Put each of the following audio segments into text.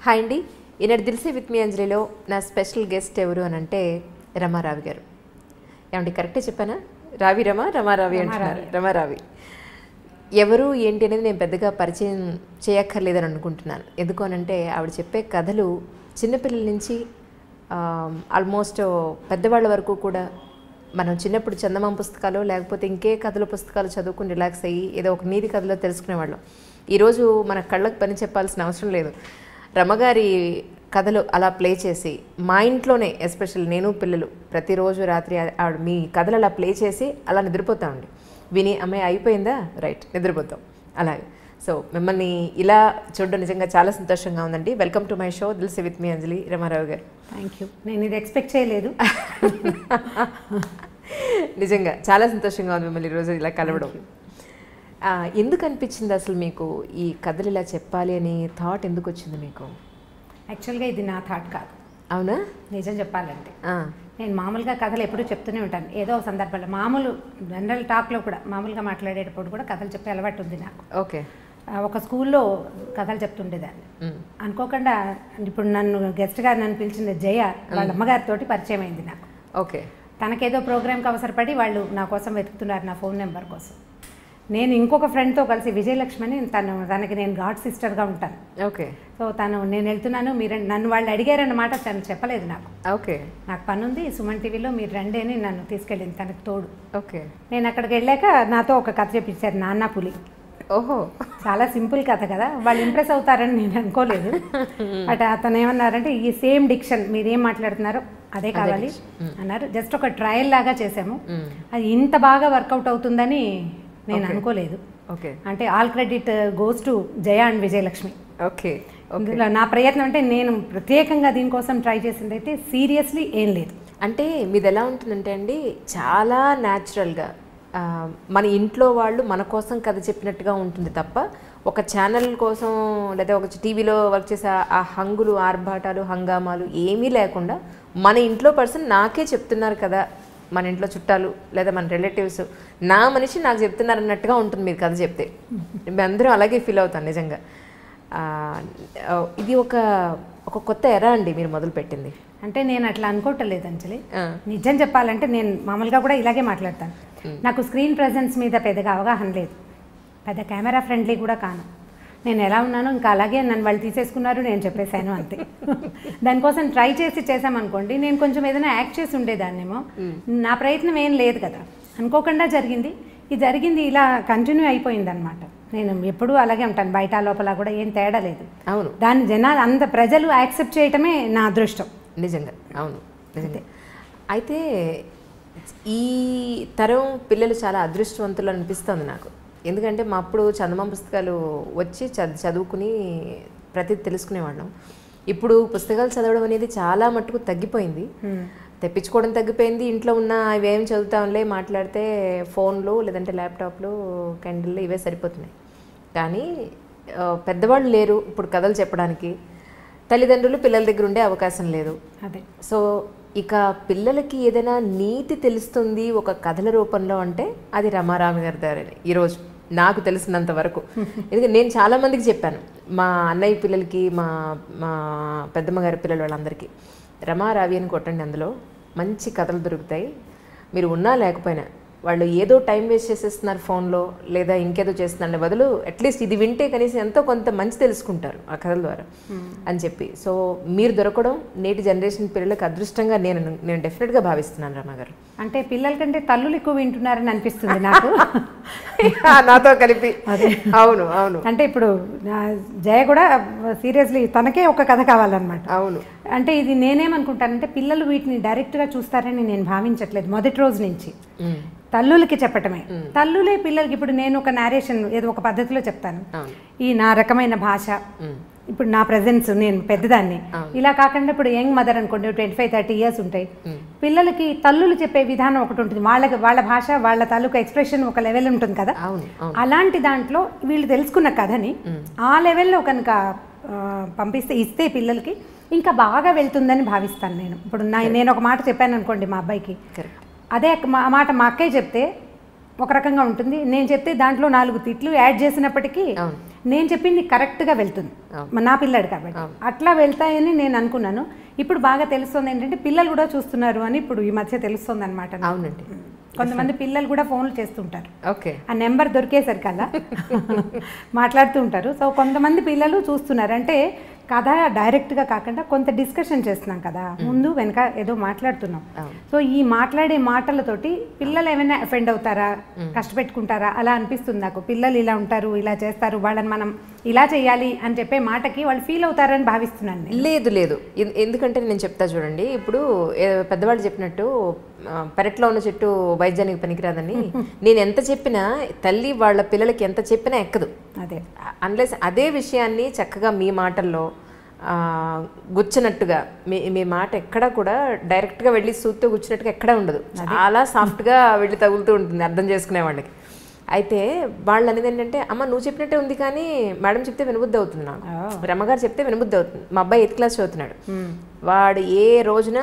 Hi అండి, ఈనాడు దిల్సే with మీ అంజలిలో నా special guest ఎవరు అని అంటే రమారావి గారు. ఏమండి కరెక్టే చెప్పానా? రమారావి అంటున్నారు. రమారావి ఎవరు ఏంటి అనేది నేను పెద్దగా పరిచయం చేయక్కర్లేదని అనుకుంటున్నాను. ఎందుకు అనంటే ఆవిడ చెప్పే కథలు చిన్నపిల్లల నుంచి ఆల్మోస్ట్ పెద్దవాళ్ళ వరకు కూడా మనం చిన్నప్పుడు చందమామ పుస్తకాలు లేకపోతే ఇంకే కథల పుస్తకాలు చదువుకుని రిలాక్స్ అయ్యి ఏదో ఒక నీతి కథలో తెలుసుకునేవాళ్ళం. ఈరోజు మన కళ్ళకు పని చెప్పాల్సిన అవసరం లేదు. రమగారి కథలు అలా ప్లే చేసి మా ఇంట్లోనే ఎస్పెషల్లీ నేను పిల్లలు ప్రతిరోజు రాత్రి ఆవిడ మీ కథలు అలా ప్లే చేసి అలా నిద్రపోతామండి. విని అమ్మాయి అయిపోయిందా రైట్ నిద్రపోతాం అలాగే. సో మిమ్మల్ని ఇలా చూడడం నిజంగా చాలా సంతోషంగా ఉందండి. Welcome to my show Dilse with me Anjali. Ramarao garu thank you. నేను ఇది ఎక్స్పెక్ట్ చేయలేదు. నిజంగా చాలా సంతోషంగా ఉంది మిమ్మల్ని ఈరోజు ఇలా కలవడం. ఎందుకు అనిపించింది అసలు మీకు ఈ కథలు ఇలా చెప్పాలి అని థాట్ ఎందుకు వచ్చింది మీకు? యాక్చువల్గా ఇది నా థాట్ కాదు. అవునా? నిజం చెప్పాలంటే నేను మామూలుగా కథలు ఎప్పుడూ చెప్తూనే ఉంటాను. ఏదో ఒక సందర్భంలో మామూలు జనరల్ టాక్లో కూడా మామూలుగా మాట్లాడేటప్పుడు కూడా కథలు చెప్పే అలవాటు ఉంది నాకు. ఓకే. ఒక స్కూల్లో కథలు చెప్తుండేదాన్ని. అనుకోకుండా ఇప్పుడు నన్ను గెస్ట్గా నన్ను పిలిచిన జయ వాళ్ళ అమ్మగారితోటి పరిచయం అయింది నాకు. ఓకే. తనకేదో ప్రోగ్రామ్కి అవసరపడి వాళ్ళు నా కోసం వెతుకుతున్నారు, నా ఫోన్ నెంబర్ కోసం. నేను ఇంకొక ఫ్రెండ్తో కలిసి విజయలక్ష్మి అని తనకి నేను గాడ్ సిస్టర్గా ఉంటాను. ఓకే. సో నేను వెళ్తున్నాను, మీరు నన్ను వాళ్ళు అడిగారన్నమాట. తను చెప్పలేదు నాకు. ఓకే. నాకు పని ఉంది సుమన్ టీవీలో, మీరు రండి అని నన్ను తీసుకెళ్ళింది తనకు తోడు. ఓకే. నేను అక్కడికి వెళ్ళాక నాతో ఒక కథ చెప్పించారు, నాన్న పులి. ఓహో, చాలా సింపుల్ కథ కదా, వాళ్ళు ఇంప్రెస్ అవుతారని నేను అనుకోలేదు. బట్ అతను ఏమన్నారంటే ఈ సేమ్ డిక్షన్ మీరేం మాట్లాడుతున్నారో అదే కావాలి అన్నారు. జస్ట్ ఒక ట్రయల్ లాగా చేసాము. అది ఇంత బాగా వర్కౌట్ అవుతుందని నేను అనుకోలేదు. ఓకే. అంటే all credit goes to Jaya and Vijayalakshmi. Okay. ఇందులో నా ప్రయత్నం అంటే నేను ప్రత్యేకంగా దీనికోసం ట్రై చేసింది అయితే సీరియస్లీ ఏం లేదు. అంటే మీది ఎలా ఉంటుందంటే అండి, చాలా న్యాచురల్గా మన ఇంట్లో వాళ్ళు మన కోసం కథ చెప్పినట్టుగా ఉంటుంది తప్ప ఒక ఛానల్ కోసం లేదా ఒక టీవీలో వర్క్ చేసే ఆ హంగులు ఆర్భాటాలు హంగామాలు ఏమీ లేకుండా మన ఇంట్లో పర్సన్ నాకే చెప్తున్నారు కదా, మన ఇంట్లో చుట్టాలు లేదా మన రిలేటివ్స్ నా మనిషి నాకు చెప్తున్నారు అన్నట్టుగా ఉంటుంది మీరు కథ చెప్తే. మేమందరం అలాగే ఫీల్ అవుతాం నిజంగా. ఇది ఒక కొత్త ఎరా అండి మీరు మొదలుపెట్టింది. అంటే నేను అట్లా అనుకోవట్లేదు అంజలి. నిజం చెప్పాలంటే నేను మామూలుగా కూడా ఇలాగే మాట్లాడతాను. నాకు స్క్రీన్ ప్రెజెన్స్ మీద పెద్దగా అవగాహన లేదు, పెద్ద కెమెరా ఫ్రెండ్లీ కూడా కాను. నేను ఎలా ఉన్నానో ఇంకా అలాగే నన్ను వాళ్ళు తీసేసుకున్నారు, నేను చెప్పేశాను అంతే. దానికోసం ట్రై చేసామనుకోండి, నేను కొంచెం ఏదైనా యాక్ట్ చేసి ఉండేదాన్నేమో. నా ప్రయత్నం ఏం లేదు కదా, అనుకోకుండా జరిగింది. ఇది జరిగింది ఇలా కంటిన్యూ అయిపోయింది అనమాట. నేను ఎప్పుడూ అలాగే ఉంటాను, బయట లోపల కూడా ఏం తేడా లేదు. అవును. దాన్ని జనాలు అంత ప్రజలు యాక్సెప్ట్ చేయటమే నా అదృష్టం. నిజంగా అవును నిజంగా. అయితే ఈ తరం పిల్లలు చాలా అదృష్టవంతులు అనిపిస్తుంది నాకు. ఎందుకంటే మా అప్పుడు చందమామ పుస్తకాలు వచ్చి చదువుకుని ప్రతిదీ తెలుసుకునేవాళ్ళం. ఇప్పుడు పుస్తకాలు చదవడం అనేది చాలా మట్టుకు తగ్గిపోయింది, తెప్పించుకోవడం తగ్గిపోయింది. ఇంట్లో ఉన్న ఇవేం చదువుతాంలే, మాట్లాడితే ఫోన్లు లేదంటే ల్యాప్టాప్లు కెండిల్ ఇవే సరిపోతున్నాయి. కానీ పెద్దవాళ్ళు లేరు ఇప్పుడు కథలు చెప్పడానికి, తల్లిదండ్రులు పిల్లల దగ్గర ఉండే అవకాశం లేదు. అదే. సో ఇక పిల్లలకి ఏదైనా నీతి తెలుస్తుంది ఒక కథల రూపంలో అంటే అది రమారామి గారి ద్వారానే ఈరోజు నాకు తెలిసినంత వరకు. ఎందుకంటే నేను చాలామందికి చెప్పాను, మా అన్నయ్య పిల్లలకి, మా పెద్దమ్మ గారి పిల్లలు వాళ్ళందరికీ, రమారావి అని కొట్టండి, అందులో మంచి కథలు దొరుకుతాయి. మీరు ఉన్నా లేకపోయినా వాళ్ళు ఏదో టైం వేస్ట్ చేసేస్తున్నారు ఫోన్లో లేదా ఇంకేదో చేస్తున్నారు బదులు అట్లీస్ట్ ఇది వింటే కనీసం ఎంతో కొంత మంచి తెలుసుకుంటారు ఆ కథల ద్వారా అని చెప్పి. సో మీరు దొరకడం నేటి జనరేషన్ పిల్లలకు అదృష్టంగా నేను డెఫినెట్గా భావిస్తున్నాను. రమా గారు అంటే పిల్లల కంటే తల్లులు ఎక్కువ వింటున్నారని అనిపిస్తుంది నాకు. నాతో కలిపి. అదే. అవును అవును. అంటే ఇప్పుడు జయ కూడా సీరియస్లీ తనకే ఒక కథ కావాలన్నమాట. అవును. అంటే ఇది నేనేమనుకుంటానంటే పిల్లలు వీటిని డైరెక్ట్గా చూస్తారని నేను భావించట్లేదు మొదటి రోజు నుంచి. తల్లులకి చెప్పటమే, తల్లులే పిల్లలకి. ఇప్పుడు నేను ఒక నేరేషన్ ఏదో ఒక పద్ధతిలో చెప్తాను, ఈ నా రకమైన భాష, ఇప్పుడు నా ప్రెజెన్స్, నేను పెద్దదాన్ని ఇలా కాకుండా ఇప్పుడు యంగ్ మదర్ అనుకోండి 25-30 years ఉంటాయి, పిల్లలకి తల్లులు చెప్పే విధానం ఒకటి ఉంటుంది, వాళ్ళ భాష వాళ్ళ తాలూకా ఎక్స్ప్రెషన్ ఒక లెవెల్ ఉంటుంది కదా. అలాంటి దాంట్లో వీళ్ళు తెలుసుకున్న కథని ఆ లెవెల్లో కనుక పంపిస్తే ఇస్తే పిల్లలకి ఇంకా బాగా వెళ్తుందని భావిస్తాను నేను. ఇప్పుడు నేను ఒక మాట చెప్పాను అనుకోండి మా అబ్బాయికి, అదే మాట మా అక్కయ్య చెప్తే ఒక రకంగా ఉంటుంది, నేను చెప్తే దాంట్లో 4 తిట్లు యాడ్ చేసినప్పటికీ నేను చెప్పింది కరెక్ట్గా వెళ్తుంది నా పిల్లాడు కాబట్టి అట్లా వెళ్తాయని నేను అనుకున్నాను. ఇప్పుడు బాగా తెలుస్తుంది ఏంటంటే పిల్లలు కూడా చూస్తున్నారు అని ఇప్పుడు ఈ మధ్య తెలుస్తుంది అనమాట. అవునండి, కొంతమంది పిల్లలు కూడా ఫోన్లు చేస్తుంటారు. ఓకే, ఆ నెంబర్ దొరికేసరికల్లా మాట్లాడుతూ ఉంటారు. సో కొంతమంది పిల్లలు చూస్తున్నారు. అంటే కథ డైరెక్ట్గా కాకుండా కొంత డిస్కషన్ చేస్తున్నాం కదా, ముందు వెనక ఏదో మాట్లాడుతున్నాం. సో ఈ మాట్లాడే మాటలతోటి పిల్లలు ఏమైనా అఫెండ్ అవుతారా, కష్టపెట్టుకుంటారా అలా అనిపిస్తుంది నాకు. పిల్లలు ఇలా ఉంటారు, ఇలా చేస్తారు, వాళ్ళని మనం ఇలా చేయాలి అని చెప్పే మాటకి వాళ్ళు ఫీల్ అవుతారని భావిస్తున్నాను. లేదు లేదు, ఎందుకంటే నేను చెప్తా చూడండి. ఇప్పుడు పెద్దవాళ్ళు చెప్పినట్టు పెరట్లో ఉన్న చెట్టు వైద్యానికి పనికిరాదని నేను ఎంత చెప్పినా తల్లి వాళ్ళ పిల్లలకి ఎంత చెప్పినా ఎక్కదు. అదే అన్లెస్ అదే విషయాన్ని చక్కగా మీ మాటల్లో గుచ్చినట్టుగా మీ మాట ఎక్కడా కూడా డైరెక్ట్గా వెళ్ళి సూత్తో గుచ్చినట్టుగా ఎక్కడా ఉండదు. చాలా సాఫ్ట్గా వెళ్ళి తగులుతూ ఉంటుంది అర్థం చేసుకునే వాళ్ళకి. అయితే వాళ్ళు అనేది ఏంటంటే అమ్మ నువ్వు చెప్పినట్టే ఉంది కానీ మేడం చెప్తే వినబుద్ధి అవుతుంది, నాకు రమ్మగారు చెప్తే వినబుద్ధి అవుతుంది. మా అబ్బాయి 8th క్లాస్ చదువుతున్నాడు. వాడు ఏ రోజున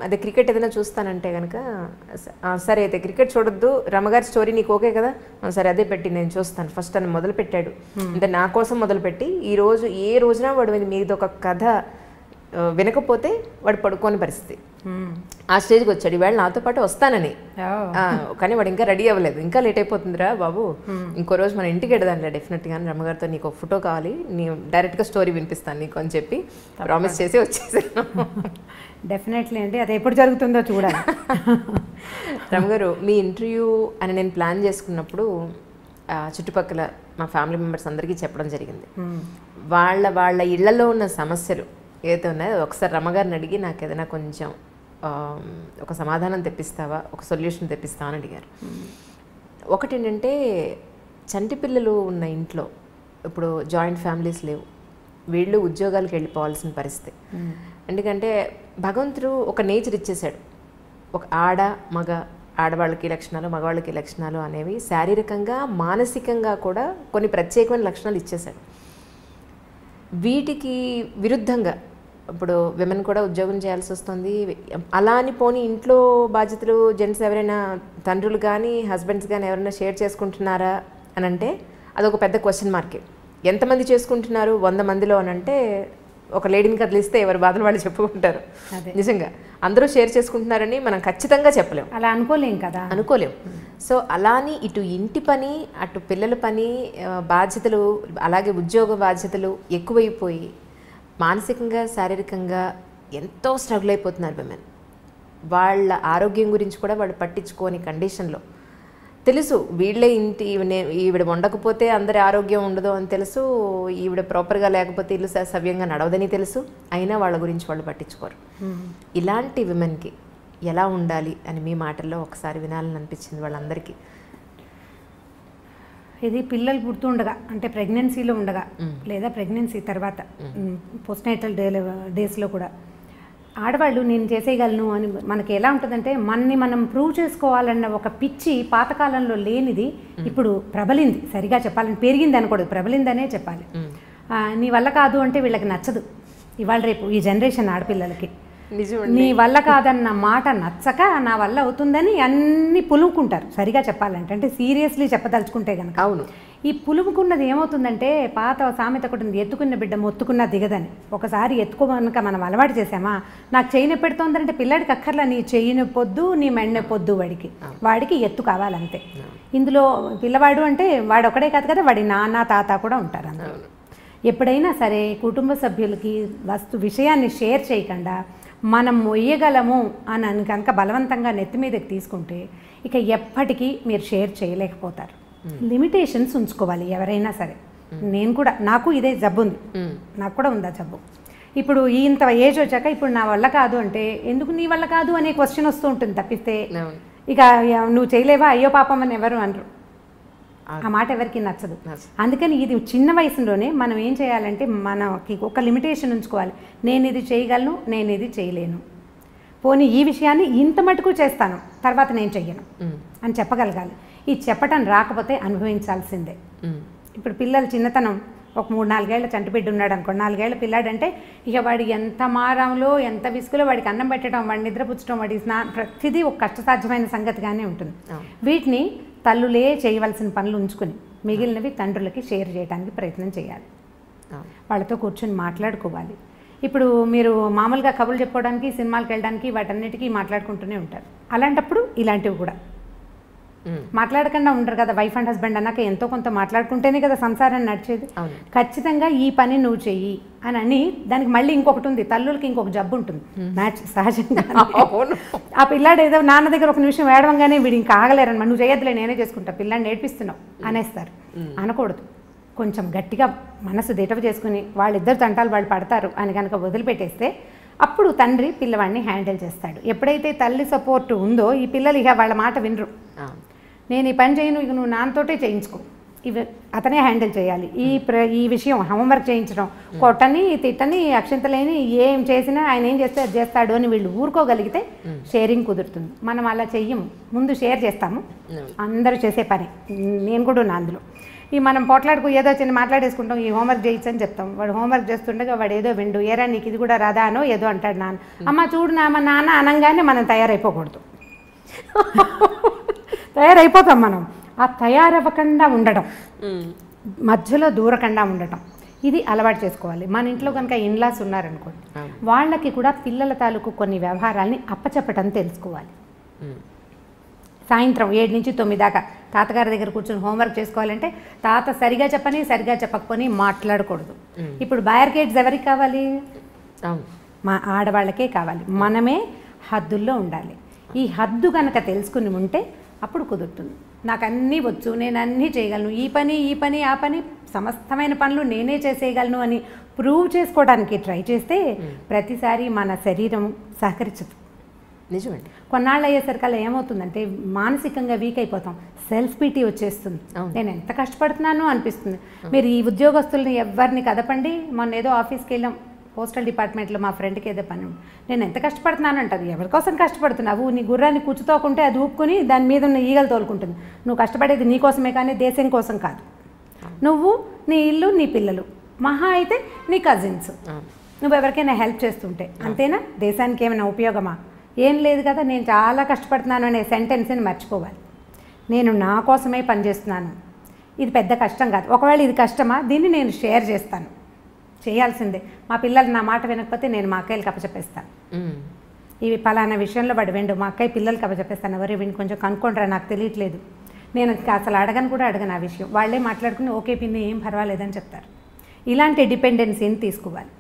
అదే క్రికెట్ ఏదైనా చూస్తానంటే కనుక సరే అయితే క్రికెట్ చూడొద్దు, రమ్మగారి స్టోరీ నీకు ఓకే కదా, సరే అదే పెట్టి నేను చూస్తాను ఫస్ట్ అని మొదలు పెట్టాడు. అంటే నా కోసం మొదలుపెట్టి ఏ రోజున వాడు మీది ఒక కథ వినకపోతే వాడు పడుకోని పరిస్థితి, ఆ స్టేజ్కి వచ్చాడు. ఈవేళ నాతో పాటు వస్తానని, కానీ వాడు ఇంకా రెడీ అవ్వలేదు. ఇంకా లేట్ అయిపోతుందిరా బాబు, ఇంకో రోజు మన ఇంటికి వెడదాంలే డెఫినెట్గా రమ్మగారితో నీకు ఒక ఫోటో కావాలి, నీ డైరెక్ట్గా స్టోరీ వినిపిస్తాను నీకు అని చెప్పి ప్రామిస్ చేసి వచ్చేసాను. డెఫినెట్లీ అండి, అది ఎప్పుడు జరుగుతుందో చూడాలి. రమ్మగారు మీ ఇంటర్వ్యూ అని నేను ప్లాన్ చేసుకున్నప్పుడు చుట్టుపక్కల మా ఫ్యామిలీ మెంబర్స్ అందరికీ చెప్పడం జరిగింది. వాళ్ళ ఇళ్లలో ఉన్న సమస్యలు ఏదైతే ఉన్నాయో ఒకసారి రమ్మగారిని అడిగి నాకు ఏదైనా కొంచెం ఒక సమాధానం తెప్పిస్తావా, ఒక సొల్యూషన్ తెప్పిస్తావా అని అడిగారు. ఒకటి ఏంటంటే చంటి పిల్లలు ఉన్న ఇంట్లో ఇప్పుడు జాయింట్ ఫ్యామిలీస్ లేవు, వీళ్ళు ఉద్యోగాలకు వెళ్ళిపోవాల్సిన పరిస్థితి. ఎందుకంటే భగవంతుడు ఒక నేచర్ ఇచ్చేశాడు, ఒక ఆడవాళ్ళకి లక్షణాలు మగవాళ్ళకి లక్షణాలు అనేవి శారీరకంగా మానసికంగా కూడా కొన్ని ప్రత్యేకమైన లక్షణాలు ఇచ్చేశాడు. వీటికి విరుద్ధంగా ఇప్పుడు విమెన్ కూడా ఉద్యోగం చేయాల్సి వస్తుంది. అలా అని పోనీ ఇంట్లో బాధ్యతలు జెంట్స్ ఎవరైనా తండ్రులు కానీ హస్బెండ్స్ కానీ ఎవరైనా షేర్ చేసుకుంటున్నారా అని అంటే అదొక పెద్ద క్వశ్చన్ మార్కే. ఎంతమంది చేసుకుంటున్నారు 100 మందిలో అని అంటే ఒక లేడీని కదిలిస్తే ఎవరి బాధలు వాళ్ళు చెప్పుకుంటారు. నిజంగా అందరూ షేర్ చేసుకుంటున్నారని మనం ఖచ్చితంగా చెప్పలేము, అలా అనుకోలేం. సో అలాని ఇటు ఇంటి పని అటు పిల్లల పని బాధ్యతలు అలాగే ఉద్యోగ బాధ్యతలు ఎక్కువైపోయి మానసికంగా శారీరకంగా ఎంతో స్ట్రగుల్ అయిపోతున్నారు విమెన్. వాళ్ళ ఆరోగ్యం గురించి కూడా వాళ్ళు పట్టించుకోని కండిషన్లో తెలుసు వీళ్ళే ఈవిడ వండకపోతే అందరి ఆరోగ్యం ఉండదు అని తెలుసు, ఈవిడ ప్రాపర్గా లేకపోతే ఇల్లు సవ్యంగా నడవదని తెలుసు, అయినా వాళ్ళ గురించి వాళ్ళు పట్టించుకోరు. ఇలాంటి విమెన్కి ఎలా ఉండాలి అని మీ మాటల్లో ఒకసారి వినాలని అనిపించింది వాళ్ళందరికీ. ఇది పిల్లలు పుడుతుండగా అంటే ప్రెగ్నెన్సీలో ఉండగా లేదా ప్రెగ్నెన్సీ తర్వాత పోస్ట్నేటల్ డేస్లో కూడా ఆడవాళ్ళు నేను చేసేయగలను అని మనకి ఎలా ఉంటుందంటే మనం ప్రూవ్ చేసుకోవాలన్న ఒక పిచ్చి పాతకాలంలో లేనిది ఇప్పుడు ప్రబలింది. సరిగా చెప్పాలని పెరిగింది అనకూడదు, ప్రబలిందనే చెప్పాలి. నీ వల్ల కాదు అంటే వీళ్ళకి నచ్చదు. ఇవాళ రేపు ఈ జనరేషన్ ఆడపిల్లలకి నీ వల్ల కాదన్న మాట నచ్చక నా వల్ల అవుతుందని అన్ని పులుముకుంటారు. సరిగా చెప్పాలంటే అంటే సీరియస్లీ చెప్పదలుచుకుంటే కనుక. అవును, ఈ పులుముకున్నది ఏమవుతుందంటే పాత సామెత ఒకటి ఉంది, ఎత్తుకున్న బిడ్డ మొత్తుకున్న దిగదని. ఒకసారి ఎత్తుకోమనక మనం అలవాటు చేసామా, నాకు చెయ్యి నొప్పి పెడుతోందంటే పిల్లాడికి అక్కర్లా నీ చెయ్యి నొప్పొద్దు నీ మెడ నొప్పొద్దు, వాడికి ఎత్తు కావాలంతే. ఇందులో పిల్లవాడు అంటే వాడు ఒకడే కాదు కదా, వాడి నాన్న తాత కూడా ఉంటారు అందులో. ఎప్పుడైనా సరే కుటుంబ సభ్యులకి విషయాన్ని షేర్ చేయకుండా మనం మొయ్యగలము అని కనుక బలవంతంగా నెత్తి మీదకి తీసుకుంటే ఇక ఎప్పటికీ మీరు షేర్ చేయలేకపోతారు. లిమిటేషన్స్ ఉంచుకోవాలి ఎవరైనా సరే. నేను కూడా, నాకు ఇదే జబ్బు ఉంది, నాకు కూడా ఉందా జబ్బు. ఇప్పుడు ఇంత ఏజ్ వచ్చాక ఇప్పుడు నా వల్ల కాదు అంటే ఎందుకు నీ వల్ల కాదు అనే క్వశ్చన్ వస్తూ ఉంటుంది తప్పిస్తే ఇక నువ్వు చేయలేవా అయ్యో పాపం అని ఎవరు అనరు. ఆ మాట ఎవరికి నచ్చదు. అందుకని ఇది చిన్న వయసులోనే మనం ఏం చేయాలంటే మనకి ఒక లిమిటేషన్ ఉంచుకోవాలి. నేను ఇది చేయగలను, నేను ఇది చేయలేను, పోనీ ఈ విషయాన్ని ఇంత మటుకు చేస్తాను తర్వాత నేను చెయ్యను అని చెప్పగలగాలి. ఈ చెప్పటం రాకపోతే అనుభవించాల్సిందే. ఇప్పుడు పిల్లలు చిన్నతనం ఒక 3-4 ఏళ్ల చంటి బిడ్డ ఉన్నాడు అనుకోండి, 4 ఏళ్ల పిల్లాడంటే ఇక వాడి ఎంత మారంలో ఎంత విసుగులో వాడికి అన్నం పెట్టడం, వాడిని నిద్రపుచ్చడం, వాడి ప్రతిదీ ఒక కష్టసాధ్యమైన సంగతిగానే ఉంటుంది. వీటిని తల్లులే చేయవలసిన పనులు ఉంచుకుని మిగిలినవి తండ్రులకి షేర్ చేయడానికి ప్రయత్నం చేయాలి. వాళ్ళతో కూర్చొని మాట్లాడుకోవాలి. ఇప్పుడు మీరు మామూలుగా కబుర్లు చెప్పుకోవడానికి, సినిమాలకు వెళ్ళడానికి వాటన్నిటికీ మాట్లాడుకుంటూనే ఉంటారు. అలాంటప్పుడు ఇలాంటివి కూడా మాట్లాడకుండా ఉండరు కదా. వైఫ్ అండ్ హస్బెండ్ అన్నాక ఎంతో కొంత మాట్లాడుకుంటేనే కదా సంసారం నడిచేది. ఖచ్చితంగా ఈ పని నువ్వు చెయ్యి అని దానికి మళ్ళీ ఇంకొకటి ఉంది, తల్లులకి ఇంకొక జబ్బు ఉంటుంది, మ్యాచ్ సహజంగా. ఆ పిల్లాడు ఏదో నాన్న దగ్గర ఒక నిమిషం ఏడవంగానే వీడు ఇంకా ఆగలేరన్నమాట, నువ్వు చేయొద్దులే నేనే చేసుకుంటా, పిల్లాడిని నేర్పిస్తున్నావు అనేస్తారు. అనకూడదు. కొంచెం గట్టిగా మనసు దిటవ చేసుకుని వాళ్ళిద్దరు తంటాలు వాళ్ళు పడతారు అని కనుక వదిలిపెట్టేస్తే అప్పుడు తండ్రి పిల్లవాడిని హ్యాండిల్ చేస్తాడు. ఎప్పుడైతే తల్లి సపోర్ట్ ఉందో ఈ పిల్లలు ఇక వాళ్ళ మాట వినరు. నేను ఈ పని చేయను, ఇక నువ్వు నాన్నతోటే చేయించుకో, ఇవి అతనే హ్యాండిల్ చేయాలి. ఈ విషయం హోంవర్క్ చేయించడం, కొట్టని తిట్టని అక్షంతలేని ఏం చేసినా ఆయన ఏం చేస్తే అది చేస్తాడు అని వీళ్ళు ఊరుకోగలిగితే షేరింగ్ కుదురుతుంది. మనం అలా చెయ్యము, ముందు షేర్ చేస్తాము, అందరూ చేసే పని, నేను కూడా ఉన్నా అందులో. ఈ మనం పోట్లాడుకు ఏదో చిన్న మాట్లాడేసుకుంటాం, ఈ హోంవర్క్ చేయొచ్చని చెప్తాం. వాడు హోంవర్క్ చేస్తుండగా వాడు ఏదో విండు, ఏరా నీకు ఇది కూడా రాదా అనో ఏదో అంటాడు నాన్న. అమ్మ చూడు నాన్న అనగానే మనం తయారైపోకూడదు. తయారైపోతాం మనం. ఆ తయారవ్వకుండా ఉండడం, మధ్యలో దూరకుండా ఉండటం, ఇది అలవాటు చేసుకోవాలి. మన ఇంట్లో కనుక ఇన్లాస్ ఉన్నారనుకోండి, వాళ్ళకి కూడా పిల్లల తాలూకు కొన్ని వ్యవహారాలని అప్పచెప్పటం తెలుసుకోవాలి. సాయంత్రం 7 నుంచి 9 దాకా తాతగారి దగ్గర కూర్చొని హోంవర్క్ చేసుకోవాలంటే తాత సరిగా చెప్పని సరిగా చెప్పకపోని మాట్లాడకూడదు. ఇప్పుడు బ్యారికేడ్స్ ఎవరికి కావాలి? మా ఆడవాళ్ళకే కావాలి. మనమే హద్దుల్లో ఉండాలి. ఈ హద్దు కనుక తెలుసుకుని ఉంటే అప్పుడు కుదురుతుంది. నాకు అన్నీ వచ్చు, నేను అన్నీ చేయగలను, ఈ పని ఆ పని సమస్తమైన పనులు నేనే చేసేయగలను అని ప్రూవ్ చేసుకోవడానికి ట్రై చేస్తే ప్రతిసారి మన శరీరం సహకరించదు. నిజమండి. కొన్నాళ్ళు అయ్యేసరికల్లా ఏమవుతుందంటే మానసికంగా వీక్ అయిపోతాం, సెల్ఫ్ పీటీ వచ్చేస్తుంది. నేను ఎంత కష్టపడుతున్నాను అనిపిస్తుంది. మీరు ఈ ఉద్యోగస్తుల్ని ఎవరిని కదపండి. మొన్న ఏదో ఆఫీస్కి వెళ్ళాం, పోస్టల్ డిపార్ట్మెంట్లో మా ఫ్రెండ్కి ఏదో పని, నేను ఎంత కష్టపడుతున్నాను అంటది. ఎవరికోసం కష్టపడుతున్నావు? నీ గుర్రాన్ని కూర్చుతోకుంటే అది ఊపుకొని దాని మీద ఉన్న ఈగలు తోలుకుంటుంది. నువ్వు కష్టపడేది నీకోసమే కానీ దేశం కోసం కాదు. నువ్వు, నీ ఇల్లు, నీ పిల్లలు, మహా అయితే నీ కజిన్స్, నువ్వు ఎవరికైనా హెల్ప్ చేస్తుంటే అంతేనా? దేశానికి ఏమైనా ఉపయోగమా? ఏం లేదు కదా. నేను చాలా కష్టపడుతున్నాను అనే సెంటెన్స్ని మర్చిపోవాలి. నేను నా కోసమే పనిచేస్తున్నాను, ఇది పెద్ద కష్టం కాదు. ఒకవేళ ఇది కష్టమా, దీన్ని నేను షేర్ చేస్తాను, చేయాల్సిందే. మా పిల్లలు నా మాట వినకపోతే నేను మా అక్కయ్యకి అప్పచెప్పేస్తాను. ఇవి పలానా విషయంలో వాడు వెండు, మా అక్కయ్య పిల్లలకి అప్పచెప్పేస్తాను. ఎవరు వీడిని కొంచెం కనుక్కుంటారా, నాకు తెలియట్లేదు, నేను అసలు అడగను ఆ విషయం. వాళ్ళే మాట్లాడుకుని ఓకే పిన్ని ఏం పర్వాలేదని చెప్తారు. ఇలాంటి డిపెండెన్సీని తీసుకోవాలి.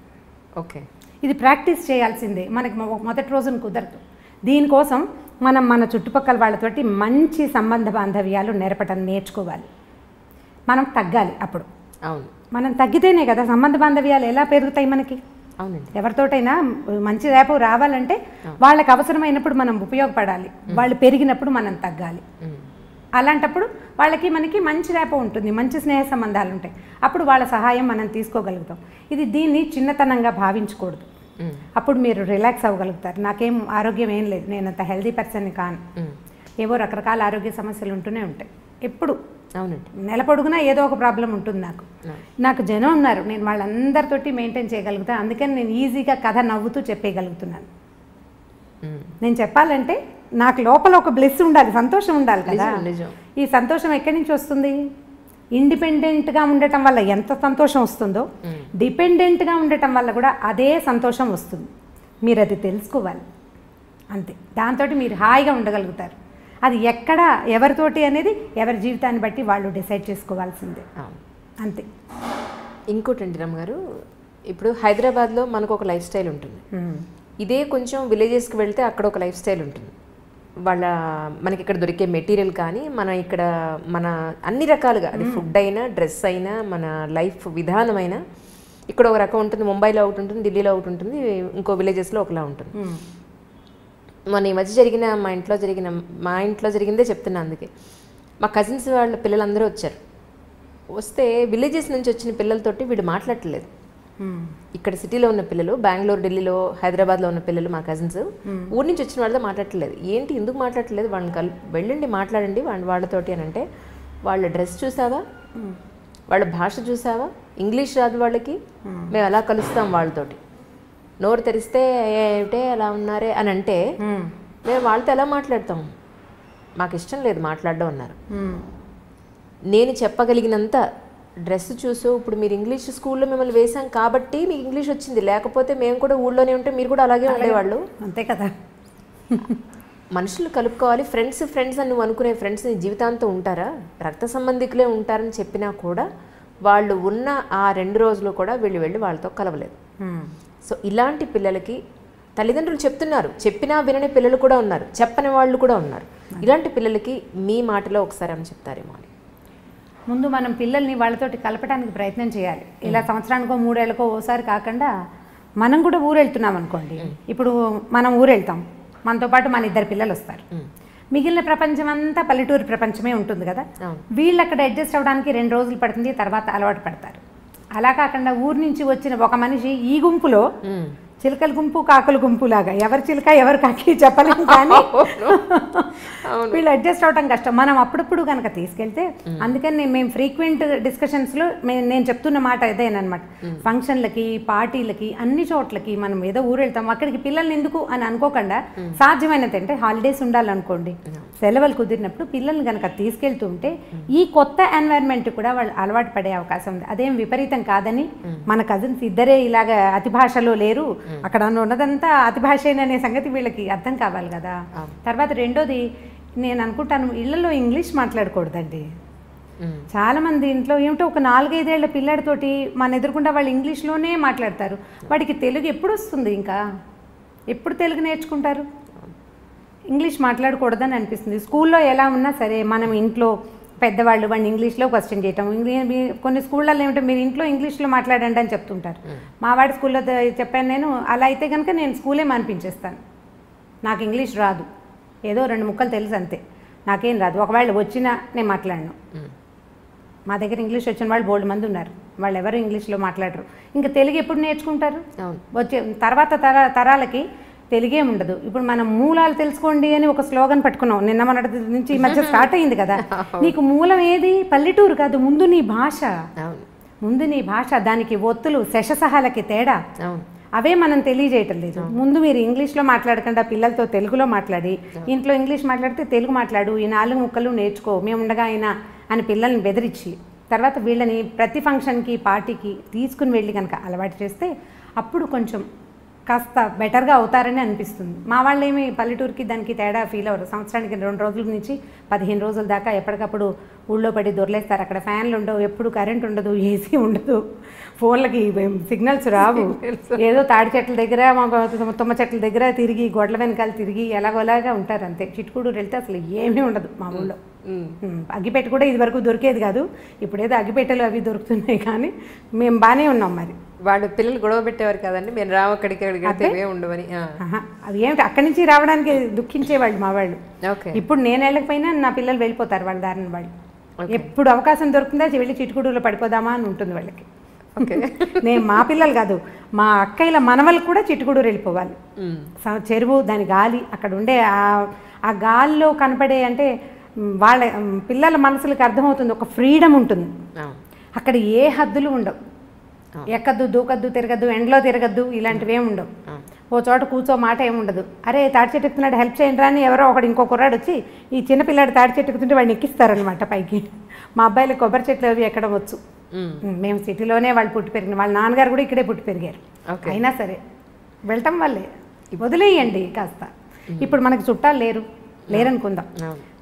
ఓకే, ఇది ప్రాక్టీస్ చేయాల్సిందే. మనకి మొదటి రోజున కుదరదు. దీనికోసం మనం మన చుట్టుపక్కల వాళ్ళతోటి మంచి సంబంధ బాంధవ్యాలు నేర్చుకోవాలి. మనం తగ్గాలి. అప్పుడు మనం తగ్గితేనే కదా సంబంధ బాంధవ్యాలు ఎలా పెరుగుతాయి మనకి. ఎవరితోటైనా మంచి రేపు రావాలంటే వాళ్ళకి అవసరమైనప్పుడు మనం ఉపయోగపడాలి, వాళ్ళు పెరిగినప్పుడు మనం తగ్గాలి. అలాంటప్పుడు వాళ్ళకి మనకి మంచి రేప ఉంటుంది, మంచి స్నేహ సంబంధాలు ఉంటాయి. అప్పుడు వాళ్ళ సహాయం మనం తీసుకోగలుగుతాం. దీన్ని చిన్నతనంగా భావించకూడదు. అప్పుడు మీరు రిలాక్స్ అవ్వగలుగుతారు. నాకేం ఆరోగ్యం ఏం లేదు, నేను అంత హెల్దీ పర్సన్ని కాను, ఏవో రకరకాల ఆరోగ్య సమస్యలు ఉంటూనే ఉంటాయి ఎప్పుడు. అవునండి, నెల పొడుగునా ఏదో ఒక ప్రాబ్లం ఉంటుంది. నాకు జనం ఉన్నారు, నేను వాళ్ళందరితోటి మెయింటైన్ చేయగలుగుతాను. అందుకని నేను ఈజీగా కథ నవ్వుతూ చెప్పేయగలుగుతున్నాను. నేను చెప్పాలంటే నాకు లోపల ఒక బ్లెస్ ఉండాలి, సంతోషం ఉండాలి కదా. ఈ సంతోషం ఎక్కడి నుంచి వస్తుంది? ఇండిపెండెంట్గా ఉండటం వల్ల ఎంత సంతోషం వస్తుందో డిపెండెంట్గా ఉండటం వల్ల కూడా అదే సంతోషం వస్తుంది. మీరు అది తెలుసుకోవాలి అంతే. దాంతో మీరు హాయిగా ఉండగలుగుతారు. అది ఎక్కడ ఎవరితోటి అనేది ఎవరి జీవితాన్ని బట్టి వాళ్ళు డిసైడ్ చేసుకోవాల్సిందే అంతే. ఇంకోటండి రమ్మగారు, ఇప్పుడు హైదరాబాద్లో మనకు ఒక లైఫ్ స్టైల్ ఉంటుంది, ఇదే కొంచెం విలేజెస్కి వెళ్తే అక్కడ ఒక లైఫ్ స్టైల్ ఉంటుంది. మనకి ఇక్కడ దొరికే మెటీరియల్ కానీ మన అన్ని రకాలుగా, అది ఫుడ్ అయినా డ్రెస్ అయినా మన లైఫ్ విధానమైనా ఇక్కడ ఒక రకం ఉంటుంది. ముంబైలో ఒకటి ఉంటుంది, ఢిల్లీలో ఒకటి ఉంటుంది, ఇంకో విలేజెస్లో ఒకలా ఉంటుంది. మన ఈ మధ్య మా ఇంట్లో జరిగిందే చెప్తున్నా. అందుకే మా కజిన్స్ వాళ్ళ పిల్లలందరూ వచ్చారు. వస్తే విలేజెస్ నుంచి వచ్చిన పిల్లలతోటి వీడు మాట్లాడట్లేదు. ఇక్కడ సిటీలో ఉన్న పిల్లలు, బెంగళూరు, ఢిల్లీలో, హైదరాబాద్లో ఉన్న పిల్లలు, మా కజిన్స్ ఊరి నుంచి వచ్చిన వాళ్ళతో మాట్లాడట్లేదు. ఏంటి ఎందుకు మాట్లాడట్లేదు? వాళ్ళని వెళ్ళండి మాట్లాడండి వాళ్ళతోటి అని అంటే, వాళ్ళ డ్రెస్ చూసావా, వాళ్ళ భాష చూసావా, ఇంగ్లీష్ రాదు వాళ్ళకి, మేము ఎలా కలుస్తాం వాళ్ళతోటి? నోరు తెరిస్తే ఏమిటే అలా ఉన్నారే అని అంటే మేము వాళ్ళతో ఎలా మాట్లాడతాం? మాకు ఇష్టం లేదు మాట్లాడడం అన్నారు. నేను చెప్పగలిగినంత డ్రెస్ చూసో ఇప్పుడు మీరు ఇంగ్లీష్ స్కూల్లో మిమ్మల్ని వేసాం కాబట్టి మీకు ఇంగ్లీష్ వచ్చింది, లేకపోతే మేము కూడా ఊళ్ళోనే ఉంటే మీరు కూడా అలాగే ఉండేవాళ్ళు. అంతే కదా. మనుషులు కలుపుకోవాలి. ఫ్రెండ్స్ ఫ్రెండ్స్ అని నువ్వు అనుకునే ఫ్రెండ్స్ నీ జీవితాంతం ఉంటారా? రక్త సంబంధికులే ఉంటారని చెప్పినా కూడా వాళ్ళు ఉన్న ఆ 2 రోజులు కూడా వీళ్ళు వెళ్ళి వాళ్ళతో కలవలేదు. సో ఇలాంటి పిల్లలకి తల్లిదండ్రులు చెప్తున్నారు, చెప్పినా వినని పిల్లలు కూడా ఉన్నారు, చెప్పని వాళ్ళు కూడా ఉన్నారు. ఇలాంటి పిల్లలకి మీ మాటలో ఒకసారి అని చెప్తారేమో అని. ముందు మనం పిల్లల్ని వాళ్ళతోటి కలపడానికి ప్రయత్నం చేయాలి. ఇలా సంవత్సరానికో 3 ఏళ్ళకో ఓసారి కాకుండా మనం కూడా ఊరు వెళ్తున్నాం అనుకోండి. ఇప్పుడు మనం ఊరు వెళ్తాం, మనతో పాటు మన 2 పిల్లలు వస్తారు. మిగిలిన ప్రపంచం అంతా పల్లెటూరు ప్రపంచమే ఉంటుంది కదా. వీళ్ళు అక్కడ అడ్జస్ట్ అవ్వడానికి 2 రోజులు పడుతుంది, తర్వాత అలవాటు పడతారు. అలా కాకుండా ఊరు నుంచి వచ్చిన ఒక మనిషి ఈ గుంపులో చిలకల గుంపు కాకుల గుంపు లాగా ఎవరు చిలక ఎవరు కాకి చెప్పలేము, కానీ వీళ్ళు అడ్జస్ట్ అవడం కష్టం. మనం అప్పుడప్పుడు కనుక తీసుకెళ్తే, అందుకని మేము ఫ్రీక్వెంట్ డిస్కషన్స్లో నేను చెప్తున్న మాట ఇదేనమాట. ఫంక్షన్లకి, పార్టీలకి, అన్ని చోట్లకి మనం ఏదో ఊరు వెళ్తాం, అక్కడికి పిల్లల్ని ఎందుకు అని అనుకోకుండా సాధ్యమైనంత అంటే హాలిడేస్ ఉండాలనుకోండి, సెలవులు కుదిరినప్పుడు పిల్లల్ని కనుక తీసుకెళ్తుంటే ఈ కొత్త ఎన్వైర్న్మెంట్ కూడా వాళ్ళు అలవాటు పడే అవకాశం ఉంది. అదేం విపరీతం కాదని, మన కజిన్స్ ఇద్దరే ఇలాగ అతి భాషలో లేరు, అక్కడ ఉన్నదంతా అతి భాషేననే సంగతి వీళ్ళకి అర్థం కావాలి కదా. తర్వాత రెండోది నేను అనుకుంటాను, ఇళ్లలో ఇంగ్లీష్ మాట్లాడకూడదండి. చాలా మంది ఇంట్లో ఏమిటో ఒక 4-5 ఏళ్ల పిల్లాడితోటి మన ఎదురుకుండా వాళ్ళు ఇంగ్లీష్లోనే మాట్లాడతారు. వాడికి తెలుగు ఎప్పుడు వస్తుంది? ఇంకా ఎప్పుడు తెలుగు నేర్చుకుంటారు? ఇంగ్లీష్ మాట్లాడకూడదని అనిపిస్తుంది. స్కూల్లో ఎలా ఉన్నా సరే మనం ఇంట్లో పెద్దవాళ్ళు వాడిని ఇంగ్లీష్లో క్వశ్చన్ చేయటం, కొన్ని స్కూళ్ళల్లో ఏమిటో మీరు ఇంట్లో ఇంగ్లీష్లో మాట్లాడండి అని చెప్తుంటారు. మా వాడి స్కూల్లో చెప్పాను నేను, అలా అయితే కనుక నేను స్కూలే మానిపించేస్తాను. నాకు ఇంగ్లీష్ రాదు, ఏదో 2 ముక్కలు తెలుసు అంతే, నాకేం రాదు. ఒకవేళ వచ్చినా నేను మాట్లాడను. మా దగ్గర ఇంగ్లీష్ వచ్చిన వాళ్ళు బోల్డ్ మంది ఉన్నారు, వాళ్ళు ఎవరు ఇంగ్లీష్లో మాట్లాడరు. ఇంకా తెలుగు ఎప్పుడు నేర్చుకుంటారు? వచ్చే తర్వాత తరాలకి తెలుగే ఉండదు. ఇప్పుడు మనం మూలాలు తెలుసుకోండి అని ఒక స్లోగన్ పట్టుకున్నాం, నిన్న మొన్నటి నుంచి ఈ మధ్య స్టార్ట్ అయింది కదా. నీకు మూలం ఏది? పల్లెటూరు కాదు, ముందు నీ భాష. ముందు నీ భాష, దానికి ఒత్తులు శశసహాలకి తేడా, అవే మనం తెలియజేయటం లేదు. ముందు మీరు ఇంగ్లీష్లో మాట్లాడకుండా పిల్లలతో తెలుగులో మాట్లాడి, ఇంట్లో ఇంగ్లీష్ మాట్లాడితే తెలుగు మాట్లాడు, ఈ 4 ముక్కలు నేర్చుకో, మేము ఉండగా అయినా అని పిల్లల్ని బెదిరించి, తర్వాత వీళ్ళని ప్రతి ఫంక్షన్కి, పార్టీకి తీసుకుని వెళ్ళి కనుక అలవాటు చేస్తే అప్పుడు కొంచెం కాస్త బెటర్గా అవుతారని అనిపిస్తుంది. మా వాళ్ళు ఏమి పల్లెటూరుకి దానికి తేడా ఫీల్ అవ్వరు. సంవత్సరానికి 2 రోజుల నుంచి 15 రోజుల దాకా ఎప్పటికప్పుడు ఊళ్ళో పడి దొరలేస్తారు. అక్కడ ఫ్యాన్లు ఉండవు, ఎప్పుడు కరెంట్ ఉండదు, ఏసీ ఉండదు, ఫోన్లకి సిగ్నల్స్ రావు. ఏదో తాడి చెట్ల దగ్గర, తుమ్మ చెట్ల దగ్గర తిరిగి, గొడ్ల వెనకాల తిరిగి ఎలాగోలాగా ఉంటారు అంతే. చిట్టుకూడూరు వెళ్తే అసలు ఏమీ ఉండదు మా ఊళ్ళో. అగ్గిపెట్ట కూడా ఇది వరకు దొరికేది కాదు, ఇప్పుడేదో అగ్గిపెట్టెలు అవి దొరుకుతున్నాయి, కానీ మేము బాగానే ఉన్నాం. మరి వాళ్ళు పిల్లలు గొడవ పెట్టేవారు కదండి, మేము రావు అక్కడికి ఉండవని. అవి ఏమిటి అక్కడి నుంచి రావడానికి దుఃఖించేవాళ్ళు మా వాళ్ళు. ఇప్పుడు నేను వెళ్ళకపోయినా నా పిల్లలు వెళ్ళిపోతారు వాళ్ళ దారిని వాళ్ళు. ఎప్పుడు అవకాశం దొరుకుతుందా వెళ్ళి చిట్టుకూడూరులో పడిపోదామా అని ఉంటుంది వాళ్ళకి. నేను మా పిల్లలు కాదు, మా అక్కయ్యల మనవలు కూడా చిట్టుకూడూరు వెళ్ళిపోవాలి. చెరువు, దాని గాలి, అక్కడ ఉండే ఆ గాలిలో కనపడే, అంటే వాళ్ళ పిల్లల మనసులకు అర్థమవుతుంది, ఒక ఫ్రీడమ్ ఉంటుంది అక్కడ. ఏ హద్దులు ఉండవు, ఎక్కద్దు, దూకద్దు, తిరగద్దు, ఎండలో తిరగద్దు, ఇలాంటివి ఏమి ఉండవు. ఓ చోట కూర్చో మాట ఏమి ఉండదు. అరే తాడి చెట్టు ఎక్కుతున్నాడు, హెల్ప్ చేయండి అని ఎవరో ఒకడు, ఇంకో కుర్రాడు వచ్చి ఈ చిన్నపిల్లాడు తాడి చెట్టు ఎక్కుతుంటే వాడిని ఎక్కిస్తారనమాట పైకి. మా అబ్బాయిలు కొబ్బరి చెట్లు అవి ఎక్కడం వచ్చు. మేము సిటీలోనే వాళ్ళు పుట్టి పెరిగిన, వాళ్ళ నాన్నగారు కూడా ఇక్కడే పుట్టి పెరిగారు. అయినా సరే వెళ్ళటం వల్లే వదిలేయండి కాస్త. ఇప్పుడు మనకి చుట్టాలు లేరనుకుందాం,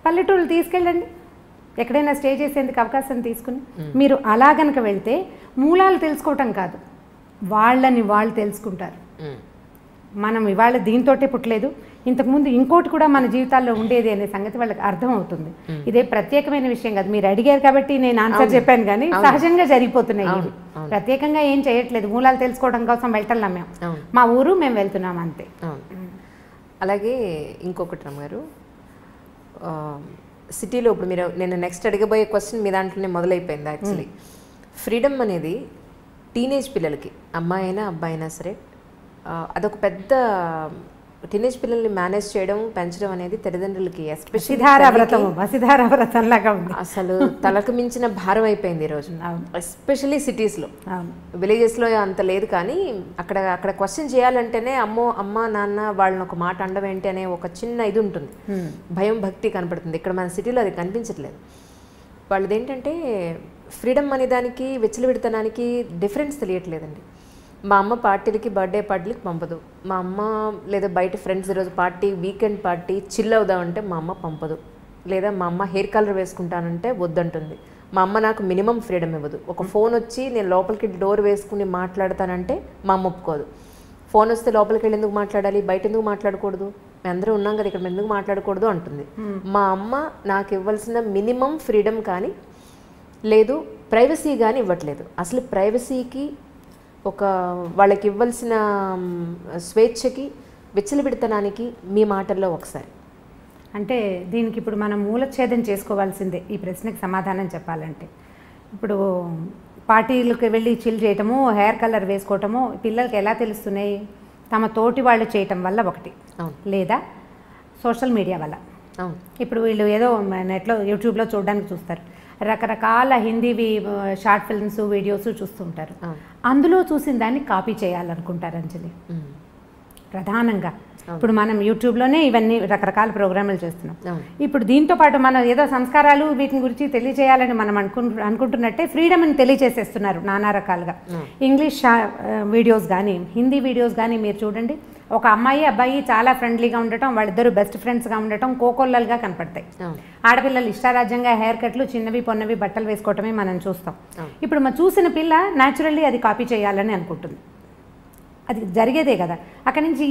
పల్లెటూళ్ళు తీసుకెళ్ళండి, ఎక్కడైనా స్టే చేసేందుకు అవకాశం తీసుకుని. మీరు అలా గనక వెళ్తే మూలాలు తెలుసుకోవటం కాదు, వాళ్ళని వాళ్ళు తెలుసుకుంటారు. మనం ఇవాళ దీంతోటే పుట్టలేదు, ఇంతకుముందు ఇంకోటి కూడా మన జీవితాల్లో ఉండేది అనే సంగతి వాళ్ళకి అర్థమవుతుంది. ఇదే ప్రత్యేకమైన విషయం కాదు, మీరు అడిగారు కాబట్టి నేను ఆన్సర్ చెప్పాను, కానీ సహజంగా జరిగిపోతున్నాయి ఇవి. ప్రత్యేకంగా ఏం చేయట్లేదు, మూలాలు తెలుసుకోవడం కోసం వెళ్తున్నాం మేము, మా ఊరు మేము వెళ్తున్నాం అంతే. అలాగే ఇంకొకటి రమ్మగారు, సిటీలో ఇప్పుడు మీరు నేను నెక్స్ట్ అడగబోయే క్వశ్చన్ మీ దాంట్లోనే మొదలైపోయింది. యాక్చువల్లీ ఫ్రీడమ్ అనేది టీనేజ్ పిల్లలకి, అమ్మాయి అయినా అబ్బాయి అయినా సరే, అదొక పెద్ద టీనేజ్ పిల్లల్ని మేనేజ్ చేయడం, పెంచడం అనేది తల్లిదండ్రులకి అసలు తలకు మించిన భారం అయిపోయింది ఈరోజు. ఎస్పెషల్లీ సిటీస్లో, విలేజెస్లో అంత లేదు, కానీ అక్కడ క్వశ్చన్ చేయాలంటేనే అమ్మ నాన్న వాళ్ళని ఒక మాట అండం ఏంటి అనే ఒక చిన్న ఇది ఉంటుంది, భయం భక్తి కనపడుతుంది. ఇక్కడ మన సిటీలో అది కనిపించట్లేదు. వాళ్ళది ఏంటంటే ఫ్రీడమ్ అనే దానికి విచ్చలవిడితనానికి డిఫరెన్స్ తెలియట్లేదండి. మా అమ్మ పార్టీలకి, బర్త్డే పార్టీలకి పంపదు. మా అమ్మ లేదా బయట ఫ్రెండ్స్ ఈరోజు పార్టీ, వీకెండ్ పార్టీ చిల్ అవుదామంటే మా అమ్మ పంపదు. లేదా మా అమ్మ హెయిర్ కలర్ వేసుకుంటానంటే వద్దంటుంది. మా అమ్మ నాకు మినిమం ఫ్రీడమ్ ఇవ్వదు. ఒక ఫోన్ వచ్చి నేను లోపలికి డోర్ వేసుకుని మాట్లాడతానంటే మా అమ్మ ఒప్పుకోదు. ఫోన్ వస్తే లోపలికి వెళ్ళి ఎందుకు మాట్లాడాలి, బయట ఎందుకు మాట్లాడకూడదు, మేము అందరూ ఉన్నాం కదా ఇక్కడ ఎందుకు మాట్లాడకూడదు అంటుంది. మా అమ్మ నాకు ఇవ్వాల్సిన మినిమం ఫ్రీడమ్ కానీ లేదు ప్రైవసీ కానీ ఇవ్వట్లేదు. అసలు ప్రైవసీకి ఒక వాళ్ళకి ఇవ్వాల్సిన స్వేచ్ఛకి విచ్చలవిడితనానికి మీ మాటల్లో ఒకసారి అంటే దీనికి ఇప్పుడు మనం మూలఛేదం చేసుకోవాల్సిందే ఈ ప్రశ్నకి సమాధానం చెప్పాలంటే. ఇప్పుడు పార్టీలకు వెళ్ళి చిల్ చేయటము, హెయిర్ కలర్ వేసుకోవటము పిల్లలకి ఎలా తెలుస్తున్నాయి? తమ తోటి వాళ్ళు చేయటం వల్ల ఒకటి, లేదా సోషల్ మీడియా వల్ల. ఇప్పుడు వీళ్ళు ఏదో నెట్లో యూట్యూబ్లో చూడడానికి చూస్తారు, రకరకాల హిందీవి షార్ట్ ఫిల్మ్స్ వీడియోస్ చూస్తుంటారు. అందులో చూసిన దాన్ని కాపీ చేయాలనుకుంటారు అంజలి ప్రధానంగా. ఇప్పుడు మనం యూట్యూబ్లోనే ఇవన్నీ రకరకాల ప్రోగ్రాములు చేస్తున్నాం. ఇప్పుడు దీంతో పాటు మనం ఏదో సంస్కారాలు వీటిని గురించి తెలియజేయాలని మనం అనుకుంటున్నట్టే ఫ్రీడమ్ని తెలియజేసేస్తున్నారు నానా రకాలుగా. ఇంగ్లీష్ వీడియోస్ కానీ హిందీ వీడియోస్ కానీ మీరు చూడండి, ఒక అమ్మాయి అబ్బాయి చాలా ఫ్రెండ్లీగా ఉండటం, వాళ్ళిద్దరూ బెస్ట్ ఫ్రెండ్స్గా ఉండటం కోకొల్లలుగా కనపడతాయి. ఆడపిల్లలు ఇష్టారాజ్యంగా హెయిర్ కట్లు, చిన్నవి పొన్నవి బట్టలు వేసుకోవటమే మనం చూస్తాం. ఇప్పుడు మనం చూసిన పిల్ల న్యాచురల్లీ అది కాపీ చేయాలని అనుకుంటుంది. అది జరిగేదే కదా. అక్కడి నుంచి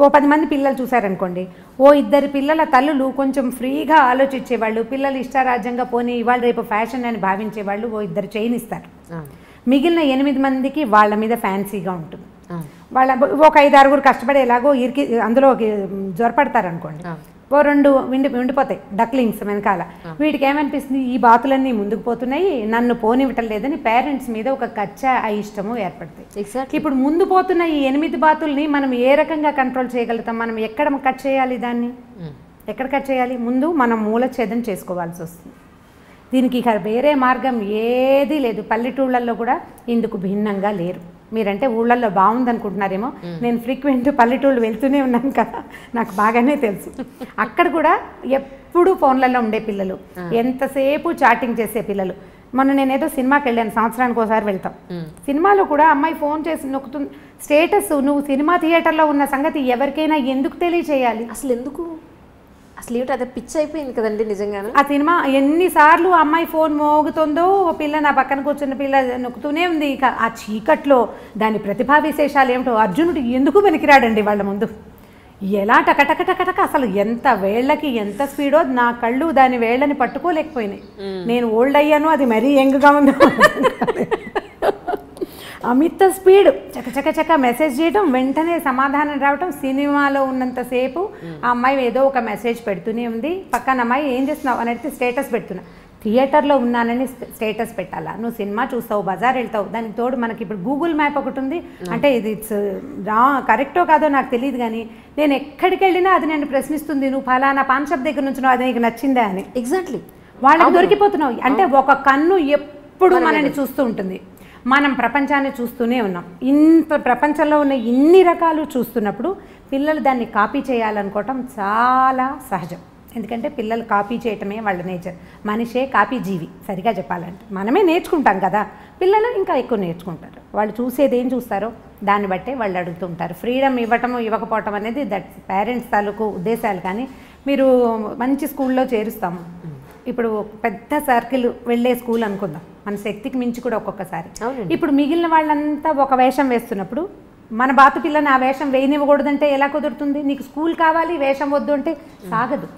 ఓ 10 మంది పిల్లలు చూసారనుకోండి, ఓ 2 పిల్లల తల్లులు కొంచెం ఫ్రీగా ఆలోచించేవాళ్ళు, పిల్లలు ఇష్టారాజ్యంగా పోనీ ఇవాళ రేపు ఫ్యాషన్ అని భావించేవాళ్ళు ఓ 2 చేయనిస్తారు. మిగిలిన 8 మందికి వాళ్ళ మీద ఫ్యాన్సీగా ఉంటుంది. వాళ్ళ ఒక 5-6 కష్టపడి ఎలాగో ఇరికి అందులో జ్వరపడతారనుకోండి, ఓ 2 ఉండిపోతాయి డక్లింగ్స్ వెనకాల. వీటికి ఏమనిపిస్తుంది, ఈ బాతులన్నీ ముందుకు పోతున్నాయి, నన్ను పోనివ్వటం లేదని పేరెంట్స్ మీద ఒక కచ్చా అయిష్టము ఏర్పడతాయి. ఇప్పుడు ముందు పోతున్న ఈ 8 బాతుల్ని మనం ఏ రకంగా కంట్రోల్ చేయగలుగుతాం? మనం ఎక్కడ కట్ చేయాలి? దాన్ని ఎక్కడ కట్ చేయాలి? ముందు మనం మూలఛేదం చేసుకోవాల్సి వస్తుంది. దీనికి ఇక వేరే మార్గం ఏదీ లేదు. పల్లెటూళ్ళల్లో కూడా ఇందుకు భిన్నంగా లేరు. మీరంటే ఊళ్ళల్లో బాగుందనుకుంటున్నారేమో, నేను ఫ్రీక్వెంట్ పల్లెటూళ్ళు వెళ్తూనే ఉన్నాను కదా, నాకు బాగానే తెలుసు. అక్కడ కూడా ఎప్పుడు ఫోన్లలో ఉండే పిల్లలు, ఎంతసేపు చాటింగ్ చేసే పిల్లలు. మొన్న నేనేదో సినిమాకి వెళ్ళాను, సంవత్సరానికి ఒకసారి వెళ్తాం. సినిమాలో కూడా అమ్మాయి ఫోన్ చేసి నొక్కుతుంది స్టేటస్. నువ్వు సినిమా థియేటర్లో ఉన్న సంగతి ఎవరికైనా ఎందుకు తెలియచేయాలి? అసలు ఎందుకు? అసలు ఏమిటి అదే పిచ్చి అయిపోయింది కదండి నిజంగానే. ఆ సినిమా ఎన్నిసార్లు అమ్మాయి ఫోన్ మోగుతుందో, పిల్ల నా పక్కన కూర్చున్న పిల్ల నొక్కుతూనే ఉంది. ఇక ఆ చీకట్లో దాని ప్రతిభా విశేషాలు ఏమిటో. అర్జునుడు ఎందుకు పనికిరాడండి వాళ్ళ ముందు? ఎలా టకటకటకటక అసలు ఎంత వేళ్ళకి ఎంత స్పీడో, నా కళ్ళు దాని వేళ్ళని పట్టుకోలేకపోయినాయి. నేను ఓల్డ్ అయ్యాను, అది మరీ యంగ్గా ఉందో. అమిత స్పీడ్, చకచకచక మెసేజ్ చేయడం, వెంటనే సమాధానం రావటం. సినిమాలో ఉన్నంతసేపు ఆ అమ్మాయి ఏదో ఒక మెసేజ్ పెడుతూనే ఉంది. పక్కన అమ్మాయి ఏం చేస్తున్నావు అని అడిగితే స్టేటస్ పెడుతున్నా. థియేటర్లో ఉన్నానని స్టేటస్ పెట్టాలా? నువ్వు సినిమా చూస్తావు, బజార్ వెళ్తావు, దానికి తోడు మనకి ఇప్పుడు గూగుల్ మ్యాప్ ఒకటి ఉంది. అంటే ఇది ఇట్స్ కరెక్టో కాదో నాకు తెలియదు, కానీ నేను ఎక్కడికి వెళ్ళినా అది నన్ను ప్రశ్నిస్తుంది, నువ్వు ఫలానా పాన్ షాప్ దగ్గర నుంచి అది నీకు నచ్చిందా అని. ఎగ్జాక్ట్లీ వాళ్ళకి దొరికిపోతున్నావు. అంటే ఒక కన్ను ఎప్పుడు మనల్ని చూస్తూ ఉంటుంది. మనం ప్రపంచాన్ని చూస్తూనే ఉన్నాం. ఇంత ప్రపంచంలో ఉన్న ఇన్ని రకాలు చూస్తున్నప్పుడు పిల్లలు దాన్ని కాపీ చేయాలనుకోవటం చాలా సహజం. ఎందుకంటే పిల్లలు కాపీ చేయటమే వాళ్ళ నేచర్. మనిషే కాపీ జీవి సరిగా చెప్పాలంటే. మనమే నేర్చుకుంటాం కదా, పిల్లలు ఇంకా ఎక్కువ నేర్చుకుంటారు. వాళ్ళు చూసేది ఏం చూస్తారో దాన్ని బట్టే వాళ్ళు అడుగుతుంటారు. ఫ్రీడమ్ ఇవ్వటము ఇవ్వకపోవటం అనేది దట్ పేరెంట్స్ తాలూకు ఉద్దేశాలు. కానీ మీరు మంచి స్కూల్లో చేరుస్తాము, ఇప్పుడు పెద్ద సర్కిల్ వెళ్ళే స్కూల్ అనుకుందాం, మన శక్తికి మించి కూడా ఒక్కొక్కసారి. ఇప్పుడు మిగిలిన వాళ్ళంతా ఒక వేషం వేస్తున్నప్పుడు మన బాతు పిల్లని ఆ వేషం వేయనివ్వకూడదంటే ఎలా కుదురుతుంది? నీకు స్కూల్ కావాలి, వేషం వద్దు అంటే సాగదు.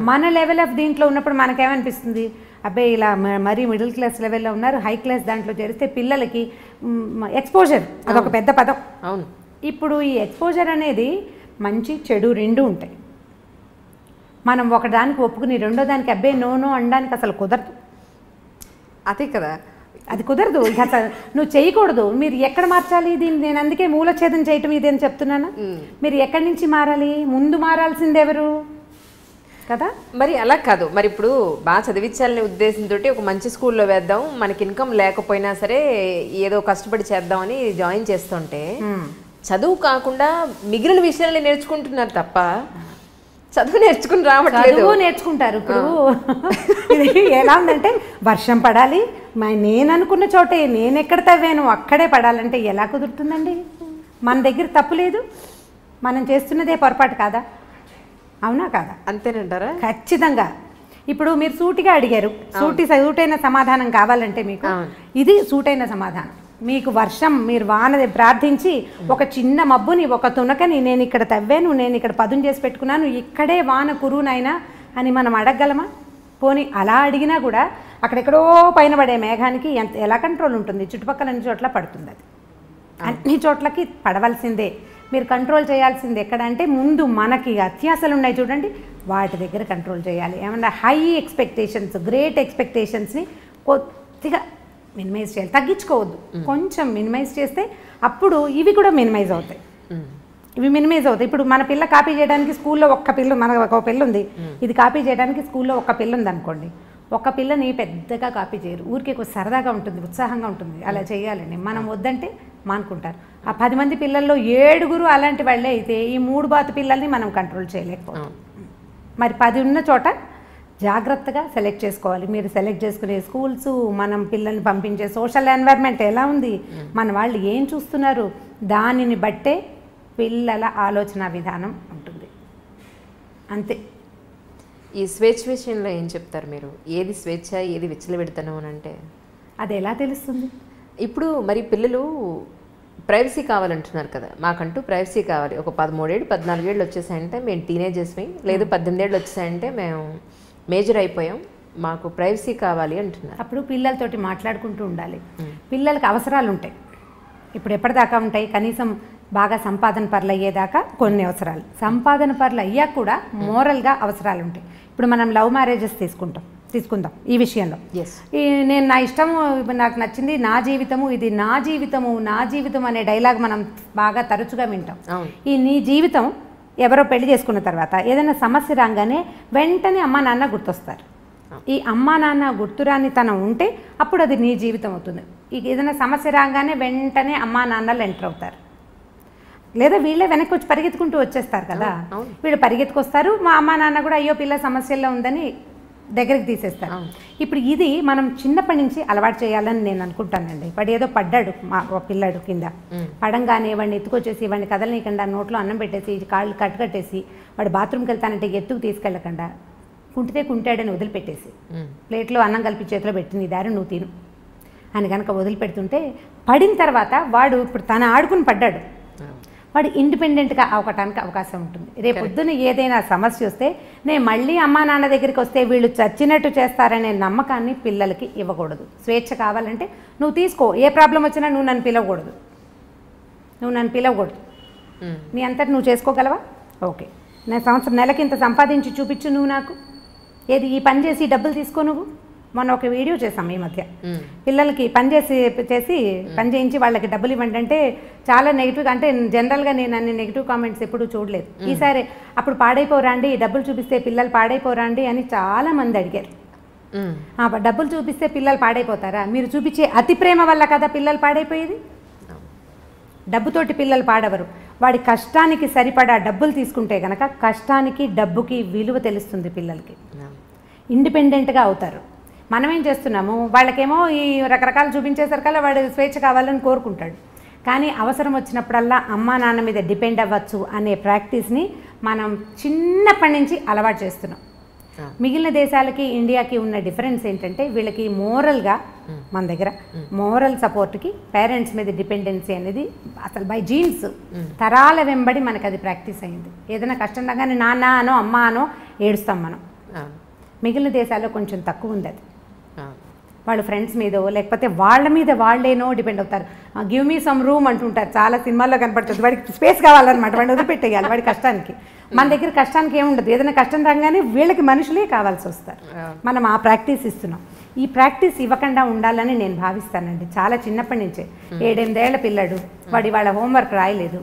మన లెవెల్ ఆఫ్ దీంట్లో ఉన్నప్పుడు మనకేమనిపిస్తుంది, అబ్బాయి ఇలా మరీ మిడిల్ క్లాస్ లెవెల్లో ఉన్నారు, హై క్లాస్ దాంట్లో చేరిస్తే పిల్లలకి ఎక్స్పోజర్ అదొక పెద్ద పదం. అవును. ఇప్పుడు ఈ ఎక్స్పోజర్ అనేది మంచి చెడు రెండు ఉంటాయి. మనం ఒకదానికి ఒప్పుకుని రెండో దానికి అబ్బాయి నో అనడానికి అసలు కుదరదు. అదే కదా, అది కుదరదు. ఇక అసలు నువ్వు చేయకూడదు. మీరు ఎక్కడ మార్చాలి దీన్ని? నేను అందుకే మూలఛేదం చేయటం ఇది అని చెప్తున్నాను. మీరు ఎక్కడి నుంచి మారాలి? ముందు మారాల్సింది ఎవరు కదా. మరి అలా కాదు. మరి ఇప్పుడు బాగా చదివించాలనే ఉద్దేశంతో ఒక మంచి స్కూల్లో వేద్దాం, మనకి ఇన్కమ్ లేకపోయినా సరే ఏదో కష్టపడి చేద్దామని జాయిన్ చేస్తుంటే చదువు కాకుండా మిగిలిన విషయాలు నేర్చుకుంటున్నారు తప్ప చదువు నేర్చుకుని రావట్లేదు. చదువు నేర్చుకుంటారు. ఇప్పుడు ఇది ఎలా ఉందంటే వర్షం పడాలి, నేను అనుకున్న చోటే నేను ఎక్కడ తవ్వాను అక్కడే పడాలంటే ఎలా కుదురుతుందండి? మన దగ్గర తప్పు లేదు, మనం చేస్తున్నదే పొరపాటు కాదా? అవునా కాదా? అంతేనంటారా? ఖచ్చితంగా. ఇప్పుడు మీరు సూటిగా అడిగారు, సూటైన సమాధానం కావాలంటే మీకు ఇది సూటైన సమాధానం. మీకు వర్షం, మీరు వాన ప్రార్థించి ఒక చిన్న మబ్బుని, ఒక తునకని నేను ఇక్కడ తవ్వాను, నేను ఇక్కడ పదును చేసి పెట్టుకున్నాను, ఇక్కడే వాన కురునైనా అని మనం అడగగలమా? పోనీ అలా అడిగినా కూడా అక్కడెక్కడో పైన పడే మేఘానికి ఎలా కంట్రోల్ ఉంటుంది? చుట్టుపక్కల అన్ని చోట్ల పడుతుంది. అది అన్ని చోట్లకి పడవలసిందే. మీరు కంట్రోల్ చేయాల్సింది ఎక్కడంటే ముందు మనకి అత్యాశలు ఉన్నాయి చూడండి, వాటి దగ్గర కంట్రోల్ చేయాలి. ఏమన్నా హై ఎక్స్పెక్టేషన్స్, గ్రేట్ ఎక్స్పెక్టేషన్స్ని కొద్దిగా మినిమైజ్ చేయాలి, తగ్గించుకోవద్దు. కొంచెం మినిమైజ్ చేస్తే అప్పుడు ఇవి కూడా మినిమైజ్ అవుతాయి. ఇవి మినిమైజ్ అవుతాయి. ఇప్పుడు మన పిల్ల కాపీ చేయడానికి స్కూల్లో ఒక్క పిల్ల, మన ఒక పిల్ల ఉంది, ఇది కాపీ చేయడానికి స్కూల్లో ఒక్క పిల్ల ఉంది అనుకోండి, ఒక పిల్లని పెద్దగా కాపీ చేయరు, ఊరికే సరదాగా ఉంటుంది, ఉత్సాహంగా ఉంటుంది, అలా చేయాలని. మనం వద్దంటే మానుకుంటారు. ఆ 10 మంది పిల్లల్లో 7 అలాంటి వాళ్ళే అయితే ఈ 3 బాతు పిల్లల్ని మనం కంట్రోల్ చేయలేకపోతాం. మరి 10 ఉన్న చోట జాగ్రత్తగా సెలెక్ట్ చేసుకోవాలి. మీరు సెలెక్ట్ చేసుకునే స్కూల్స్, మనం పిల్లల్ని పంపించే సోషల్ ఎన్వైర్న్మెంట్ ఎలా ఉంది, మన వాళ్ళు ఏం చూస్తున్నారు, దానిని బట్టే పిల్లల ఆలోచన విధానం ఉంటుంది. అంతే. ఈ స్వేచ్ఛ విషయంలో ఏం చెప్తారు మీరు? ఏది స్వేచ్ఛ, ఏది విచ్చలవిడతనం అని అంటే అది ఎలా తెలుస్తుంది? ఇప్పుడు మరి పిల్లలు ప్రైవసీ కావాలంటున్నారు కదా, మాకంటూ ప్రైవసీ కావాలి. ఒక 13 ఏళ్ళు 14 ఏళ్ళు వచ్చేసాయంటే మేము టీనేజర్స్మి, లేదు 18 ఏళ్ళు వచ్చేసాయంటే మేము మేజర్ అయిపోయాం, మాకు ప్రైవసీ కావాలి అంటున్నారు. అప్పుడు పిల్లలతోటి మాట్లాడుకుంటూ ఉండాలి. పిల్లలకి అవసరాలు ఉంటాయి. ఇప్పుడు ఎప్పటిదాకా ఉంటాయి? కనీసం బాగా సంపాదన పరులు అయ్యేదాకా కొన్ని అవసరాలు, సంపాదన పరులు అయ్యాక కూడా మోరల్గా అవసరాలు ఉంటాయి. ఇప్పుడు మనం లవ్ మ్యారేజెస్ తీసుకుందాం ఈ విషయంలో. నేను నా ఇష్టము, నాకు నచ్చింది, నా జీవితము, ఇది నా జీవితము, నా జీవితం అనే డైలాగ్ మనం బాగా తరచుగా వింటాం. ఈ నీ జీవితం ఎవరో పెళ్లి చేసుకున్న తర్వాత ఏదైనా సమస్య రాగానే వెంటనే అమ్మా నాన్న గుర్తొస్తారు. ఈ అమ్మా నాన్న గుర్తురానితనం ఉంటే అప్పుడు అది నీ జీవితం అవుతుంది. ఏదైనా సమస్య రాగానే వెంటనే అమ్మా నాన్నలు ఎంటర్ అవుతారు, లేదా వీళ్ళే వెనక్కి వచ్చి పరిగెత్తుకుంటూ వచ్చేస్తారు కదా. వీళ్ళు పరిగెత్తుకొస్తారు, మా అమ్మా నాన్న కూడా అయ్యో పిల్ల సమస్యల్లో ఉందని దగ్గరికి తీసేస్తారు. ఇప్పుడు ఇది మనం చిన్నప్పటి నుంచి అలవాటు చేయాలని నేను అనుకుంటానండి. వాడు ఏదో పడ్డాడు, మా పిల్లాడు కింద పడంగానే వాడిని ఎత్తుకొచ్చేసి వాడిని కదలనీయకుండా నోట్లో అన్నం పెట్టేసి కాళ్ళు కట్టేసి వాడు బాత్రూమ్కి వెళ్తానంటే ఎత్తుకు తీసుకెళ్ళకుండా కుంటితే కుంటాడని వదిలిపెట్టేసి ప్లేట్లో అన్నం కలిపి చేతిలో పెట్టింది దారి నువ్వు తిను అని కనుక వదిలిపెడుతుంటే పడిన తర్వాత వాడు ఇప్పుడు తను ఆడుకుని పడ్డాడు, వాడు ఇండిపెండెంట్గా అవటానికి అవకాశం ఉంటుంది. రేపొద్దున ఏదైనా సమస్య వస్తే నేను మళ్ళీ అమ్మా నాన్న దగ్గరికి వస్తే వీళ్ళు చచ్చినట్టు చేస్తారనే నమ్మకాన్ని పిల్లలకి ఇవ్వకూడదు. స్వేచ్ఛ కావాలంటే నువ్వు తీసుకో, ఏ ప్రాబ్లం వచ్చినా నువ్వు నన్ను పిలవకూడదు, నీ అంతటి నువ్వు చేసుకోగలవా? ఓకే, నేను నెలకి ఇంత సంపాదించి చూపించు నువ్వు నాకు, ఏది ఈ పని చేసి డబ్బులు తీసుకో నువ్వు. మొన్న ఒక వీడియో చేసాం ఈ మధ్య, పిల్లలకి పని చేయించి వాళ్ళకి డబ్బులు ఇవ్వండి అంటే చాలా నెగిటివ్, అంటే జనరల్గా నేను అన్ని నెగిటివ్ కామెంట్స్ ఎప్పుడూ చూడలేదు. ఈసారి అప్పుడు పాడైపోరాండి, డబ్బులు చూపిస్తే పిల్లలు పాడైపోరాండి అని చాలా మంది అడిగారు. డబ్బులు చూపిస్తే పిల్లలు పాడైపోతారా? మీరు చూపించే అతి ప్రేమ వల్ల కదా పిల్లలు పాడైపోయేది. డబ్బుతోటి పిల్లలు పాడవరు, వాడి కష్టానికి సరిపడా డబ్బులు తీసుకుంటే కనుక కష్టానికి డబ్బుకి విలువ తెలుస్తుంది, పిల్లలకి ఇండిపెండెంట్గా అవుతారు. మనం ఏం చేస్తున్నాము, వాళ్ళకేమో ఈ రకరకాలు చూపించేసరికల్లా వాడు స్వేచ్ఛ కావాలని కోరుకుంటాడు, కానీ అవసరం వచ్చినప్పుడల్లా అమ్మా నాన్న మీద డిపెండ్ అవ్వచ్చు అనే ప్రాక్టీస్ని మనం చిన్నప్పటి నుంచి అలవాటు చేస్తున్నాం. మిగిలిన దేశాలకి ఇండియాకి ఉన్న డిఫరెన్స్ ఏంటంటే వీళ్ళకి మోరల్గా, మన దగ్గర మోరల్ సపోర్ట్కి పేరెంట్స్ మీద డిపెండెన్సీ అనేది అసలు బై జీన్స్ తరాల వెంబడి మనకు అది ప్రాక్టీస్ అయింది. ఏదైనా కష్టం రాగానే నాన్న అనో అమ్మ అనో ఏడుస్తాం మనం. మిగిలిన దేశాల్లో కొంచెం తక్కువ ఉంది అది. వాళ్ళు ఫ్రెండ్స్ మీదో లేకపోతే వాళ్ళ మీద వాళ్ళేనో డిపెండ్ అవుతారు. గివ్ మీ సమ్ రూమ్ అంటుంటారు, చాలా సినిమాల్లో కనపడుతుంది. వాడికి స్పేస్ కావాలన్నమాట, వాడిని వదిలిపెట్టేయాలి వాడి కష్టానికి. మన దగ్గర కష్టానికి ఏముండదు, ఏదైనా కష్టం రాగానే వీళ్ళకి మనుషులే కావాల్సి వస్తారు. మనం ఆ ప్రాక్టీస్ ఇస్తున్నాం. ఈ ప్రాక్టీస్ ఇవ్వకుండా ఉండాలని నేను భావిస్తానండి. చాలా చిన్నప్పటి నుంచే 7-8 ఏళ్ల పిల్లాడు, వాడి వాళ్ళ హోంవర్క్ రాయలేదు,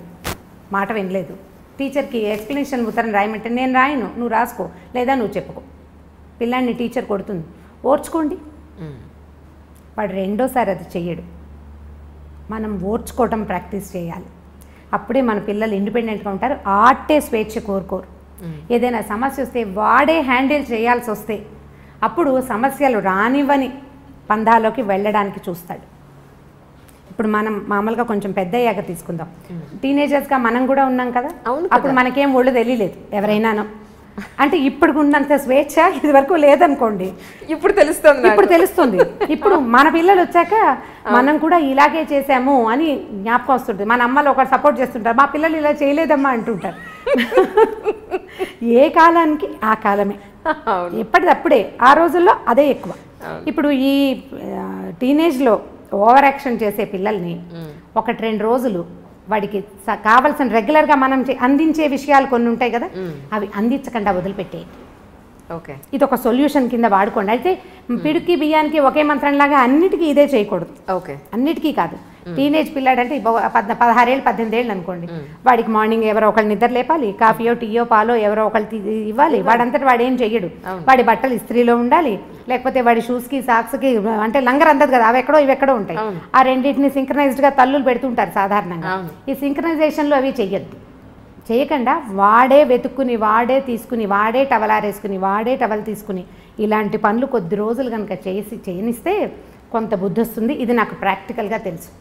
మాట వినలేదు, టీచర్కి ఎక్స్ప్లెనేషన్ ఉత్తరం రాయమంటే నేను రాయను, నువ్వు రాసుకో లేదా నువ్వు చెప్పుకో. పిల్లాడిని టీచర్ కొడుతుంది, ఓర్చుకోండి. వాడు రెండోసారి అది చెయ్యడు. మనం ఓర్చుకోవటం ప్రాక్టీస్ చేయాలి, అప్పుడే మన పిల్లలు ఇండిపెండెంట్గా ఉంటారు. ఆటే స్వేచ్ఛ కోరుకోరు. ఏదైనా సమస్య వస్తే వాడే హ్యాండిల్ చేయాల్సి వస్తే అప్పుడు సమస్యలు రానివ్వని పందాలోకి వెళ్ళడానికి చూస్తాడు. ఇప్పుడు మనం మామూలుగా కొంచెం పెద్ద అయ్యాక తీసుకుందాం, టీనేజర్స్గా మనం కూడా ఉన్నాం కదా, అప్పుడు మనకేం ఒళ్ళు తెలియలేదు ఎవరైనానో. అంటే ఇప్పుడు ఉన్నంత స్వేచ్ఛ ఇది వరకు లేదనుకోండి, ఇప్పుడు తెలుస్తుంది. ఇప్పుడు మన పిల్లలు వచ్చాక మనం కూడా ఇలాగే చేసాము అని జ్ఞాపకం వస్తుంటుంది. మన అమ్మలు ఒకరు సపోర్ట్ చేస్తుంటారు, మా పిల్లలు ఇలా చేయలేదమ్మా అంటుంటారు. ఏ కాలానికి ఆ కాలమే, ఎప్పటిదప్పుడే. ఆ రోజుల్లో అదే ఎక్కువ. ఇప్పుడు ఈ టీనేజ్లో ఓవర్ యాక్షన్ చేసే పిల్లల్ని 1-2 రోజులు వాడికి కావాల్సిన రెగ్యులర్గా మనం అందించే విషయాలు కొన్ని ఉంటాయి కదా, అవి అందించకుండా వదిలిపెట్టేయండి. ఓకే, ఇది ఒక సొల్యూషన్ కింద వాడుకోండి. అయితే పిడికి బియ్యానికి ఒకే మంత్రంలాగా అన్నిటికీ ఇదే చేయకూడదు. ఓకే, అన్నిటికీ కాదు. టీనేజ్ పిల్లాడంటే 16 ఏళ్ళు 18 ఏళ్ళు అనుకోండి, వాడికి మార్నింగ్ ఎవరో ఒకళ్ళు నిద్ర లేపాలి, కాఫీయో టీయో పాలో ఎవరో ఒకళ్ళు ఇవ్వాలి. వాడంతటి వాడు ఏం చెయ్యడు. వాడి బట్టలు ఇస్త్రీలో ఉండాలి, లేకపోతే వాడి షూస్కి సాక్స్కి అంటే లంగర్ అందదు కదా, అవి ఎక్కడో ఇవి ఎక్కడో ఉంటాయి. ఆ రెండింటిని సింక్రనైజ్డ్గా తల్లులు పెడుతుంటారు సాధారణంగా. ఈ సింక్రనైజేషన్లో అవి చెయ్యొద్దు. చేయకుండా వాడే వెతుక్కుని, వాడే తీసుకుని, వాడే టవలారేసుకుని, వాడే టవల్ తీసుకుని ఇలాంటి పనులు కొద్ది రోజులు కనుక చేయనిస్తే కొంత బుద్ధి వస్తుంది. ఇది నాకు ప్రాక్టికల్గా తెలుసు.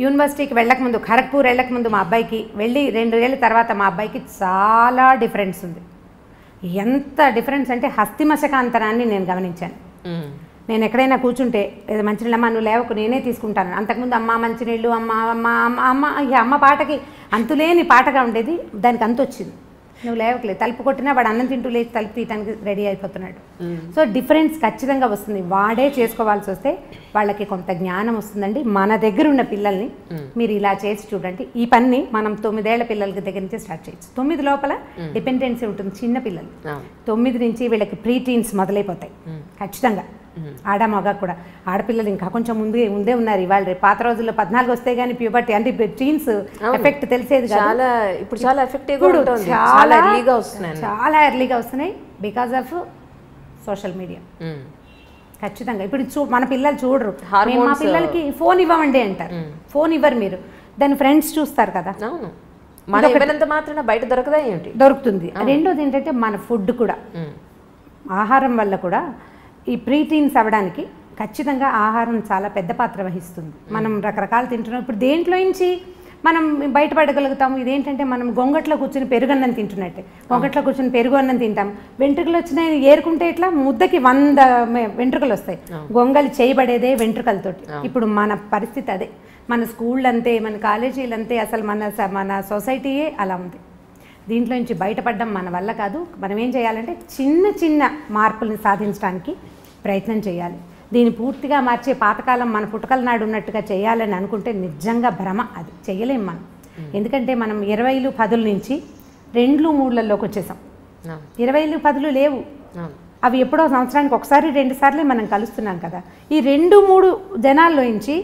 యూనివర్సిటీకి వెళ్ళకముందు, ఖరగ్పూర్ వెళ్ళకముందు మా అబ్బాయికి వెళ్ళి 2 ఏళ్ళ తర్వాత మా అబ్బాయికి చాలా డిఫరెన్స్ ఉంది. ఎంత డిఫరెన్స్ అంటే హస్తిమశకాంతరాన్ని నేను గమనించాను. నేను ఎక్కడైనా కూర్చుంటే ఏదో మంచినీళ్ళు అమ్మ నువ్వు లేవకు నేనే తీసుకుంటాను. అంతకుముందు అమ్మ మంచినీళ్ళు అమ్మ అమ్మ అమ్మ అమ్మ ఇక అమ్మ పాటకి అంతులేని పాటగా ఉండేది, దానికి అంతు వచ్చింది. నువ్వు లేవకలేదు, తలుపు కొట్టినా వాడు అన్నం తింటూ లేచి తలుపు తీయటానికి రెడీ అయిపోతున్నాడు. సో డిఫరెన్స్ ఖచ్చితంగా వస్తుంది. వాడే చేసుకోవాల్సి వస్తే వాళ్ళకి కొంత జ్ఞానం వస్తుందండి. మన దగ్గర ఉన్న పిల్లల్ని మీరు ఇలా చేసి చూడండి. ఈ పని మనం 9 ఏళ్ల పిల్లల దగ్గర నుంచి స్టార్ట్ చేయొచ్చు. 9 లోపల డిపెండెన్సీ ఉంటుంది. చిన్న పిల్లలు 9 నుంచి వీళ్ళకి ప్రీ టీన్స్ మొదలైపోతాయి ఖచ్చితంగా. ఆడ మగ కూడా. ఆడపిల్లలు ఇంకా కొంచెం ముందే ఉన్నారు. ఇవాళ రేపు పాత రోజుల్లో 14 వస్తే కానీ ప్యూబర్టీ అంటే టీన్స్ ఎఫెక్ట్ తెలిసేది చాలా. ఇప్పుడు చాలా ఎఫెక్టివ్గా ఉంటుంది, చాలా ఎర్లీగా వస్తున్నాయి బికాజ్ ఆఫ్ సోషల్ మీడియా. ఖచ్చితంగా ఇప్పుడు మన పిల్లలు చూడరు. మా పిల్లలకి ఫోన్ ఇవ్వమండి అంటారు. ఫోన్ ఇవ్వరు మీరు, దాని ఫ్రెండ్స్ చూస్తారు కదా, మాత్రం బయట దొరకదా ఏంటి? దొరుకుతుంది. రెండోది ఏంటంటే మన ఫుడ్ కూడా, ఆహారం వల్ల కూడా ఈ ప్రీటీన్స్ అవ్వడానికి ఖచ్చితంగా ఆహారం చాలా పెద్ద పాత్ర వహిస్తుంది. మనం రకరకాలు తింటున్నాం. ఇప్పుడు దేంట్లో నుంచి మనం బయటపడగలుగుతాము? ఇదేంటంటే మనం గొంగట్లో కూర్చొని పెరుగన్నం తింటున్నట్టే. గొంగట్లో కూర్చొని పెరుగు అన్నం తింటాం. వెంట్రుకలు వచ్చినాయి ఏరుకుంటే ఇట్లా ముద్దకి 100 వెంట్రుకలు వస్తాయి. గొంగలి చేయబడేదే వెంట్రుకలతోటి. ఇప్పుడు మన పరిస్థితి అదే. మన స్కూళ్ళు అంతే, మన కాలేజీలు అంతే, అసలు మన సొసైటీయే అలా ఉంది. దీంట్లో నుంచి బయటపడడం మన వల్ల కాదు. మనం ఏం చేయాలంటే చిన్న మార్పుల్ని సాధించడానికి ప్రయత్నం చేయాలి. దీన్ని పూర్తిగా మార్చే పాతకాలం మన పుట్టకల నాడు ఉన్నట్టుగా చేయాలని అనుకుంటే నిజంగా భ్రమ. అది చేయలేం మనం. ఎందుకంటే మనం 20లు 10ల నుంచి 2లు 3లలోకి వచ్చేసాం. 20లు 10లు లేవు. అవి ఎప్పుడో సంవత్సరానికి ఒకసారి 2 సార్లే మనం కలుస్తున్నాం కదా. ఈ 2-3 జనాల్లో నుంచి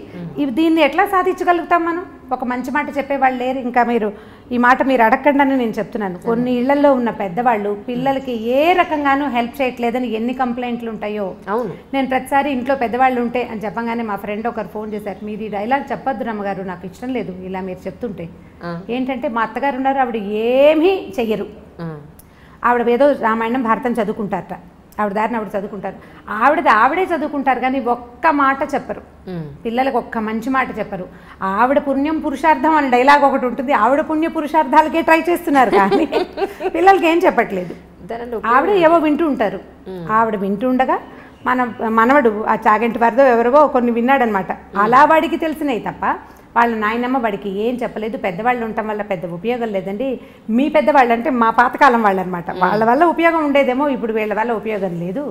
దీన్ని ఎట్లా సాధించగలుగుతాం మనం? ఒక మంచి మాట చెప్పేవాళ్ళు లేరు. ఇంకా మీరు ఈ మాట మీరు అడగండి అని నేను చెప్తున్నాను. కొన్ని ఇళ్లలో ఉన్న పెద్దవాళ్ళు పిల్లలకి ఏ రకంగానూ హెల్ప్ చేయట్లేదని ఎన్ని కంప్లైంట్లు ఉంటాయో. అవును, నేను ప్రతిసారి ఇంట్లో పెద్దవాళ్ళు ఉంటే అని చెప్పగానే మా ఫ్రెండ్ ఒకరు ఫోన్ చేశారు, మీరు ఈ డైలాగ్ చెప్పొద్దు రమ్మగారు, నాకు ఇష్టం లేదు ఇలా మీరు చెప్తుంటే. ఏంటంటే మా అత్తగారు ఉన్నారు, ఆవిడ ఏమీ చెయ్యరు. ఆవిడ ఏదో రామాయణం భారతం చదువుకుంటారట, ఆవిడ దారిని ఆవిడ చదువుకుంటారు. ఆవిడే చదువుకుంటారు కానీ ఒక్క మాట చెప్పరు పిల్లలకు, ఒక్క మంచి మాట చెప్పరు. ఆవిడ పుణ్యం పురుషార్థం అని డైలాగ్ ఒకటి ఉంటుంది. ఆవిడ పుణ్య పురుషార్థాలకే ట్రై చేస్తున్నారు కానీ పిల్లలకి ఏం చెప్పట్లేదు. ఆవిడ ఏవో వింటూ ఉంటారు. ఆవిడ వింటూ ఉండగా మనవడు ఆ చాగంటి వారిదో ఎవరివో కొన్ని విన్నాడనమాట. అలా వాడికి తెలిసినాయి తప్ప వాళ్ళ నాయనమ్మ వాడికి ఏం చెప్పలేదు. పెద్దవాళ్ళు ఉండటం వల్ల పెద్ద ఉపయోగం లేదండి. మీ పెద్దవాళ్ళు అంటే మా పాతకాలం వాళ్ళు అనమాట. వాళ్ళ వల్ల ఉపయోగం ఉండేదేమో, ఇప్పుడు వీళ్ళ వల్ల ఉపయోగం లేదు.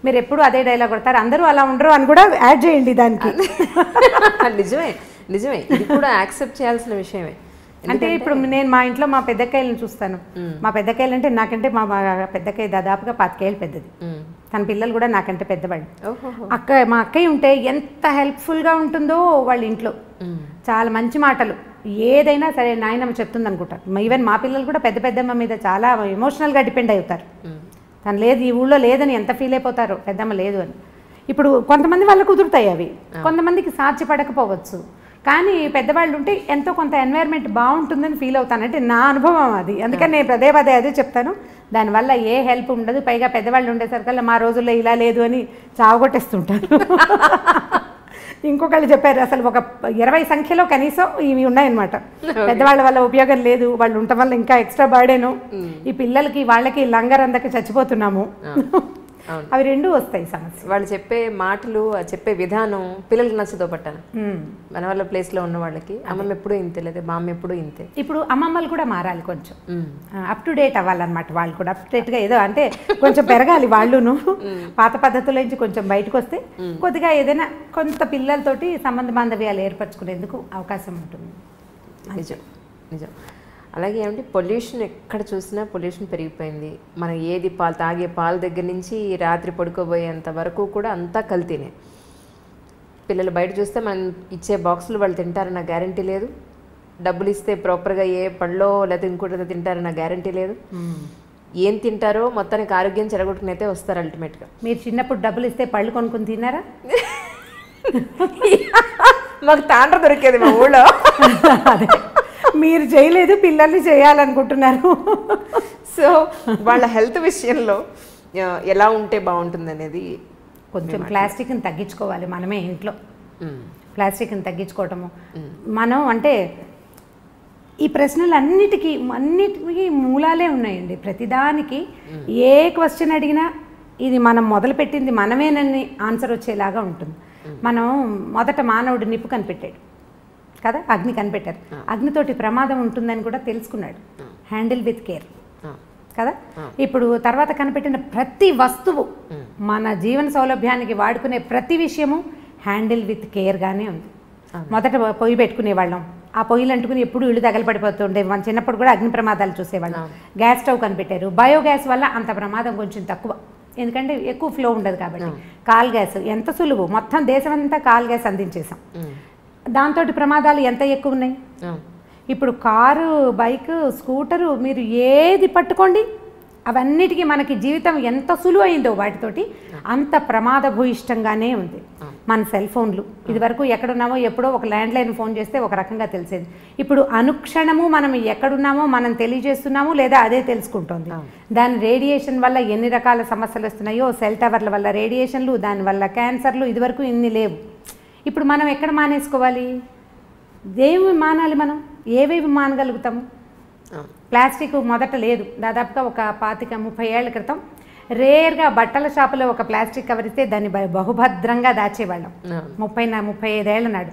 మీరు ఎప్పుడు అదే డైలాగ్ కొడతారు, అందరూ అలా ఉండరు అని కూడా యాడ్ చేయండి దానికి. నిజమే ఇది కూడా యాక్సెప్ట్ చేయాల్సిన విషయమే. అంటే ఇప్పుడు నేను మా ఇంట్లో మా పెద్దకాయలను చూస్తాను. మా పెద్దకాయలు అంటే నాకంటే మా పెద్దకాయ దాదాపుగా 25 ఏళ్ళు పెద్దది. తన పిల్లలు కూడా నాకంటే పెద్దవాళ్ళు. మా అక్కయ్య ఉంటే ఎంత హెల్ప్ఫుల్గా ఉంటుందో వాళ్ళ ఇంట్లో. చాలా మంచి మాటలు, ఏదైనా సరే నాయనమ్మ చెప్తుంది అనుకుంటారు. ఈవెన్ మా పిల్లలు కూడా పెద్దమ్మ మీద చాలా ఎమోషనల్గా డిపెండ్ అవుతారు. తను లేదు ఈ ఊళ్ళో లేదని ఎంత ఫీల్ అయిపోతారో, పెద్దమ్మ లేదు అని. ఇప్పుడు కొంతమంది వాళ్ళకు కుదురుతాయి అవి, కొంతమందికి సాధ్యపడకపోవచ్చు. కానీ పెద్దవాళ్ళు ఉంటే ఎంతో కొంత ఎన్వైర్న్మెంట్ బాగుంటుందని ఫీల్ అవుతాను, అంటే నా అనుభవం అది. అందుకని నేను పదే అదే చెప్తాను, దానివల్ల ఏ హెల్ప్ ఉండదు. పైగా పెద్దవాళ్ళు ఉండేసరికల్లా మా రోజుల్లో ఇలా లేదు అని చావగొట్టేస్తుంటారు. ఇంకొకళ్ళు చెప్పారు అసలు ఒక 20 సంఖ్యలో కనీసం ఇవి ఉన్నాయన్నమాట. పెద్దవాళ్ళ వల్ల ఉపయోగం లేదు, వాళ్ళు ఉండటం వల్ల ఇంకా ఎక్స్ట్రా బర్డెను, ఈ పిల్లలకి వాళ్ళకి లంగరందక చచ్చిపోతున్నాము. అవి రెండూ వస్తాయి సమస్య. వాళ్ళు చెప్పే మాటలు, చెప్పే విధానం పిల్లలకి నచ్చదో పట్టాను. మన వాళ్ళ ప్లేస్లో ఉన్న వాళ్ళకి అమ్మమ్మ ఎప్పుడూ ఇంతే, లేదా మా అమ్మ ఎప్పుడూ ఇంతే. ఇప్పుడు అమ్మమ్మలు కూడా మారాలి, కొంచెం అప్ టు డేట్ అవ్వాలన్నమాట. వాళ్ళు కూడా అప్ టు డేట్గా ఏదో అంటే కొంచెం పెరగాలి వాళ్ళును. పాత పద్ధతుల నుంచి కొంచెం బయటకు వస్తే కొద్దిగా ఏదైనా కొంత పిల్లలతోటి సంబంధ బాంధవ్యాలు ఏర్పరచుకునేందుకు అవకాశం ఉంటుంది. నిజం నిజం. అలాగే ఏమంటే పొల్యూషన్, ఎక్కడ చూసినా పొల్యూషన్ పెరిగిపోయింది. మనం ఏది పాలు తాగే పాల దగ్గర నుంచి రాత్రి పడుకోబోయేంత వరకు కూడా అంతా కల్తీనే. పిల్లలు బయట చూస్తే మనం ఇచ్చే బాక్సులు వాళ్ళు తింటారన్న గ్యారంటీ లేదు. డబ్బులు ఇస్తే ప్రాపర్గా ఏ పళ్ళో లేదా ఇంకోటి తింటారన్న గ్యారంటీ లేదు. ఏం తింటారో మొత్తానికి ఆరోగ్యం చెడగొట్టుకుని అయితే వస్తారు అల్టిమేట్గా. మీరు చిన్నప్పుడు డబ్బులు ఇస్తే పళ్ళు కొనుక్కొని తిన్నారా? మాకు తాండ్ర దొరికేది మా ఊళ్ళో. అదే మీరు చేయలేదు, పిల్లల్ని చేయాలనుకుంటున్నారు. సో వాళ్ళ హెల్త్ విషయంలో ఎలా ఉంటే బాగుంటుంది అనేది, కొంచెం ప్లాస్టిక్ని తగ్గించుకోవాలి మనమే ఇంట్లో. ప్లాస్టిక్ని తగ్గించుకోవటము మనం అంటే ఈ ప్రశ్నలన్నిటికీ మూలాలే ఉన్నాయండి. ప్రతిదానికి ఏ క్వశ్చన్ అడిగినా ఇది మనం మొదలుపెట్టింది మనమేనని ఆన్సర్ వచ్చేలాగా ఉంటుంది. మనం మొదట మానవుడు నిప్పు కనిపెట్టాడు కదా, అగ్ని కనిపెట్టారు. అగ్నితోటి ప్రమాదం ఉంటుందని కూడా తెలుసుకున్నాడు. హ్యాండిల్ విత్ కేర్ కదా. ఇప్పుడు తర్వాత కనిపెట్టిన ప్రతి వస్తువు, మన జీవన సౌలభ్యానికి వాడుకునే ప్రతి విషయము హ్యాండిల్ విత్ కేర్గానే ఉంది. మొదట పొయ్యి పెట్టుకునేవాళ్ళం, ఆ పొయ్యిలు అంటుకుని ఎప్పుడు ఇళ్ళు తగలపడిపోతుండే. మన చిన్నప్పుడు కూడా అగ్ని ప్రమాదాలు చూసేవాళ్ళం. గ్యాస్ స్టవ్ కనిపెట్టారు. బయోగ్యాస్ వల్ల అంత ప్రమాదం కొంచెం తక్కువ, ఎందుకంటే ఎక్కువ ఫ్లో ఉండదు కాబట్టి. కాల్ గ్యాస్ ఎంత సులువు, మొత్తం దేశం అంతా కాల్ గ్యాస్ అందించేసాం. దాంతో ప్రమాదాలు ఎంత ఎక్కువ ఉన్నాయి. ఇప్పుడు కారు, బైక్, స్కూటరు, మీరు ఏది పట్టుకోండి అవన్నిటికీ మనకి జీవితం ఎంత సులువు అయిందో వాటితోటి అంత ప్రమాదభూయిష్టంగానే ఉంది. మన సెల్ ఫోన్లు, ఇదివరకు ఎక్కడున్నామో ఎప్పుడో ఒక ల్యాండ్లైన్ ఫోన్ చేస్తే ఒక రకంగా తెలిసేది. ఇప్పుడు అనుక్షణము మనం ఎక్కడున్నామో మనం తెలియజేస్తున్నాము, లేదా అదే తెలుసుకుంటోంది. దాని రేడియేషన్ వల్ల ఎన్ని రకాల సమస్యలు వస్తున్నాయో, సెల్ టవర్ల వల్ల రేడియేషన్లు, దానివల్ల క్యాన్సర్లు, ఇదివరకు ఇన్ని లేవు. ఇప్పుడు మనం ఎక్కడ మానేసుకోవాలి? ఏమి మానాలి? మనం ఏవేవి మానగలుగుతాము? ప్లాస్టిక్ మొదట లేదు, దాదాపుగా ఒక 25-30 ఏళ్ల క్రితం రేర్గా బట్టల షాపులో ఒక ప్లాస్టిక్ కవర్ ఇస్తే దాన్ని బహుభద్రంగా దాచేవాళ్ళం. 35 ఏళ్ల నాడు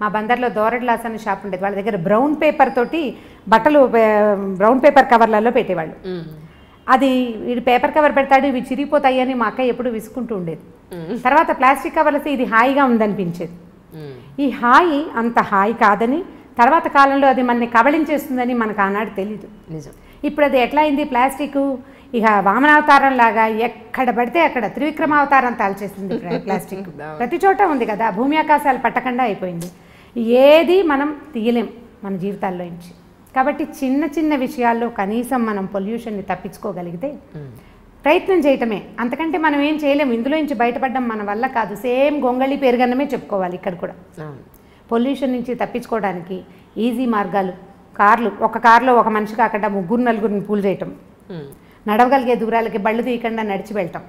మా బందర్లో దోరడ్లాస్ అనే షాప్ ఉండేది. వాళ్ళ దగ్గర బ్రౌన్ పేపర్ తోటి బట్టలు, బ్రౌన్ పేపర్ కవర్లలో పెట్టేవాళ్ళు. అది వీడు పేపర్ కవర్ పెడతాడు, ఇవి చిరిగిపోతాయి అని మా అక్క ఎప్పుడు విసుకుంటూ ఉండేది. తర్వాత ప్లాస్టిక్ కవర్లు వస్తే ఇది హాయిగా ఉందనిపించేది. ఈ హాయి అంత హాయి కాదని, తర్వాత కాలంలో అది మనని కబళించేస్తుందని మనకు ఆనాడు తెలీదు. ఇప్పుడు అది ఎట్లా అయింది? ప్లాస్టిక్ ఇక వామనావతారం లాగా ఎక్కడ పడితే అక్కడ త్రివిక్రమావతారం తాల్చేసింది ప్లాస్టిక్. ప్రతి చోట ఉంది కదా, భూమి ఆకాశాలు పట్టకుండా అయిపోయింది. ఏది మనం తీయలేం మన జీవితాల్లో నుంచి. కాబట్టి చిన్న చిన్న విషయాల్లో కనీసం మనం పొల్యూషన్ని తప్పించుకోగలిగితే ప్రయత్నం చేయటమే, అంతకంటే మనం ఏం చేయలేము. ఇందులో నుంచి బయటపడడం మన వల్ల కాదు. సేమ్ గొంగళి పెరుగన్నమే చెప్పుకోవాలి ఇక్కడ కూడా. పొల్యూషన్ నుంచి తప్పించుకోవడానికి ఈజీ మార్గాలు, కార్లు, ఒక కారులో ఒక మనిషి కాకుండా 3-4 పూల్ చేయటం, నడవగలిగే దూరాలకి బళ్ళు తీయకుండా నడిచి వెళ్ళటం,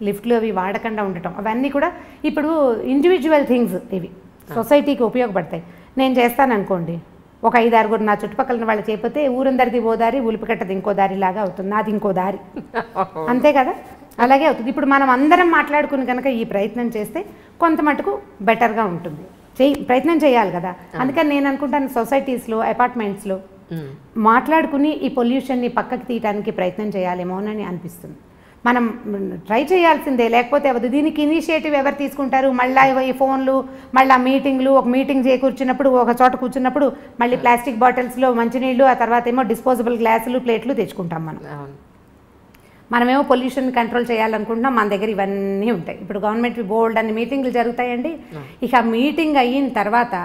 లిఫ్ట్లు అవి వాడకుండా ఉండటం, అవన్నీ కూడా ఇప్పుడు ఇండివిజువల్ థింగ్స్. ఇవి సొసైటీకి ఉపయోగపడతాయి. నేను చేస్తాను అనుకోండి, ఒక 5-6 నా చుట్టుపక్కల వాళ్ళు చేయకపోతే ఊరందరిది ఓ దారి, ఉలిపికట్టది ఇంకో దారి లాగా అవుతుంది, నాది ఇంకో దారి. అంతే కదా, అలాగే అవుతుంది. ఇప్పుడు మనం అందరం మాట్లాడుకుని కనుక ఈ ప్రయత్నం చేస్తే కొంత మటుకు బెటర్గా ఉంటుంది. ప్రయత్నం చేయాలి కదా. అందుకని నేను అనుకుంటాను సొసైటీస్లో, అపార్ట్మెంట్స్లో మాట్లాడుకుని ఈ పొల్యూషన్ని పక్కకి తీయడానికి ప్రయత్నం చేయాలేమోనని అనిపిస్తుంది. మనం ట్రై చేయాల్సిందే, లేకపోతే అవదు. దీనికి ఇనిషియేటివ్ ఎవరు తీసుకుంటారు? మళ్ళీ ఈ ఫోన్లు, మళ్ళీ మీటింగ్లు, ఒక మీటింగ్ కూర్చున్నప్పుడు, ఒక చోట కూర్చున్నప్పుడు మళ్ళీ ప్లాస్టిక్ బాటిల్స్లో మంచినీళ్ళు, ఆ తర్వాత ఏమో డిస్పోజబుల్ గ్లాసులు, ప్లేట్లు తెచ్చుకుంటాం. మనమేమో పొల్యూషన్ కంట్రోల్ చేయాలనుకుంటున్నాం, మన దగ్గర ఇవన్నీ ఉంటాయి. ఇప్పుడు గవర్నమెంట్ బోర్డు అన్ని మీటింగ్లు జరుగుతాయండి. ఇక మీటింగ్ అయిన తర్వాత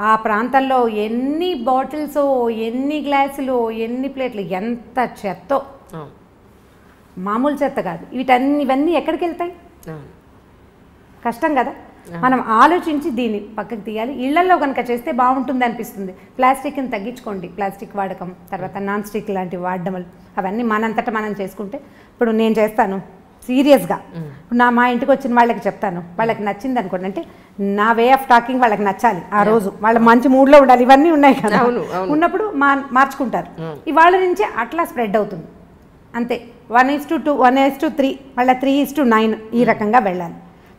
ఆ ప్రాంతంలో ఎన్ని బాటిల్స్, ఎన్ని గ్లాసులు, ఎన్ని ప్లేట్లు, ఎంత చెత్తో, మామూలు చెత్త కాదు. ఇవన్నీ ఎక్కడికి వెళ్తాయి? కష్టం కదా. మనం ఆలోచించి దీన్ని పక్కకు తీయాలి. ఇళ్లలో కనుక చేస్తే బాగుంటుంది అనిపిస్తుంది. ప్లాస్టిక్ని తగ్గించుకోండి, ప్లాస్టిక్ వాడకం, తర్వాత నాన్ స్టిక్ లాంటివి వాడడం, అవన్నీ మనంతటా మనం చేసుకుంటే. ఇప్పుడు నేను చేస్తాను సీరియస్గా, మా ఇంటికి వచ్చిన వాళ్ళకి చెప్తాను, వాళ్ళకి నచ్చింది అనుకోండి, అంటే నా వే ఆఫ్ టాకింగ్ వాళ్ళకి నచ్చాలి, ఆ రోజు వాళ్ళ మంచి మూడ్లో ఉండాలి, ఇవన్నీ ఉన్నాయి కదా, ఉన్నప్పుడు మార్చుకుంటారు. ఇవాళ నుంచే అట్లా స్ప్రెడ్ అవుతుంది అంతే. 1:2, 1:3, మళ్ళీ 3:9 ఈ రకంగా వెళ్ళాలి.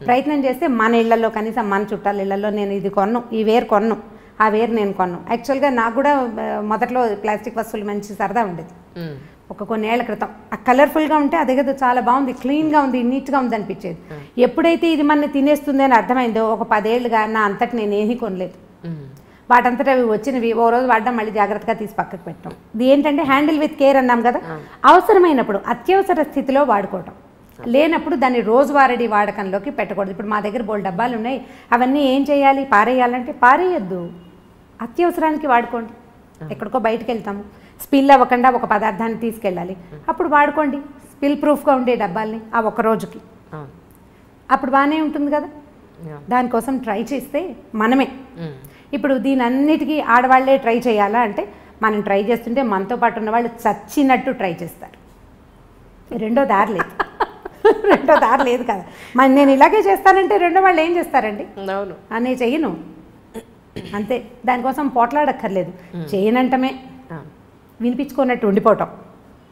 ప్రయత్నం చేస్తే మన ఇళ్లలో, కనీసం మన చుట్టాల ఇళ్లలో, నేను ఇది కొన్ను, ఈ వేరు కొన్ను, ఆ వేరు నేను కొన్ను. యాక్చువల్గా నాకు కూడా మొదట్లో ప్లాస్టిక్ వస్తువులు మంచి సరదా ఉండేది. కొన్నేళ్ల క్రితం ఆ కలర్ఫుల్గా ఉంటే అదే కదా చాలా బాగుంది, క్లీన్గా ఉంది, నీట్గా ఉంది అనిపించేది. ఎప్పుడైతే ఇది మన తినేస్తుంది అని అర్థమైందో ఒక 10 ఏళ్ళుగా నా అంతటి నేను ఏమీ కొనలేదు. వాటంతటా అవి వచ్చినవి ఓ రోజు వాడడం, మళ్ళీ జాగ్రత్తగా తీసి పక్కకు పెట్టడం. ఇది ఏంటంటే హ్యాండిల్ విత్ కేర్ అన్నాం కదా. అవసరమైనప్పుడు అత్యవసర స్థితిలో వాడుకోవటం, లేనప్పుడు దాన్ని రోజువారీ వాడకంలోకి పెట్టకూడదు. ఇప్పుడు మా దగ్గర బోల్డ్ డబ్బాలు ఉన్నాయి, అవన్నీ ఏం చేయాలి, పారేయాలంటే పారేయద్దు, అత్యవసరానికి వాడుకోండి. ఎక్కడికో బయటకు వెళ్తాము, స్పిల్ అవ్వకుండా ఒక పదార్థాన్ని తీసుకెళ్ళాలి, అప్పుడు వాడుకోండి. స్పిల్ ప్రూఫ్గా ఉండే డబ్బాల్ని ఆ ఒక్క రోజుకి, అప్పుడు బాగానే ఉంటుంది కదా. దానికోసం ట్రై చేస్తే మనమే. ఇప్పుడు దీని అన్నిటికీ ఆడవాళ్లే ట్రై చేయాలా అంటే, మనం ట్రై చేస్తుంటే మనతో పాటు ఉన్న వాళ్ళు చచ్చినట్టు ట్రై చేస్తారు. రెండో దారి లేదు, రెండో దారి లేదు కదా. మరి నేను ఇలాగే చేస్తానంటే రెండో వాళ్ళు ఏం చేస్తారండి? అవును, అనే చెయ్యను అంతే. దానికోసం పోట్లాడక్కర్లేదు, చేయనంటమే, వినిపించుకున్నట్టు ఉండిపోవటం,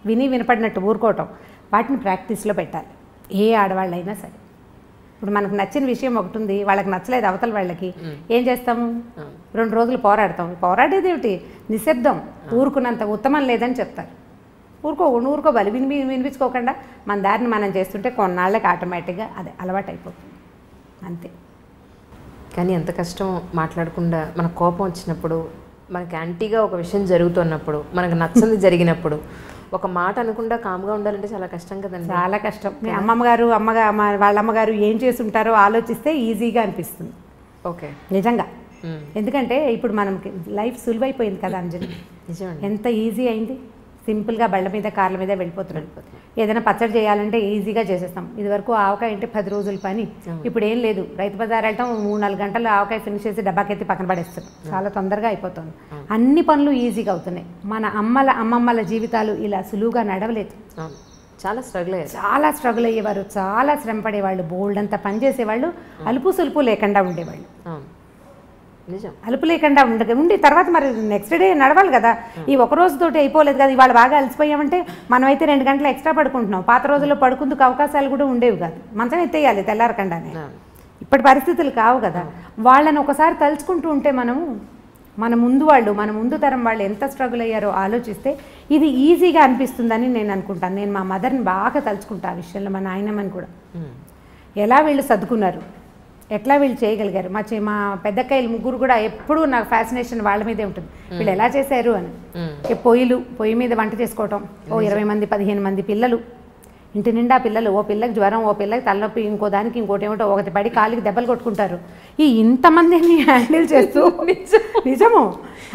వినపడినట్టు ఊరుకోవటం, వాటిని ప్రాక్టీస్లో పెట్టాలి ఏ ఆడవాళ్ళైనా సరే. ఇప్పుడు మనకు నచ్చిన విషయం ఒకటి ఉంది, వాళ్ళకి నచ్చలేదు అవతల వాళ్ళకి, ఏం చేస్తాము? 2 రోజులు పోరాడతాం. పోరాడేది ఏమిటి? నిశ్శబ్దం, ఊరుకున్నంత ఉత్తమం లేదని చెప్తారు. ఊరుకోవాలి, వినిపించుకోకుండా మన దారిని మనం చేస్తుంటే కొన్నాళ్ళకి ఆటోమేటిక్గా అది అలవాటు అయిపోతుంది అంతే. కానీ ఎంత కష్టం మాట్లాడకుండా, మన కోపం వచ్చినప్పుడు, మనకి యాంటీగా ఒక విషయం జరుగుతున్నప్పుడు, మనకు నచ్చంది జరిగినప్పుడు ఒక మాట అనకుండా కామ్గా ఉండాలంటే చాలా కష్టం కదండి. చాలా కష్టం. మీ వాళ్ళ అమ్మగారు ఏం చేసి ఉంటారో ఆలోచిస్తే ఈజీగా అనిపిస్తుంది. ఓకే, నిజంగా. ఎందుకంటే ఇప్పుడు మనకి లైఫ్ సులువైపోయింది కదా అంజలి. నిజం, ఎంత ఈజీ అయింది. సింపుల్గా బళ్ళ మీద, కార్ల మీద వెళ్ళిపోతున్నాం. ఏదైనా పచ్చడి చేయాలంటే ఈజీగా చేసేస్తాం. ఇదివరకు ఆవకాయ అంటే 10 రోజుల పని, ఇప్పుడు ఏం లేదు. రైతు బజార్ వెళ్ళటం, 3-4 గంటలు ఆవకాయ ఫినిష్ చేసి డబ్బాకెత్తి పక్కన పడేస్తాం, చాలా తొందరగా అయిపోతుంది. అన్ని పనులు ఈజీగా అవుతున్నాయి. మన అమ్మమ్మల జీవితాలు ఇలా సులువుగా నడవలేదు. చాలా స్ట్రగుల్ అయ్యేవారు, చాలా శ్రమ పడేవాళ్ళు, బోల్డ్ అంతా పని చేసేవాళ్ళు, అలుపు సులుపు లేకుండా ఉండేవాళ్ళు. అలుపు లేకుండా ఉండి తర్వాత మరి నెక్స్ట్ డే నడవాలి కదా. ఈ ఒక రోజుతోటి అయిపోలేదు కదా. ఇవాళ బాగా అలసిపోయామంటే మనమైతే 2 గంటలు ఎక్స్ట్రా పడుకుంటున్నాం. పాత రోజుల్లో పడుకుందుకు అవకాశాలు కూడా ఉండేవి కాదు. మంచం ఎత్తేయాలి తెల్లారకుండానే. ఇప్పటి పరిస్థితులు కావు కదా. వాళ్ళని ఒకసారి తలుచుకుంటూ ఉంటే మన ముందు తరం వాళ్ళు ఎంత స్ట్రగుల్ అయ్యారో ఆలోచిస్తే ఇది ఈజీగా అనిపిస్తుందని నేను అనుకుంటాను. నేను మా మదర్ని బాగా తలుచుకుంటా ఆ విషయంలో, మా నాయనమ్మని కూడా. ఎలా వీళ్ళు సర్దుకున్నారు, ఎట్లా వీళ్ళు చేయగలిగారు. మా పెద్దక్కయ్యలు 3 కూడా ఎప్పుడూ నాకు ఫ్యాసినేషన్ వాళ్ళ మీదే ఉంటుంది. వీళ్ళు ఎలా చేశారు అని. పొయ్యి మీద వంట చేసుకోవటం, 20 మంది 15 మంది పిల్లలు, ఇంటి నిండా పిల్లలు, ఓ పిల్లకి జ్వరం, ఓ పిల్లకి తలనొప్పి, ఇంకో దానికి ఇంకోటి ఏమిటో, ఒకటి పడి కాలికి దెబ్బలు కొట్టుకుంటారు. ఇంతమందిని హ్యాండిల్ చేస్తూ నిజము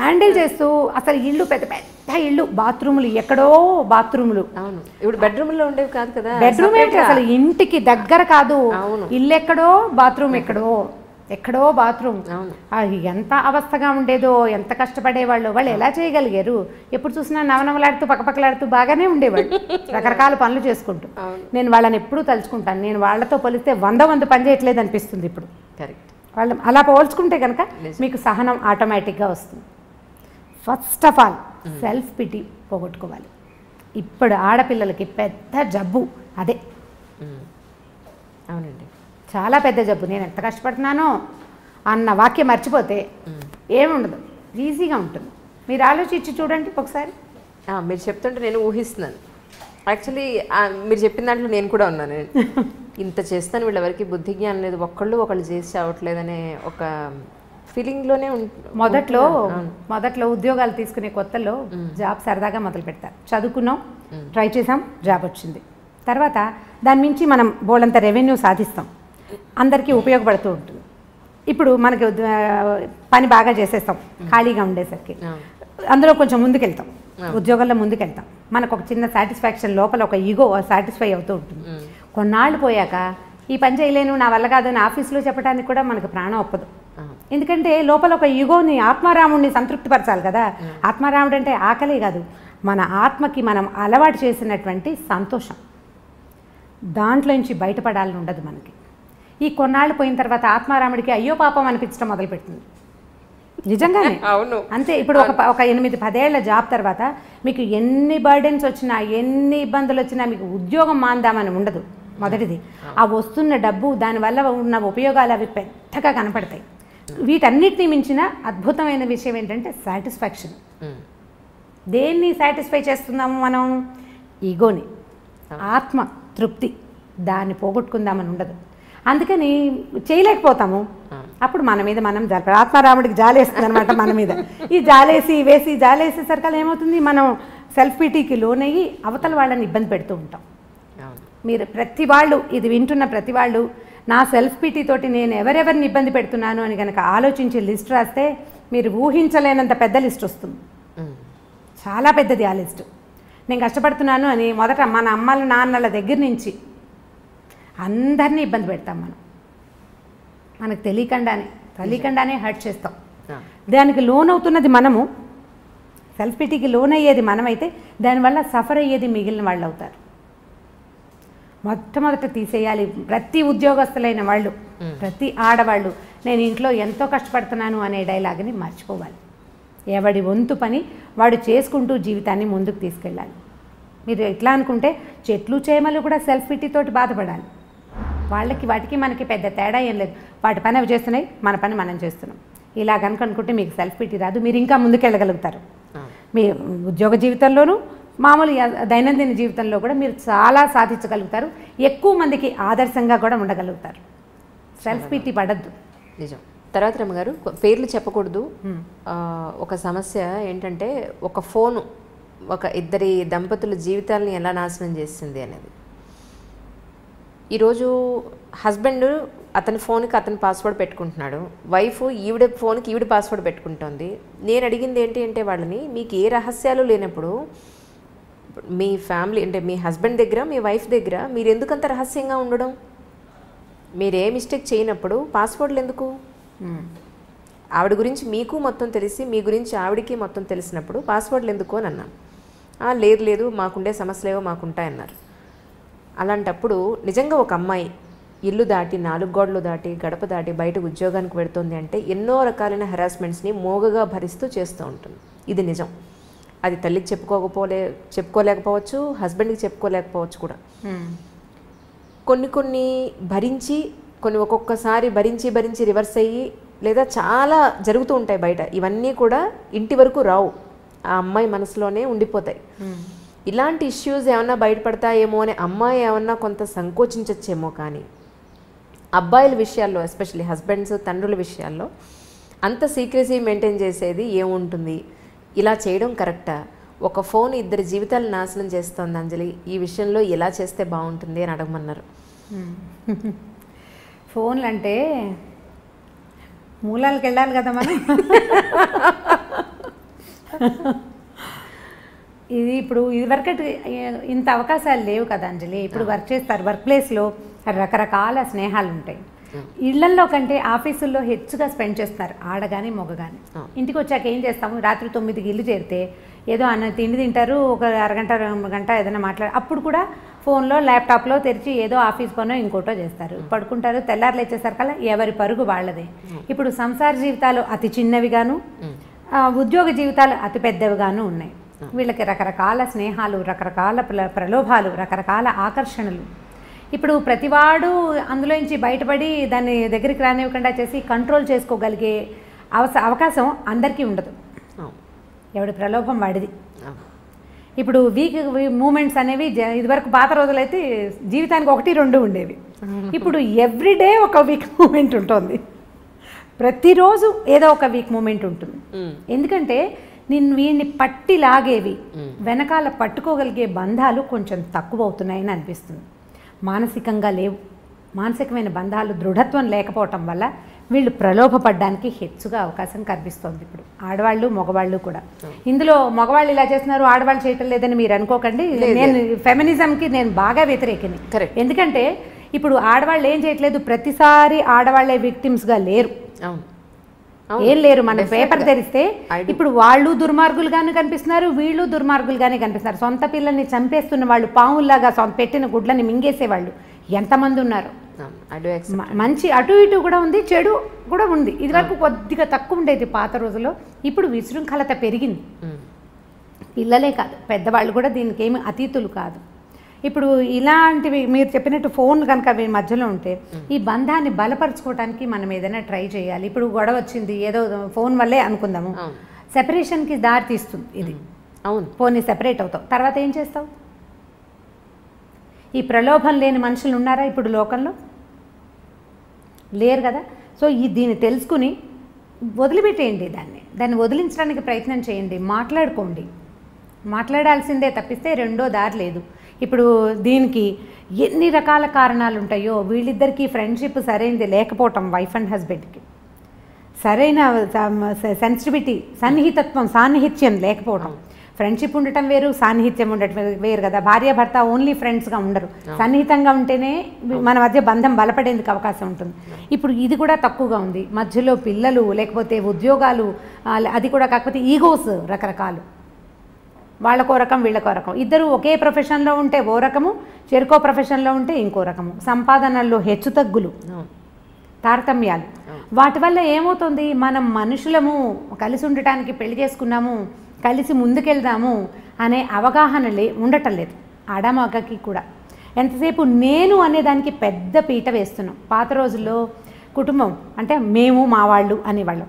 హ్యాండిల్ చేస్తూ అసలు ఇల్లు పెద్ద పెద్ద ఇల్లు, బాత్రూములు ఎక్కడో బాత్రూములు. అవును, ఇప్పుడు బెడ్రూమ్లో ఉండేవి కాదు కదా. బెడ్రూమ్ ఏంటి అసలు ఇంటికి దగ్గర కాదు. ఇల్లు ఎక్కడో, బాత్రూమ్ ఎక్కడో బాత్రూమ్. ఎంత అవస్థగా ఉండేదో, ఎంత కష్టపడేవాళ్ళు. వాళ్ళు ఎలా చేయగలిగారు? ఎప్పుడు చూసినా నవనవలాడుతూ పక్కపక్కలాడుతూ బాగానే ఉండేవాళ్ళు, రకరకాల పనులు చేసుకుంటూ. నేను వాళ్ళని ఎప్పుడూ తలుచుకుంటాను. నేను వాళ్ళతో పోలిస్తే 100 పని చేయట్లేదు అనిపిస్తుంది ఇప్పుడు. వాళ్ళు అలా పోల్చుకుంటే కనుక మీకు సహనం ఆటోమేటిక్గా వస్తుంది. First of all self pity పోగొట్టుకోవాలి. ఇప్పుడు ఆడపిల్లలకి పెద్ద జబ్బు అదే. అవునండి, చాలా పెద్ద జబ్బు. నేను ఎంత కష్టపడుతున్నానో అన్న వాక్యం మర్చిపోతే ఏముండదు, ఈజీగా ఉంటుంది. మీరు ఆలోచించి చూడండి ఒకసారి. మీరు చెప్తుంటే నేను ఊహిస్తున్నాను. యాక్చువల్లీ మీరు చెప్పిన దాంట్లో నేను కూడా ఉన్నాను. ఇంత చేస్తాను, వీళ్ళెవరికి బుద్ధి జ్ఞానం లేదు, ఒకళ్ళు చేసి అవ్వట్లేదనే ఒక ఫీలింగ్లోనే మొదట్లో ఉద్యోగాలు తీసుకునే కొత్తలో జాబ్ సరదాగా మొదలు పెడతారు. చదువుకున్నాం, ట్రై చేసాం, జాబ్ వచ్చింది. తర్వాత దాని నుంచి మనం బోల్డంత రెవెన్యూ సాధిస్తాం, అందరికీ ఉపయోగపడుతూ ఉంటుంది. ఇప్పుడు మనకి పని బాగా చేసేస్తాం ఖాళీగా ఉండేసరికి, అందులో కొంచెం ముందుకెళ్తాం, ఉద్యోగంలో ముందుకెళ్తాం. మనకు ఒక చిన్న సాటిస్ఫాక్షన్, లోపల ఒక ఈగో సాటిస్ఫై అవుతూ ఉంటుంది. కొన్నాళ్ళు పోయాక ఈ పని చేయలేను, నా వల్ల కాదు అని ఆఫీస్లో చెప్పడానికి కూడా మనకు ప్రాణం ఒప్పదు. ఎందుకంటే లోపల ఒక యుగోని, ఆత్మారాముడిని సంతృప్తిపరచాలి కదా. ఆత్మారాముడు అంటే ఆకలే కాదు, మన ఆత్మకి మనం అలవాటు చేసినటువంటి సంతోషం, దాంట్లోంచి బయటపడాలని ఉండదు మనకి. ఈ కొన్నాళ్ళు పోయిన తర్వాత ఆత్మారాముడికి అయ్యో పాపం అనిపించడం మొదలుపెడుతుంది. నిజంగానే అవును, అంతే. ఇప్పుడు ఒక 8-10 ఏళ్ల జాబ్ తర్వాత మీకు ఎన్ని బర్డెన్స్ వచ్చినా, ఎన్ని ఇబ్బందులు వచ్చినా మీకు ఉద్యోగం మాందామని ఉండదు. మొదటిది ఆ వస్తున్న డబ్బు, దానివల్ల ఉన్న ఉపయోగాలు అవి పెద్దగా కనపడతాయి. వీటన్నిటినీ మించిన అద్భుతమైన విషయం ఏంటంటే సాటిస్ఫాక్షన్. దేన్ని సాటిస్ఫై చేస్తున్నాము మనం? ఈగోని, ఆత్మ తృప్తి, దాన్ని పోగొట్టుకుందామని ఉండదు. అందుకని చేయలేకపోతాము. అప్పుడు మన మీద మనం ఆత్మారాముడికి జాలేస్తుంది అనమాట మన మీద. ఈ జాలేసేసరికి ఏమవుతుంది, మనం సెల్ఫ్ పిటీకి లోనయ్యి అవతల వాళ్ళని ఇబ్బంది పెడుతూ ఉంటాం. మీరు ప్రతి వాళ్ళు, ఇది వింటున్న ప్రతి వాళ్ళు, నా సెల్ఫ్ పిటీ తోటి నేను ఎవరెవరిని ఇబ్బంది పెడుతున్నాను అని కనుక ఆలోచించి లిస్ట్ రాస్తే మీరు ఊహించలేనంత పెద్ద లిస్ట్ వస్తుంది. చాలా పెద్దది ఆ లిస్టు. నేను కష్టపడుతున్నాను అని మొదట మన అమ్మల నాన్నల దగ్గర నుంచి అందరినీ ఇబ్బంది పెడతాం మనం. మనకు తెలియకుండానే హర్ట్ చేస్తాం. దానికి లోన్ అవుతున్నది మనము, సెల్ఫ్ పిటీకి లోన్ అయ్యేది మనమైతే దానివల్ల సఫర్ అయ్యేది మిగిలిన వాళ్ళు అవుతారు. మొట్టమొదట తీసేయాలి. ప్రతి ఉద్యోగస్తులైన వాళ్ళు, ప్రతి ఆడవాళ్ళు, నేను ఇంట్లో ఎంతో కష్టపడుతున్నాను అనే డైలాగ్ని మర్చిపోవాలి. ఎవడి వంతు పని వాడు చేసుకుంటూ జీవితాన్ని ముందుకు తీసుకెళ్ళాలి. మీరు ఎట్లా అనుకుంటే చెట్లు చేమలు కూడా సెల్ఫ్ పిటీతోటి బాధపడాలి. వాటికి మనకి పెద్ద తేడా ఏం లేదు. వాటి పని అవి చేస్తున్నాయి, మన పని మనం చేస్తున్నాం. ఇలా కనుక అనుకుంటే మీకు సెల్ఫ్ పిటీ రాదు, మీరు ఇంకా ముందుకెళ్ళగలుగుతారు. మీ ఉద్యోగ జీవితంలోనూ మామూలు దైనందిన జీవితంలో కూడా మీరు చాలా సాధించగలుగుతారు. ఎక్కువ మందికి ఆదర్శంగా కూడా ఉండగలుగుతారు. సెల్ఫ్ పిటీ పడద్దు. నిజం. తర్వాత రమ్మగారు, పేర్లు చెప్పకూడదు. ఒక సమస్య ఏంటంటే ఒక ఫోను ఒక ఇద్దరి దంపతుల జీవితాలని ఎలా నాశనం చేసింది అనేది. ఈరోజు హస్బెండ్ అతని ఫోన్కి అతని పాస్వర్డ్ పెట్టుకుంటున్నాడు, వైఫ్ ఈవిడ ఫోన్కి ఈవిడ పాస్వర్డ్ పెట్టుకుంటుంది. నేను అడిగింది ఏంటి అంటే వాళ్ళని, మీకు ఏ రహస్యాలు లేనప్పుడు మీ ఫ్యామిలీ అంటే మీ హస్బెండ్ దగ్గర మీ వైఫ్ దగ్గర మీరు ఎందుకంత రహస్యంగా ఉండడం? మీరు ఏ మిస్టేక్ చేయనప్పుడు పాస్వర్డ్లు ఎందుకు? ఆవిడ గురించి మీకు మొత్తం తెలిసి మీ గురించి ఆవిడకి మొత్తం తెలిసినప్పుడు పాస్వర్డ్లు ఎందుకు అని అన్నాను. లేదు మాకుండే సమస్యలేవో మాకుంటాయన్నారు. అలాంటప్పుడు నిజంగా ఒక అమ్మాయి ఇల్లు దాటి 4 గోడలు దాటి గడప దాటి బయట ఉద్యోగానికి పెడుతుంది అంటే ఎన్నో రకాలైన హెరాస్మెంట్స్ని మోగగా భరిస్తూ చేస్తూ ఉంటుంది. ఇది నిజం. అది తల్లికి చెప్పుకోలేకపోవచ్చు, హస్బెండ్కి చెప్పుకోలేకపోవచ్చు కూడా. కొన్ని భరించి, ఒక్కొక్కసారి భరించి రివర్స్ అయ్యి, లేదా చాలా జరుగుతూ ఉంటాయి బయట. ఇవన్నీ కూడా ఇంటి వరకు రావు, ఆ అమ్మాయి మనసులోనే ఉండిపోతాయి. ఇలాంటి ఇష్యూస్ ఏమన్నా బయటపడతాయేమో అని అమ్మాయి ఏమన్నా కొంత సంకోచించచ్చేమో, కానీ అబ్బాయిల విషయాల్లో ఎస్పెషల్లీ హస్బెండ్స్ తండ్రుల విషయాల్లో అంత సీక్రెసీ మెయింటైన్ చేసేది ఏముంటుంది? ఇలా చేయడం కరెక్టా? ఒక ఫోన్ ఇద్దరి జీవితాలు నాశనం చేస్తోంది అంజలి, ఈ విషయంలో ఎలా చేస్తే బాగుంటుంది అని అడగమన్నారు. ఫోన్లు అంటే మూలాలకు వెళ్ళాలి కదా మనం. ఇది ఇప్పుడు ఇదివరకటి ఇంత అవకాశాలు లేవు కదా అంజలి. ఇప్పుడు వర్క్ చేస్తారు, వర్క్ ప్లేస్లో రకరకాల స్నేహాలు ఉంటాయి. ఇళ్లల్లో కంటే ఆఫీసుల్లో హెచ్చుగా స్పెండ్ చేస్తున్నారు, ఆడగాని మొగగాని. ఇంటికి వచ్చాక ఏం చేస్తాము, రాత్రి 9కి ఇల్లు చేరితే ఏదో తిండి తింటారు, ఒక అరగంట 2 గంట ఏదైనా అప్పుడు కూడా ఫోన్లో ల్యాప్టాప్లో తెరిచి ఏదో ఆఫీస్ పనో ఇంకోటో చేస్తారు, పడుకుంటారు. తెల్లారు లేచేసరికల్లా ఎవరి పరుగు వాళ్ళదే. ఇప్పుడు సంసార జీవితాలు అతి చిన్నవిగాను, ఉద్యోగ జీవితాలు అతి పెద్దవిగాను ఉన్నాయి. వీళ్ళకి రకరకాల స్నేహాలు, రకరకాల ప్రలోభాలు, రకరకాల ఆకర్షణలు. ఇప్పుడు ప్రతివాడు అందులోంచి బయటపడి దాన్ని దగ్గరికి రానివ్వకుండా చేసి కంట్రోల్ చేసుకోగలిగే అవకాశం అందరికీ ఉండదు. ఎవడి ప్రలోభం వాడిది. ఇప్పుడు వీక్ మూమెంట్స్ అనేవి ఇదివరకు పాత రోజులైతే జీవితానికి 1-2 ఉండేవి. ఇప్పుడు ఎవ్రీడే ఒక వీక్ మూమెంట్ ఉంటుంది, ప్రతిరోజు ఏదో ఒక వీక్ మూమెంట్ ఉంటుంది. ఎందుకంటే వీడిని పట్టి లాగేవి, వెనకాల పట్టుకోగలిగే బంధాలు కొంచెం తక్కువ అవుతున్నాయని అనిపిస్తుంది. మానసికంగా లేవు, మానసికమైన బంధాలు దృఢత్వం లేకపోవటం వల్ల వీళ్ళు ప్రలోభపడడానికి హెచ్చుగా అవకాశం కనిపిస్తోంది. ఇప్పుడు ఆడవాళ్ళు మగవాళ్ళు కూడా. ఇందులో మగవాళ్ళు ఇలా చేస్తున్నారు, ఆడవాళ్ళు చేయటం లేదని మీరు అనుకోకండి. నేను ఫెమినిజంకి నేను బాగా వ్యతిరేకిని. ఎందుకంటే ఇప్పుడు ఆడవాళ్ళు ఏం చేయట్లేదు, ప్రతిసారి ఆడవాళ్ళే విక్టిమ్స్గా లేరు. అవును, ఏం లేరు. మనం పేపర్ తెరిస్తే ఇప్పుడు వాళ్ళు దుర్మార్గులుగానే కనిపిస్తున్నారు, వీళ్ళు దుర్మార్గులుగానే కనిపిస్తున్నారు. సొంత పిల్లల్ని చంపేస్తున్న వాళ్ళు, పాముల్లాగా పెట్టిన గుడ్లని మింగేసేవాళ్ళు ఎంతమంది ఉన్నారు. మంచి అటు ఇటు కూడా ఉంది, చెడు కూడా ఉంది. ఇదివరకు కొద్దిగా తక్కువ ఉండేది పాత రోజుల్లో, ఇప్పుడు విశృంఖలత పెరిగింది. పిల్లలే కాదు, పెద్దవాళ్ళు కూడా దీనికి ఏమి అతీతులు కాదు. ఇప్పుడు ఇలాంటివి మీరు చెప్పినట్టు ఫోన్ కనుక వీరి మధ్యలో ఉంటే ఈ బంధాన్ని బలపరచుకోవడానికి మనం ఏదైనా ట్రై చేయాలి. ఇప్పుడు గొడవ వచ్చింది, ఏదో ఫోన్ వల్లే అనుకుందాము, సెపరేషన్కి దారి తీస్తుంది ఇది. అవును, ఫోన్ని సెపరేట్ అవుతావు, తర్వాత ఏం చేస్తావు? ఈ ప్రలోభం లేని మనుషులు ఉన్నారా ఇప్పుడు లోకంలో? లేరు కదా. సో దీన్ని తెలుసుకుని వదిలిపెట్టేయండి, దాన్ని వదిలించడానికి ప్రయత్నం చేయండి, మాట్లాడుకోండి. మాట్లాడాల్సిందే తప్పిస్తే రెండో దారి లేదు. ఇప్పుడు దీనికి ఎన్ని రకాల కారణాలు ఉంటాయో, వీళ్ళిద్దరికీ ఫ్రెండ్షిప్ సరైనది లేకపోవటం, వైఫ్ అండ్ హస్బెండ్కి సరైన సెన్సిటివిటీ, సాన్నిహిత్యం లేకపోవటం. ఫ్రెండ్షిప్ ఉండటం వేరు, సాన్నిహిత్యం ఉండటం వేరు కదా. భార్యాభర్త ఓన్లీ ఫ్రెండ్స్గా ఉండరు, సన్నిహితంగా ఉంటేనే మన మధ్య బంధం బలపడేందుకు అవకాశం ఉంటుంది. ఇప్పుడు ఇది కూడా తక్కువగా ఉంది. మధ్యలో పిల్లలు, లేకపోతే ఉద్యోగాలు, అది కూడా కాకపోతే ఈగోస్ రకరకాలు, వాళ్ళకో రకం వీళ్ళకో రకం. ఇద్దరు ఒకే ప్రొఫెషన్లో ఉంటే ఓ రకము, చెరుకో ప్రొఫెషన్లో ఉంటే ఇంకో రకము. సంపాదనల్లో హెచ్చుతగ్గులు, తారతమ్యాలు. వాటి వల్ల ఏమవుతుంది, మనం మనుషులము, కలిసి ఉండటానికి పెళ్లి చేసుకున్నాము, కలిసి ముందుకెళ్దాము అనే అవగాహన ఉండటం లేదు ఆడమగకి కూడా. ఎంతసేపు నేను అనేదానికి పెద్ద పీట వేస్తున్నాం. పాత రోజుల్లో కుటుంబం అంటే మేము, మా వాళ్ళు అనేవాళ్ళం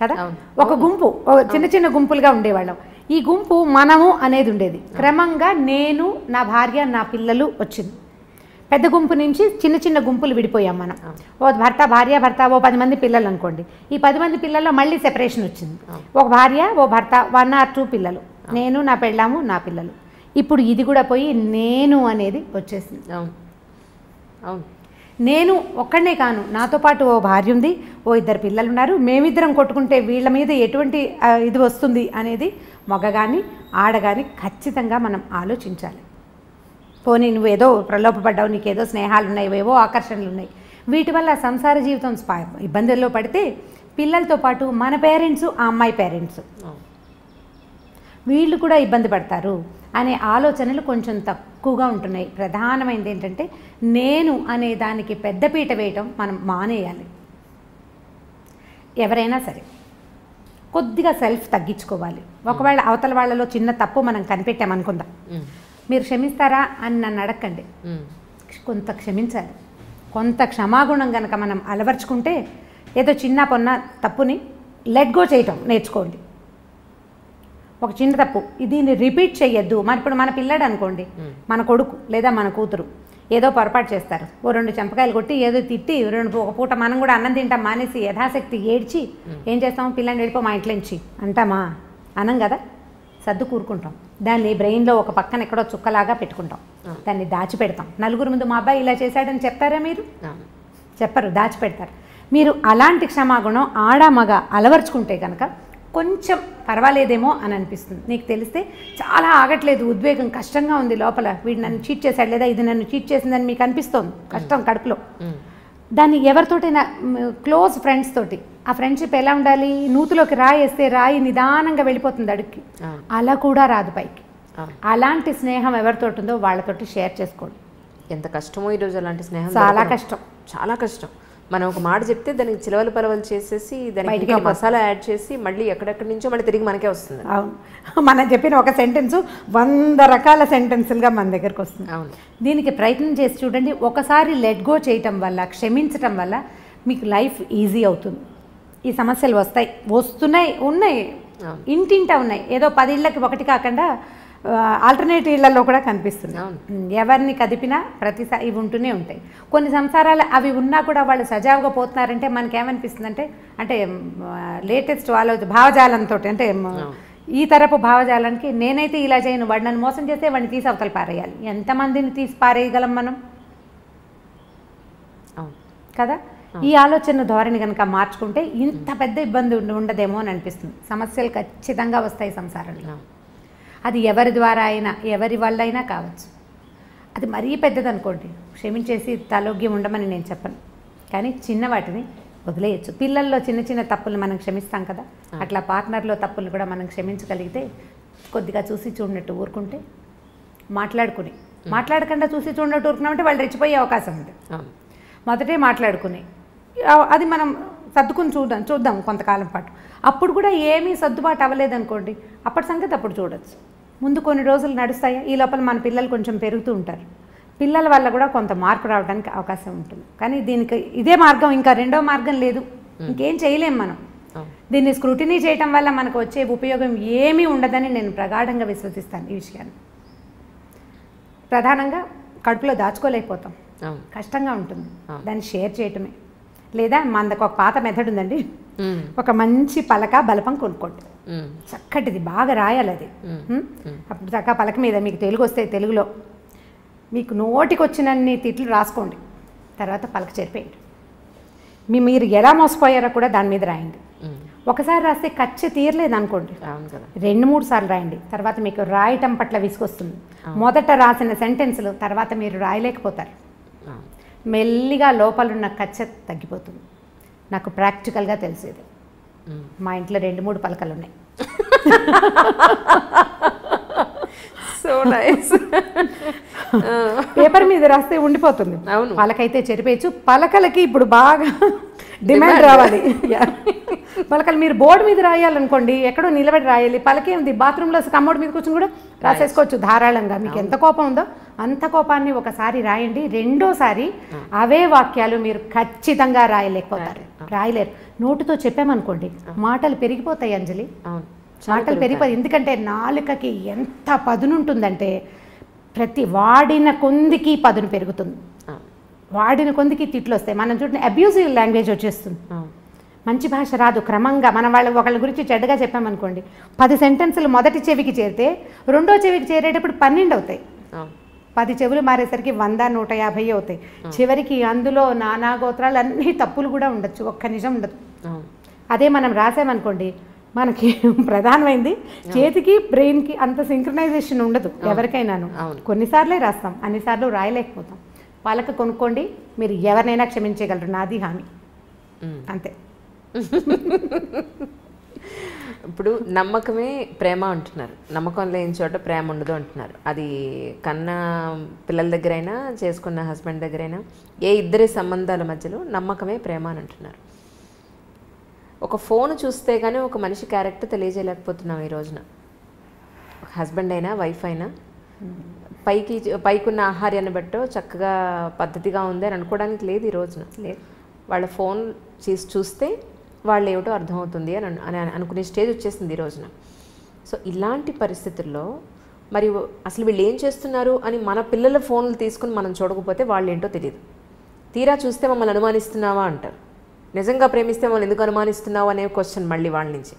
కదా. ఒక గుంపు, చిన్న చిన్న గుంపులుగా ఉండేవాళ్ళం. ఈ గుంపు మనము అనేది ఉండేది. క్రమంగా నేను, నా భార్య, నా పిల్లలు వచ్చింది. పెద్ద గుంపు నుంచి చిన్న చిన్న గుంపులు విడిపోయాం మనం. ఓ భర్త, భార్య, భర్త, ఓ 10 మంది పిల్లలు అనుకోండి. ఈ 10 మంది పిల్లల్లో మళ్ళీ సెపరేషన్ వచ్చింది. ఒక భార్య, ఓ భర్త, 1 or 2 పిల్లలు, నేను, నా పెళ్ళాము, నా పిల్లలు. ఇప్పుడు ఇది కూడా పోయి నేను అనేది వచ్చేసింది. నేను ఒక్కడనే కాను, నాతో పాటు ఓ భార్య ఉంది, ఓ 2 పిల్లలు ఉన్నారు, మేమిద్దరం కొట్టుకుంటే వీళ్ళ మీద ఎటువంటి ఇది వస్తుంది అనేది మగ కానీ ఆడ కానీ ఖచ్చితంగా మనం ఆలోచించాలి. పోనీ నువ్వేదో ప్రలోభపడ్డావు, నీకేదో స్నేహాలు ఉన్నాయి, ఏవో ఆకర్షణలు ఉన్నాయి, వీటి వల్ల సంసార జీవితం ఇబ్బందుల్లో పడితే పిల్లలతో పాటు మన పేరెంట్స్, ఆ అమ్మాయి పేరెంట్స్ వీళ్ళు కూడా ఇబ్బంది పడతారు అనే ఆలోచనలు కొంచెం తక్కువగా ఉంటున్నాయి. ప్రధానమైనది ఏంటంటే నేను అనే దానికి పెద్దపీట వేయటం మనం మానేయాలి. ఎవరైనా సరే కొద్దిగా సెల్ఫ్ తగ్గించుకోవాలి. ఒకవేళ అవతల వాళ్ళలో చిన్న తప్పు మనం కనిపెట్టామనుకుందాం, మీరు క్షమిస్తారా అని నన్ను అడగండి. కొంత క్షమించాలి. కొంత క్షమాగుణం కనుక మనం అలవర్చుకుంటే ఏదో చిన్న పొన్న తప్పుని లెట్ గో చేయటం నేర్చుకోండి. ఒక చిన్న తప్పు, దీన్ని రిపీట్ చేయొద్దు. మరి ఇప్పుడు మన పిల్లాడు అనుకోండి, మన కొడుకు లేదా మన కూతురు ఏదో పొరపాటు చేస్తారు, ఓ 2 చెంపకాయలు కొట్టి ఏదో తిట్టి ఒక పూట మనం కూడా అన్నం తింటాం మానేసి యథాశక్తి ఏడ్చి ఏం చేస్తాం, పిల్లని వెళ్ళిపో మా ఇంట్లో నుంచి అంటామా? అనం కదా, సర్దు కూరుకుంటాం. దాన్ని బ్రెయిన్లో ఒక పక్కన ఎక్కడో చుక్కలాగా పెట్టుకుంటాం, దాన్ని దాచిపెడతాం. నలుగురు ముందు మా అబ్బాయి ఇలా చేశాడని చెప్తారా మీరు? చెప్పరు, దాచిపెడతారు. మీరు అలాంటి క్షమాగుణం ఆడ మగ అలవర్చుకుంటే కనుక కొంచెం పర్వాలేదేమో అని అనిపిస్తుంది. నీకు తెలిస్తే చాలా ఆగట్లేదు, ఉద్వేగం కష్టంగా ఉంది లోపల, వీడు నన్ను చీట్ చేశాడు లేదా ఇది నన్ను చీట్ చేసిందని మీకు అనిపిస్తోంది కష్టం కడుపులో. దాన్ని ఎవరితోటైనా క్లోజ్ ఫ్రెండ్స్ తోటి, ఆ ఫ్రెండ్షిప్ ఎలా ఉండాలి, నూతులోకి రాయి వేస్తే రాయి నిదానంగా వెళ్ళిపోతుంది అడుగుకి, అలా కూడా రాదు పైకి. అలాంటి స్నేహం ఎవరితోటి ఉందో వాళ్ళతోటి షేర్ చేసుకోండి. ఎంత కష్టమో ఈరోజు అలాంటి స్నేహం, చాలా కష్టం, చాలా కష్టం. మనం ఒక మాట చెప్తే దానికి చిలవలు పలవలు చేసేసి దానికి ఇంకా మసాలా యాడ్ చేసి మళ్ళీ ఎక్కడెక్కడి నుంచో మళ్ళీ తిరిగి మనకే వస్తుంది. అవును, మనం చెప్పిన ఒక సెంటెన్స్ 100 రకాల సెంటెన్సులుగా మన దగ్గరకు వస్తుంది. అవును, దీనికి ప్రయత్నం చేసి చూడండి. ఒకసారి లెట్ గో చేయటం వల్ల, క్షమించటం వల్ల మీకు లైఫ్ ఈజీ అవుతుంది. ఈ సమస్యలు వస్తున్నాయి, ఉన్నాయి, ఇంటింటా ఉన్నాయి. ఏదో 10 ఇళ్ళకి ఒకటి కాకుండా ఆల్టర్నేటివ్ ఇళ్లలో కూడా కనిపిస్తుంది. ఎవరిని కదిపినా ప్రతిసారి ఇవి ఉంటూనే ఉంటాయి. కొన్ని సంసారాలు అవి ఉన్నా కూడా వాళ్ళు సజావుగా పోతున్నారంటే మనకేమనిపిస్తుంది అంటే లేటెస్ట్ భావజాలంతో, అంటే ఈ తరపు భావజాలానికి నేనైతే ఇలా చేయను, వాడు నన్ను మోసం చేస్తే వాడిని తీసి అవతల పారేయాలి. ఎంతమందిని తీసి పారేయగలం మనం కదా? ఈ ఆలోచన ధోరణి కనుక మార్చుకుంటే ఇంత పెద్ద ఇబ్బంది ఉండదేమో అని అనిపిస్తుంది. సమస్యలు ఖచ్చితంగా వస్తాయి సంసారంలో. అది ఎవరి ద్వారా అయినా, ఎవరి వల్ల అయినా కావచ్చు. అది మరీ పెద్దది అనుకోండి, క్షమించేసి తలోగ్యం ఉండమని నేను చెప్పను, కానీ చిన్న వాటిని వదిలేయచ్చు. పిల్లల్లో చిన్న చిన్న తప్పులు మనం క్షమిస్తాం కదా, అట్లా పార్ట్నర్లో తప్పులు కూడా మనం క్షమించగలిగితే కొద్దిగా చూసి చూడనట్టు ఊరుకుంటే, మాట్లాడకుండా చూసి చూడనట్టు ఊరుకున్నామంటే వాళ్ళు రెచ్చిపోయే అవకాశం ఉంది. మొదటే మాట్లాడుకుని అది మనం సర్దుకుని చూద్దాం కొంతకాలం పాటు. అప్పుడు కూడా ఏమీ సర్దుబాటు అవ్వలేదనుకోండి, అప్పటి సంగతి అప్పుడు చూడొచ్చు. ముందు కొన్ని రోజులు నడుస్తాయి, ఈ లోపల మన పిల్లలు కొంచెం పెరుగుతూ ఉంటారు, పిల్లల వల్ల కూడా కొంత మార్పు రావడానికి అవకాశం ఉంటుంది. కానీ దీనికి ఇదే మార్గం, ఇంకా రెండో మార్గం లేదు, ఇంకేం చేయలేం మనం. దీన్ని స్క్రూటినీ చేయటం వల్ల మనకు వచ్చే ఉపయోగం ఏమీ ఉండదని నేను ప్రగాఢంగా విశ్వసిస్తాను. ఈ విషయాన్ని ప్రధానంగా కడుపులో దాచుకోలేకపోతాం, కష్టంగా ఉంటుంది, దాన్ని షేర్ చేయటమే. లేదా మనకు ఒక పాత మెథడ్ ఉందండి, ఒక మంచి పలక బలపం కొనుక్కోండి, చక్కటిది బాగా రాయాలి అది. అప్పుడు చక్కగా పలక మీద మీకు తెలుగు వస్తే తెలుగులో మీకు నోటికి వచ్చినన్ని తిట్లు రాసుకోండి, తర్వాత పలక చెరిపేయండి. మీరు ఎలా మోసపోయారో కూడా దాని మీద రాయండి. ఒకసారి రాస్తే ఖర్చు తీరలేదు అనుకోండి, 2-3 సార్లు రాయండి, తర్వాత మీకు రాయటం పట్ల విసుగొస్తుంది. మొదట రాసిన సెంటెన్స్లు తర్వాత మీరు రాయలేకపోతారు, మెల్లిగా లోపలున్న ఖర్చు తగ్గిపోతుంది. నాకు ప్రాక్టికల్గా తెలిసేది, మా ఇంట్లో 2-3 పలకలు ఉన్నాయి. So nice. పేపర్ మీద రాస్తే ఉండిపోతుంది, పలకైతే చెరిపేయచ్చు. పలకలకి ఇప్పుడు బాగా డిమాండ్ రావాలి. పలకలు మీరు బోర్డు మీద రాయాలనుకోండి, ఎక్కడో నిలబడి రాయాలి. పలకేంది, బాత్రూంలో కమ్మోడ్ మీద కూర్చొని కూడా రాసేసుకోవచ్చు ధారాళంగా. మీకు ఎంత కోపం ఉందో అంత కోపాన్ని ఒకసారి రాయండి, రెండోసారి అవే వాక్యాలు మీరు ఖచ్చితంగా రాయలేకపోతారు, రాయలేరు. నోటితో చెప్పామనుకోండి మాటలు పెరిగిపోతాయి అంజలి, మాటలు పెరిగిపోతాయి. ఎందుకంటే నాలుకకి ఎంత పదునుంటుందంటే ప్రతి వాడిన కొందికి పదును పెరుగుతుంది, వాడిన కొందికి తిట్లు వస్తాయి. మనం చూడండి అబ్యూజివ్ లాంగ్వేజ్ వచ్చేస్తుంది, మంచి భాష రాదు. క్రమంగా మనం ఒకళ్ళ గురించి చెడ్డగా చెప్పామనుకోండి, 10 సెంటెన్సులు మొదటి చెవికి చేరితే రెండో చెవికి చేరేటప్పుడు 12 అవుతాయి. 10 చెవులు మారేసరికి 100-150 అవుతాయి. చివరికి అందులో నానా గోత్రాలు అన్ని తప్పులు కూడా ఉండొచ్చు, ఒక్క నిజం ఉండదు. అదే మనం రాసామనుకోండి, మనకి ప్రధానమైంది చేతికి బ్రెయిన్కి అంత సింక్రనైజేషన్ ఉండదు ఎవరికైనాను. కొన్నిసార్లే రాస్తాం, అన్నిసార్లు రాయలేకపోతాం. పలక కొనుక్కోండి, మీరు ఎవరినైనా క్షమించగలరు, నాది హామీ, అంతే. ఇప్పుడు నమ్మకమే ప్రేమ అంటున్నారు, నమ్మకం లేని చోట ప్రేమ ఉండదు అంటున్నారు. అది కన్న పిల్లల దగ్గరైనా చేసుకున్న హస్బెండ్ దగ్గరైనా ఏ ఇద్దరి సంబంధాల మధ్యలో నమ్మకమే ప్రేమ అని అంటున్నారు. ఒక ఫోన్ చూస్తే కానీ ఒక మనిషి క్యారెక్టర్ తెలియజేయలేకపోతున్నాం ఈ రోజున. హస్బెండ్ అయినా వైఫ్ అయినా పైకున్న ఆహార్యాన్ని బట్టో చక్కగా పద్ధతిగా ఉంది అని అనుకోవడానికి లేదు ఈ రోజున. లేదు, వాళ్ళ ఫోన్ చూస్తే వాళ్ళు ఏమిటో అర్థమవుతుంది అని అనుకునే స్టేజ్ వచ్చేసింది ఈ రోజున. సో ఇలాంటి పరిస్థితుల్లో మరి అసలు వీళ్ళు ఏం చేస్తున్నారు అని మన పిల్లల ఫోన్లు తీసుకుని మనం చూడకపోతే వాళ్ళు ఏంటో తెలియదు. తీరా చూస్తే మమ్మల్ని అనుమానిస్తున్నావా అంటారు. నిజంగా ప్రేమిస్తే మమ్మల్ని ఎందుకు అనుమానిస్తున్నావు అనే క్వశ్చన్ మళ్ళీ వాళ్ళ నుంచి.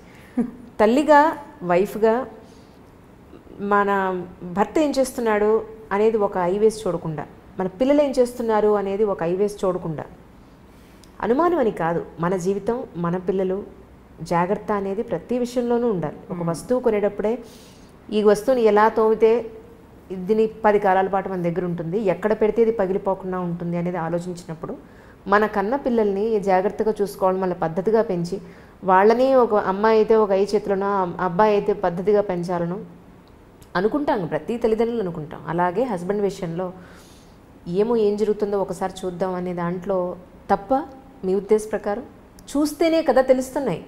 తల్లిగా వైఫ్గా మన భర్త ఏం చేస్తున్నాడు అనేది ఒక ఐవేస్ చూడకుండా, మన పిల్లలు ఏం చేస్తున్నారు అనేది ఒక ఐవేస్ చూడకుండా, అనుమానం అని కాదు, మన జీవితం మన పిల్లలు జాగ్రత్త అనేది ప్రతి విషయంలోనూ ఉండాలి. ఒక వస్తువు కొనేటప్పుడే ఈ వస్తువుని ఎలా తోమితే దీని 10 కాలాల పాటు మన దగ్గర ఉంటుంది, ఎక్కడ పెడితే ఇది పగిలిపోకుండా ఉంటుంది అనేది ఆలోచించినప్పుడు మన కన్న పిల్లల్ని జాగ్రత్తగా చూసుకోవాలి, మళ్ళీ పద్ధతిగా పెంచి వాళ్ళని ఒక అమ్మాయి అయితే ఒక ఐ చేతులను, అబ్బాయి అయితే పద్ధతిగా పెంచాలను అనుకుంటాం, ప్రతి తల్లిదండ్రులు అనుకుంటాం. అలాగే హస్బెండ్ విషయంలో ఏం జరుగుతుందో ఒకసారి చూద్దాం అనే దాంట్లో తప్ప మీ ఉద్దేశ ప్రకారం చూస్తేనే కదా తెలుస్తున్నాయి,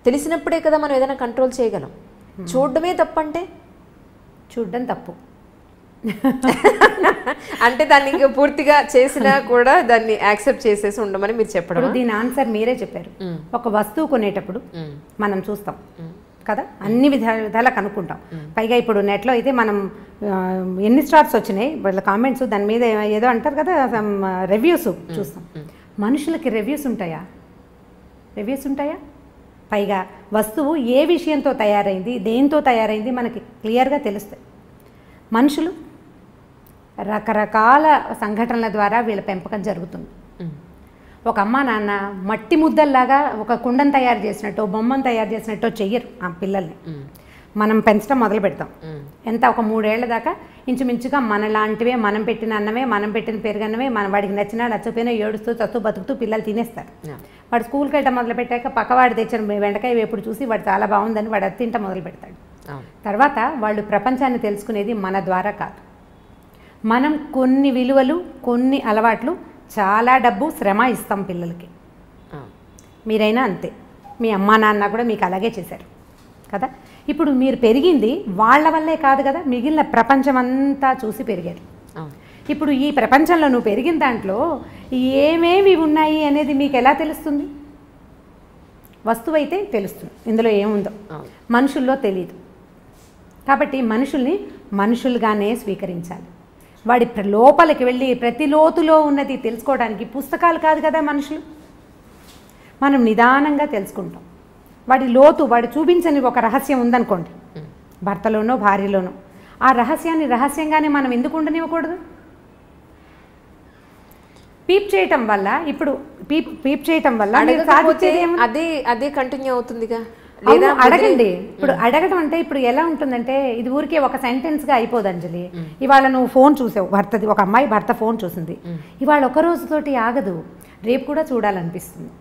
తెలిసినప్పుడే కదా మనం ఏదైనా కంట్రోల్ చేయగలం. చూడడమే తప్పంటే చూడడం తప్పు అంటే దాన్ని ఇంకా పూర్తిగా చేసినా కూడా దాన్ని యాక్సెప్ట్ చేసేసి ఉండమని మీరు చెప్పడం. దీని ఆన్సర్ మీరే చెప్పారు. ఒక వస్తువు కొనేటప్పుడు మనం చూస్తాం కదా, అన్ని విధాలా కనుక్కుంటాం. పైగా ఇప్పుడు నెట్లో అయితే మనం ఎన్ని స్టార్స్ వచ్చినాయి వాళ్ళ కామెంట్స్, దాని మీద ఏదో అంటారు కదా రివ్యూస్ చూస్తాం. మనుషులకి రివ్యూస్ ఉంటాయా? పైగా వస్తువు ఏ విషయంతో తయారైంది, దేంతో తయారైంది మనకి క్లియర్గా తెలుస్తాయి. మనుషులు రకరకాల సంఘటనల ద్వారా వీళ్ళ పెంపకం జరుగుతుంది. ఒక అమ్మ నాన్న మట్టి ముద్దల్లాగా ఒక కుండను తయారు చేసినట్టు, బొమ్మను తయారు చేసినట్టు చెయ్యరు ఆ పిల్లల్ని. మనం పెంచడం మొదలు పెడతాం. ఎంత ఒక 3 ఏళ్ల దాకా ఇంచుమించుగా మనలాంటివే, మనం పెట్టిన అన్నమే, మనం పెట్టిన పెరుగన్నమే, మన వాడికి నచ్చినా నచ్చపోయినా ఏడుస్తూ చస్తూ బతుకుతూ పిల్లలు తినేస్తారు. వాడు స్కూల్కి వెళ్ళటం మొదలు పెట్టాక పక్కవాడు తెచ్చిన బెండకాయ వేపుడు చూసి వాడు చాలా బాగుందని వాడు అది తింట మొదలు పెడతాడు. తర్వాత వాళ్ళు ప్రపంచాన్ని తెలుసుకునేది మన ద్వారా కాదు. మనం కొన్ని విలువలు, కొన్ని అలవాట్లు, చాలా డబ్బు, శ్రమ ఇస్తాం పిల్లలకి. మీరైనా అంతే, మీ అమ్మా నాన్న కూడా మీకు అలాగే చేశారు కదా. ఇప్పుడు మీరు పెరిగింది వాళ్ళ వల్లే కాదు కదా, మిగిలిన ప్రపంచం అంతా చూసి పెరిగారు. ఇప్పుడు ఈ ప్రపంచంలో నువ్వు పెరిగిన దాంట్లో ఏమేమి ఉన్నాయి అనేది మీకు ఎలా తెలుస్తుంది? వస్తువు అయితే తెలుస్తుంది ఇందులో ఏముందో, మనుషుల్లో తెలియదు. కాబట్టి మనుషుల్ని మనుషులుగానే స్వీకరించాలి. వాడి లోపలికి వెళ్ళి ప్రతి లోతులో ఉన్నది తెలుసుకోవడానికి పుస్తకాలు కాదు కదా మనుషులు. మనం నిదానంగా తెలుసుకుంటాం. వాడి లోతు, వాడు చూపించని ఒక రహస్యం ఉందనుకోండి, భర్తలోనో భార్యలోనో, ఆ రహస్యాన్ని రహస్యంగానే మనం ఎందుకు ఉండనివ్వకూడదు? పీప్ చేయటం వల్ల, ఇప్పుడు పీప్ చేయటం వల్ల అదే కంటిన్యూ అవుతుందిగా. అడగండి. ఇప్పుడు అడగడం అంటే ఇప్పుడు ఎలా ఉంటుందంటే, ఇది ఊరికే ఒక సెంటెన్స్గా అయిపోదు అంజలి. ఇవాళ నువ్వు ఫోన్ చూసావు, ఒక అమ్మాయి భర్త ఫోన్ చూసింది, ఇవాళ ఒక రోజుతోటి ఆగదు, రేపు కూడా చూడాలనిపిస్తుంది.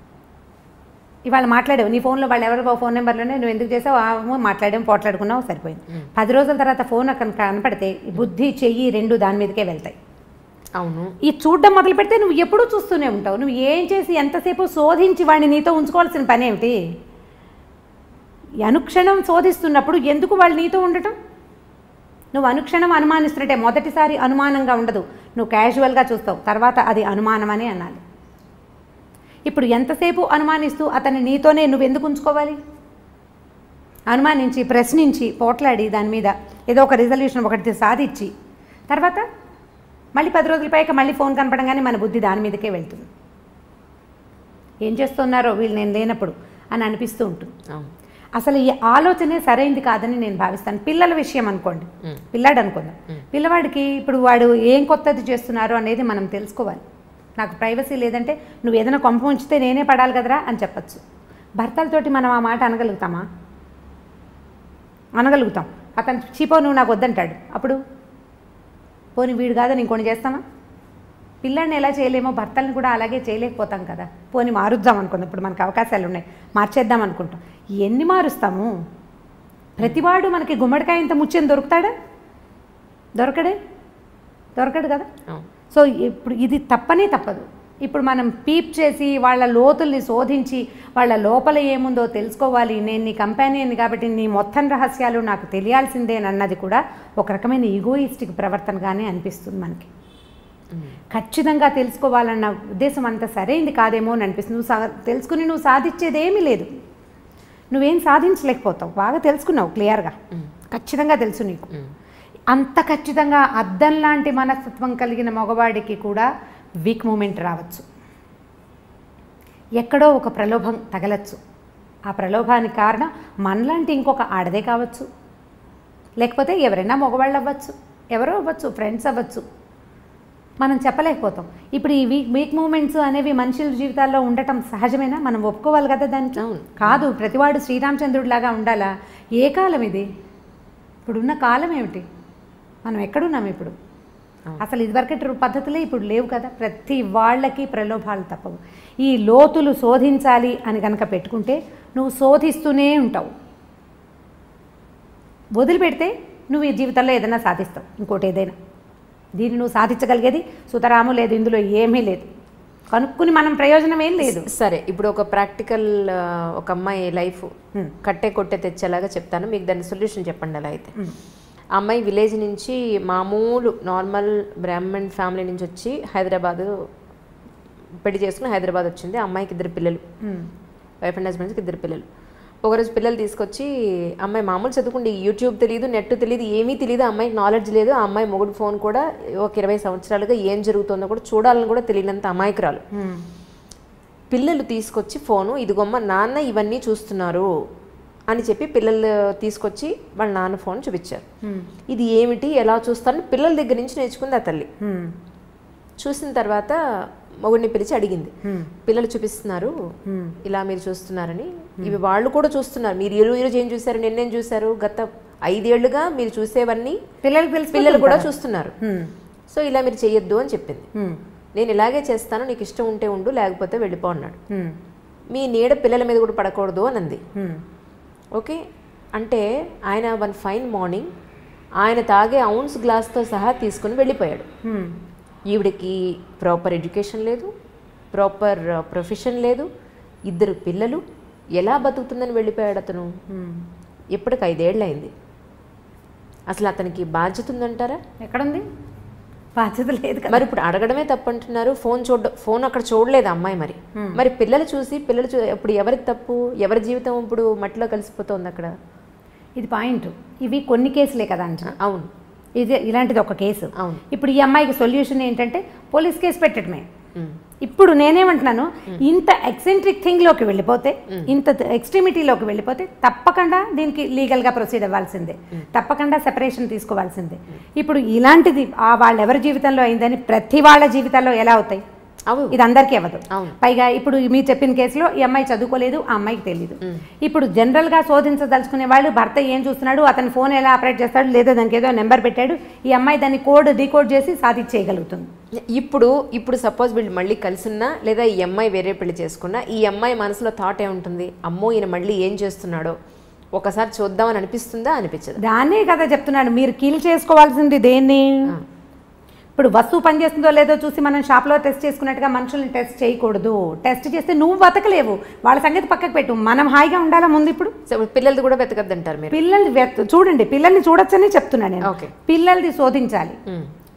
ఇవాళ మాట్లాడావు నీ ఫోన్లో, వాళ్ళు ఎవరో ఫోన్ నెంబర్లోనే నువ్వు ఎందుకు చేసావు, పోట్లాడుకున్నావు, సరిపోయింది. 10 రోజుల తర్వాత ఫోన్ అక్కడ కనపడితే బుద్ధి, చెయ్యి 2 దాని మీదకే వెళ్తాయి. అవును, ఈ చూడడం మొదలు పెడితే నువ్వు ఎప్పుడూ చూస్తూనే ఉంటావు. నువ్వు ఏం చేసి ఎంతసేపు శోధించి వాడిని నీతో ఉంచుకోవాల్సిన పని ఏమిటి? అనుక్షణం శోధిస్తున్నప్పుడు ఎందుకు వాళ్ళు నీతో ఉండటం? నువ్వు అనుక్షణం అనుమానిస్తున్నట్టే. మొదటిసారి అనుమానంగా ఉండదు, నువ్వు క్యాజువల్గా చూస్తావు, తర్వాత అది అనుమానం అని అనాలి. ఇప్పుడు ఎంతసేపు అనుమానిస్తూ అతన్ని నీతోనే నువ్వు ఎందుకు ఉంచుకోవాలి? అనుమానించి, ప్రశ్నించి, పోట్లాడి, దాని మీద ఏదో ఒక రిజల్యూషన్ ఒకటి సాధించి, తర్వాత మళ్ళీ 10 రోజుల పైకి మళ్ళీ ఫోన్ కనపడంగానే మన బుద్ధి దాని మీదకే వెళ్తుంది. ఏం చేస్తున్నారో వీళ్ళు నేను లేనప్పుడు అని అనిపిస్తూ ఉంటుంది. అసలు ఈ ఆలోచనే సరైంది కాదని నేను భావిస్తాను. పిల్లల విషయం అనుకోండి, పిల్లాడు అనుకుందాం, పిల్లవాడికి ఇప్పుడు వాడు ఏం కొత్తది చేస్తున్నారో అనేది మనం తెలుసుకోవాలి. నాకు ప్రైవసీ లేదంటే నువ్వు ఏదైనా కొంప ఉంచితే నేనే పడాలి కదరా అని చెప్పచ్చు. భర్తలతోటి మనం ఆ మాట అనగలుగుతామా? అనగలుగుతాం. అతను చీపో నువ్వు నాకు వద్దంటాడు, అప్పుడు పోనీ వీడు కాదని ఇంకొని చేస్తామా? పిల్లాడిని ఎలా చేయలేమో భర్తల్ని కూడా అలాగే చేయలేకపోతాం కదా. పోనీ మారుద్దాం అనుకుందాం, ఇప్పుడు మనకు అవకాశాలు ఉన్నాయి, మార్చేద్దాం అనుకుంటాం. ఎన్ని మారుస్తాము? ప్రతివాడు మనకి గుమ్మడికాయ ఇంత ముచ్చని దొరుకుతాడా? దొరకడు కదా. సో ఇప్పుడు ఇది తప్పనే తప్పదు. ఇప్పుడు మనం పీప్ చేసి వాళ్ళ లోతుల్ని శోధించి వాళ్ళ లోపల ఏముందో తెలుసుకోవాలి. నేను నీ కంపానియన్ కాబట్టి నీ మొత్తం రహస్యాలు నాకు తెలియాల్సిందే అన్నది కూడా ఒక రకమైన ఈగోయిస్టిక్ ప్రవర్తనగానే అనిపిస్తుంది మనకి. ఖచ్చితంగా తెలుసుకోవాలన్న ఉద్దేశం అంత సరైంది కాదేమో అని అనిపిస్తుంది. నువ్వు తెలుసుకుని నువ్వు సాధించేది ఏమీ లేదు, నువ్వేం సాధించలేకపోతావు. బాగా తెలుసుకున్నావు, క్లియర్గా ఖచ్చితంగా తెలుసు నీకు. అంత ఖచ్చితంగా అద్దం లాంటి మనస్తత్వం కలిగిన మగవాడికి కూడా వీక్ మూమెంట్ రావచ్చు, ఎక్కడో ఒక ప్రలోభం తగలచ్చు. ఆ ప్రలోభానికి కారణం మనలాంటి ఇంకొక ఆడదే కావచ్చు, లేకపోతే ఎవరైనా మగవాళ్ళు అవ్వచ్చు, ఎవరో అవ్వచ్చు, ఫ్రెండ్స్ అవ్వచ్చు, మనం చెప్పలేకపోతాం. ఇప్పుడు ఈ వీక్ మూమెంట్స్ అనేవి మనుషుల జీవితాల్లో ఉండటం సహజమేనా? మనం ఒప్పుకోవాలి కదా దానికి. కాదు, ప్రతివాడు శ్రీరామచంద్రుడిలాగా ఉండాలా? ఏ కాలం ఇది? ఇప్పుడున్న కాలం ఏమిటి? మనం ఎక్కడున్నాం ఇప్పుడు? అసలు ఇదివరకటి పద్ధతులే ఇప్పుడు లేవు కదా. ప్రతి వాళ్ళకి ప్రలోభాలు తప్పవు. ఈ లోతులు శోధించాలి అని కనుక పెట్టుకుంటే నువ్వు శోధిస్తూనే ఉంటావు. వదిలిపెడితే నువ్వు ఈ జీవితంలో ఏదైనా సాధిస్తావు, ఇంకోటి ఏదైనా. దీన్ని నువ్వు సాధించగలిగేది సుతరాము లేదు, ఇందులో ఏమీ లేదు. కనుక్కుని మనం ప్రయోజనం ఏం లేదు. సరే, ఇప్పుడు ఒక ప్రాక్టికల్ ఒక అమ్మాయి లైఫ్ కట్టే కొట్టే తెచ్చేలాగా చెప్తాను, మీకు దాని సొల్యూషన్ చెప్పండి. అలా అయితే అమ్మాయి విలేజ్ నుంచి మామూలు నార్మల్ బ్రాహ్మణ్ ఫ్యామిలీ నుంచి వచ్చి హైదరాబాదు పెళ్లి చేసుకుని హైదరాబాద్ వచ్చింది. అమ్మాయికి 2 పిల్లలు, వైఫ్ అండ్ హస్బెండ్స్కి 2 పిల్లలు. ఒకరోజు పిల్లలు తీసుకొచ్చి అమ్మాయి మామూలు చదువుకుంటే యూట్యూబ్ తెలియదు, నెట్ తెలియదు, ఏమీ తెలియదు, అమ్మాయికి నాలెడ్జ్ లేదు. ఆ అమ్మాయి మొగుడు ఫోన్ కూడా ఒక 20 సంవత్సరాలుగా ఏం జరుగుతుందో కూడా చూడాలని కూడా తెలియనంత అమాయకురాలు. పిల్లలు తీసుకొచ్చి ఫోను, ఇదిగొమ్మ నాన్న ఇవన్నీ చూస్తున్నారు అని చెప్పి పిల్లలు తీసుకొచ్చి వాళ్ళ నాన్న ఫోన్ చూపించారు. ఇది ఏమిటి, ఎలా చూస్తారని పిల్లల దగ్గర నుంచి నేర్చుకుంది ఆ తల్లి. చూసిన తర్వాత మొగుడిని పిలిచి అడిగింది, పిల్లలు చూపిస్తున్నారు ఇలా మీరు చూస్తున్నారని, ఇవి వాళ్ళు కూడా చూస్తున్నారు, మీరు ఈరోజు ఏం చూసారు, నిన్నేం చూసారు, గత 5 ఏళ్లుగా మీరు చూసేవన్నీ పిల్లలు కూడా చూస్తున్నారు, సో ఇలా మీరు చెయ్యొద్దు అని చెప్పింది. నేను ఇలాగే చేస్తాను, నీకు ఇష్టం ఉంటే ఉండు, లేకపోతే వెళ్ళిపో అన్నాడు. మీ నీడ పిల్లల మీద కూడా పడకూడదు అని అంది. ఓకే అంటే ఆయన వన్ ఫైన్ మార్నింగ్ ఆయన తాగే ఔన్స్ గ్లాస్తో సహా తీసుకుని వెళ్ళిపోయాడు. ఈవిడికి ప్రాపర్ ఎడ్యుకేషన్ లేదు, ప్రాపర్ ప్రొఫెషన్ లేదు, 2 పిల్లలు, ఎలా బతుకుతుందని వెళ్ళిపోయాడు అతను. ఇప్పటికి 5 ఏళ్ళు అయింది. అసలు అతనికి బాధ్యత ఉందంటారా? ఎక్కడుంది బాధ్యత? లేదు కదా. మరి ఇప్పుడు అడగడమే తప్పంటున్నారు. ఫోన్ అక్కడ చూడలేదు అమ్మాయి. మరి పిల్లలు చూసి ఇప్పుడు ఎవరికి తప్పు, ఎవరి జీవితం ఇప్పుడు మట్టిలో కలిసిపోతుంది అక్కడ. ఇది పాయింట్. ఇవి కొన్ని కేసులే కదా అంట. అవును, ఇలాంటిది ఒక కేసు. అవును. ఇప్పుడు ఈ అమ్మాయికి సొల్యూషన్ ఏంటంటే పోలీస్ కేసు పెట్టడమే. ఇప్పుడు నేనేమంటున్నాను, ఇంత ఎక్సెంట్రిక్ థింగ్లోకి వెళ్ళిపోతే, ఇంత ఎక్స్ట్రీమిటీలోకి వెళ్ళిపోతే తప్పకుండా దీనికి లీగల్గా ప్రొసీడ్ అవ్వాల్సిందే, తప్పకుండా సెపరేషన్ తీసుకోవాల్సిందే. ఇప్పుడు ఇలాంటిది వాళ్ళ ఎవరి జీవితంలో అయిందని ప్రతి వాళ్ళ జీవితాల్లో ఎలా అవుతాయి? ఇది అందరికీ అవ్వదు. పైగా ఇప్పుడు మీరు చెప్పిన కేసులో ఈ అమ్మాయి చదువుకోలేదు, ఆ అమ్మాయికి తెలియదు. ఇప్పుడు జనరల్గా శోధించదలుచుకునే వాళ్ళు భర్త ఏం చూస్తున్నాడు, అతని ఫోన్ ఎలా ఆపరేట్ చేస్తాడు, లేదా దానికి ఏదో నెంబర్ పెట్టాడు, ఈ అమ్మాయి దాన్ని డీకోడ్ చేసి సాధించేయగలుగుతుంది. ఇప్పుడు సపోజ్ వీళ్ళు మళ్ళీ కలిసిన్నా, లేదా ఈ అమ్మాయి వేరే పెళ్లి చేసుకున్నా, ఈ అమ్మాయి మనసులో థాట్ ఏముంటుంది, అమ్మో ఈయన మళ్ళీ ఏం చేస్తున్నాడో ఒకసారి చూద్దామని అనిపిస్తుందా, అనిపించదు? దాన్నే కదా చెప్తున్నాడు, మీరు కీల్ చేసుకోవాల్సింది దేన్ని. ఇప్పుడు వస్తువు పనిచేస్తుందో లేదో చూసి మనం షాప్లో టెస్ట్ చేసుకున్నట్టుగా మనుషుల్ని టెస్ట్ చేయకూడదు. టెస్ట్ చేస్తే నువ్వు బతకలేవు, వాళ్ళ సంగతి పక్కకు పెట్టు, మనం హాయిగా ఉండాలా ముందు. ఇప్పుడు పిల్లలది కూడా వెతకద్దంటారు మీరు? పిల్లల్ని చూడండి, పిల్లల్ని చూడొచ్చని చెప్తున్నాను నేను. పిల్లల్ది శోధించాలి,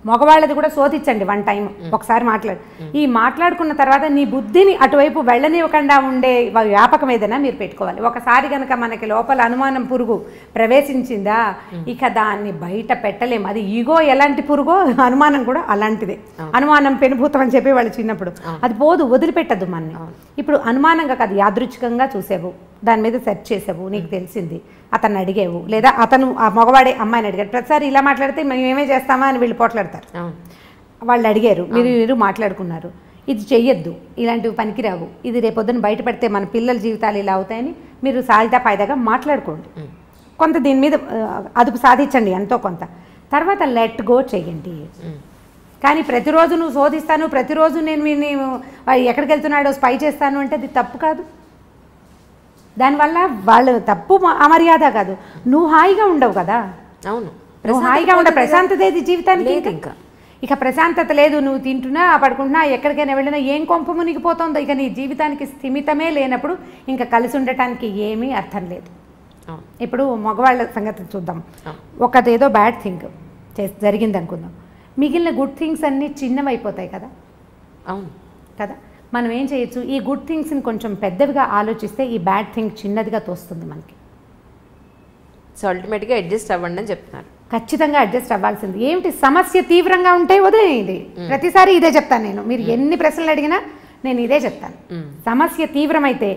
మగవాళ్ళది కూడా శోధించండి 1 టైం ఒకసారి ఈ మాట్లాడుకున్న తర్వాత నీ బుద్ధిని అటువైపు వెళ్ళనివ్వకుండా ఉండే వ్యాపకం ఏదైనా మీరు పెట్టుకోవాలి. ఒకసారి కనుక మనకి లోపల అనుమానం పురుగు ప్రవేశించిందా, ఇక దాన్ని బయట పెట్టలేము. అది ఈగో ఎలాంటి పురుగో అనుమానం కూడా అలాంటిదే. అనుమానం పెనుభూతం అని చెప్పి వాళ్ళు చిన్నప్పుడు, అది పోదు, వదిలిపెట్టదు మనని. ఇప్పుడు అనుమానంగా కాదు, యాదృచ్ఛికంగా చూసేవు, దాని మీద సెర్చ్ చేసావు, నీకు తెలిసింది, అతన్ని అడిగేవు, లేదా అతను ఆ మగవాడే అమ్మాయిని అడిగాడు. ప్రతిసారి ఇలా మాట్లాడితే మేమేమే చేస్తామా అని వీళ్ళు పోట్లాడతారు. వాళ్ళు అడిగారు, మీరు మాట్లాడుకున్నారు, ఇది చెయ్యొద్దు, ఇలాంటివి పనికిరావు, ఇది రేపొద్దున బయట పెడితే మన పిల్లల జీవితాలు ఇలా అవుతాయని మీరు సాయిదా పాయిదాగా మాట్లాడుకోండి. కొంత దీని మీద అదుపు సాధించండి ఎంతో కొంత. తర్వాత లెట్ గో చెయ్యండి. కానీ ప్రతిరోజు నువ్వు శోధిస్తాను, ప్రతిరోజు నేను ఎక్కడికి వెళ్తున్నాడో స్పై చేస్తాను అంటే అది తప్పు కాదు. దానివల్ల వాళ్ళు తప్పు అమర్యాద కాదు, నువ్వు హాయిగా ఉండవు కదా. అవును, నువ్వు హాయిగా ఉండ, ప్రశాంతత ఏది జీవితానికి? ఇంకా ఇక ప్రశాంతత లేదు, నువ్వు తింటున్నా పడుకుంటున్నా ఎక్కడికైనా వెళ్ళినా ఏం కొంప మునిగిపోతుందో. ఇక నీ జీవితానికి స్థిమితమే లేనప్పుడు ఇంకా కలిసి ఉండటానికి ఏమీ అర్థం లేదు. ఇప్పుడు మగవాళ్ళ సంగతి చూద్దాం. ఒకటేదో బ్యాడ్ థింగ్ జరిగింది అనుకుందాం, మిగిలిన గుడ్ థింగ్స్ అన్నీ చిన్నవైపోతాయి కదా. అవును కదా. మనం ఏం చేయొచ్చు, ఈ గుడ్ థింగ్స్ని కొంచెం పెద్దవిగా ఆలోచిస్తే ఈ బ్యాడ్ థింగ్ చిన్నదిగా తోస్తుంది మనకి. సో అల్టిమేట్గా అడ్జస్ట్ అవ్వండి అని చెప్తున్నారు. ఖచ్చితంగా అడ్జస్ట్ అవ్వాల్సింది. ఏమిటి సమస్య తీవ్రంగా ఉంటే వదిలేయండి. ప్రతిసారి ఇదే చెప్తాను నేను, మీరు ఎన్ని ప్రశ్నలు అడిగినా నేను ఇదే చెప్తాను. సమస్య తీవ్రమైతే,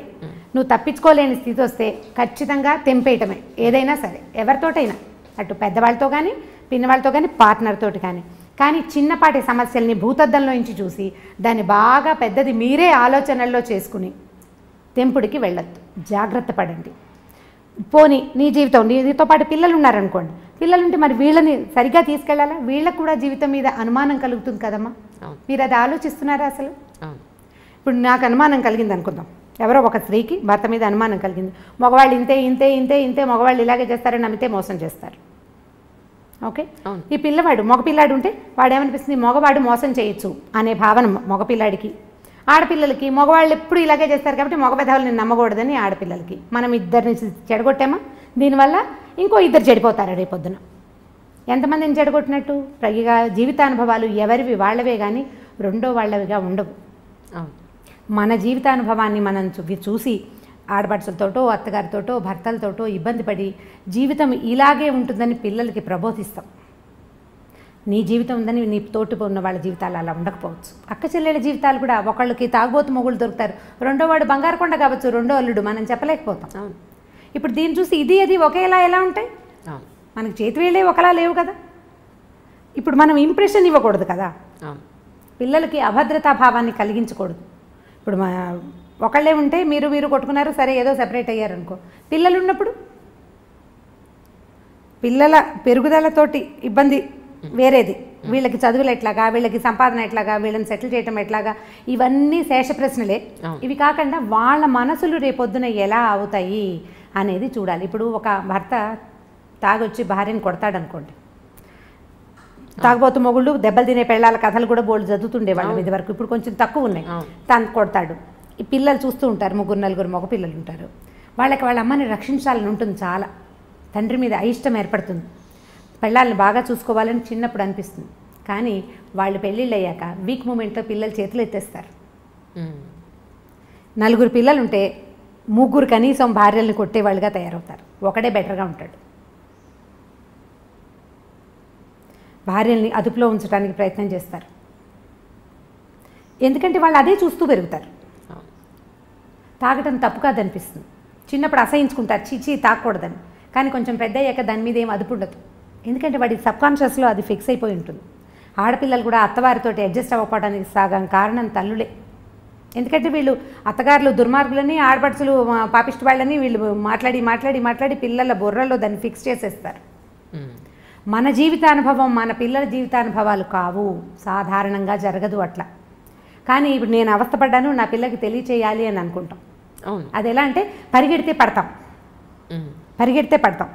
నువ్వు తప్పించుకోలేని స్థితి వస్తే ఖచ్చితంగా తెంపేయటమే, ఏదైనా సరే, ఎవరితోటైనా, అటు పెద్దవాళ్ళతో కానీ, పిన్నవాళ్ళతో కానీ, పార్ట్నర్ తోటి కానీ. కానీ చిన్నపాటి సమస్యల్ని భూతద్దంలో నుంచి చూసి దాన్ని బాగా పెద్దది మీరే ఆలోచనల్లో చేసుకుని తెంపుడికి వెళ్ళొద్దు. జాగ్రత్త పడండి. పోనీ నీ జీవితం, నీతో పాటు పిల్లలు ఉన్నారనుకోండి, పిల్లలుంటే మరి వీళ్ళని సరిగ్గా తీసుకెళ్ళాలా? వీళ్ళకు కూడా జీవితం మీద అనుమానం కలుగుతుంది కదమ్మా. మీరు అది ఆలోచిస్తున్నారా అసలు? ఇప్పుడు నాకు అనుమానం కలిగింది అనుకుందాం, ఎవరో ఒక స్త్రీకి భర్త మీద అనుమానం కలిగింది, మగవాళ్ళు ఇంతే ఇంతే ఇంతే ఇంతే, మగవాళ్ళు ఇలాగే చేస్తారని నమ్మితే మోసం చేస్తారు. ఓకే, ఈ పిల్లవాడు మగపిల్లాడు ఉంటే వాడేమనిపిస్తుంది, మగవాడు మోసం చేయొచ్చు అనే భావన మగపిల్లాడికి. ఆడపిల్లలకి మగవాళ్ళు ఎప్పుడు ఇలాగే చేస్తారు కాబట్టి మగ పెదవులను నమ్మకూడదని ఆడపిల్లలకి. మనం ఇద్దరిని చెడగొట్టామా, దీనివల్ల ఇంకో 2 చెడిపోతారు రేపొద్దున. ఎంతమందిని చెడగొట్టినట్టు? పైగా జీవితానుభవాలు ఎవరివి వాళ్ళవే కానీ రెండో వాళ్ళవిగా ఉండవు. మన జీవితానుభవాన్ని మనం చూసి ఆడపడుచులతోటో, అత్తగారితోటో, భర్తలతోటో ఇబ్బంది పడి జీవితం ఇలాగే ఉంటుందని పిల్లలకి ప్రబోధిస్తాం. నీ జీవితం ఉందని నీ తోటి ఉన్న వాళ్ళ జీవితాలు అలా ఉండకపోవచ్చు. అక్క చెల్లెల జీవితాలు కూడా, ఒకళ్ళకి తాగుబోతు మొగుళ్ళు దొరుకుతారు, రెండో వాడు బంగారు కొండ కావచ్చు, రెండో అల్లుడు, మనం చెప్పలేకపోతాం. ఇప్పుడు దీన్ని చూసి ఇది అది ఒకేలా ఎలా ఉంటాయి? మనకి చేతి వేళ్ళే ఒకలా లేవు కదా. ఇప్పుడు మనం ఇంప్రెషన్ ఇవ్వకూడదు కదా. పిల్లలకి అభద్రతా భావాన్ని కలిగించకూడదు. ఇప్పుడు ఒకళ్ళే ఉంటే మీరు కొట్టుకున్నారు, సరే ఏదో సెపరేట్ అయ్యారనుకో. పిల్లలు ఉన్నప్పుడు పిల్లల పెరుగుదలతోటి ఇబ్బంది వేరేది. వీళ్ళకి చదువులు ఎట్లాగా, వీళ్ళకి సంపాదన ఎట్లాగా, వీళ్ళని సెటిల్ చేయటం ఎట్లాగా, ఇవన్నీ శేష ప్రశ్నలే. ఇవి కాకుండా వాళ్ళ మనసులు రేపొద్దున ఎలా అవుతాయి అనేది చూడాలి. ఇప్పుడు ఒక భర్త తాగొచ్చి భార్యను కొడతాడనుకోండి, తాగబోతు మొగుళ్ళు దెబ్బలు తినే పెళ్ళాల కథలు కూడా బోల్డ్ చదువుతుండే వాళ్ళ మీద వరకు. ఇప్పుడు కొంచెం తక్కువ ఉన్నాయి. తను కొడతాడు. ఈ పిల్లలు చూస్తూ ఉంటారు, 3-4 మగ పిల్లలు ఉంటారు. వాళ్ళకి వాళ్ళ అమ్మని రక్షించాలని ఉంటుంది చాలా. తండ్రి మీద అయిష్టం ఏర్పడుతుంది. పెళ్ళాలని బాగా చూసుకోవాలని చిన్నప్పుడు అనిపిస్తుంది. కానీ వాళ్ళు పెళ్ళిళ్ళు అయ్యాక వీక్ మూమెంట్లో పిల్లలు చేతులు ఎత్తేస్తారు. 4 పిల్లలు ఉంటే 3 కనీసం భార్యల్ని కొట్టేవాళ్ళుగా తయారవుతారు. ఒకడే బెటర్గా ఉంటాడు. భార్యల్ని అదుపులో ఉంచడానికి ప్రయత్నం చేస్తారు. ఎందుకంటే వాళ్ళు అదే చూస్తూ పెరుగుతారు. తాగటం తప్పు కాదనిపిస్తుంది. చిన్నప్పుడు అసహించుకుంటారు, చీచీ తాగకూడదని. కానీ కొంచెం పెద్ద అయ్యాక దాని మీద ఏం అదుపు ఉండదు. ఎందుకంటే వాడి సబ్కాన్షియస్లో అది ఫిక్స్ అయిపోయి ఉంటుంది. ఆడపిల్లలు కూడా అత్తవారితో అడ్జస్ట్ అవ్వకపోవడానికి సగం కారణం తల్లులే. ఎందుకంటే వీళ్ళు అత్తగారులు దుర్మార్గులని, ఆడపడుచులు పాపిష్టి వాళ్ళని వీళ్ళు మాట్లాడి పిల్లల బుర్రలో దాన్ని ఫిక్స్ చేసేస్తారు. మన జీవితానుభవం మన పిల్లల జీవితానుభవాలు కావు. సాధారణంగా జరగదు అట్లా. కానీ ఇప్పుడు నేను అవస్థపడ్డాను, నా పిల్లకి తెలియచేయాలి అని అనుకుంటాం. అది ఎలా అంటే పరిగెడితే పడతాం,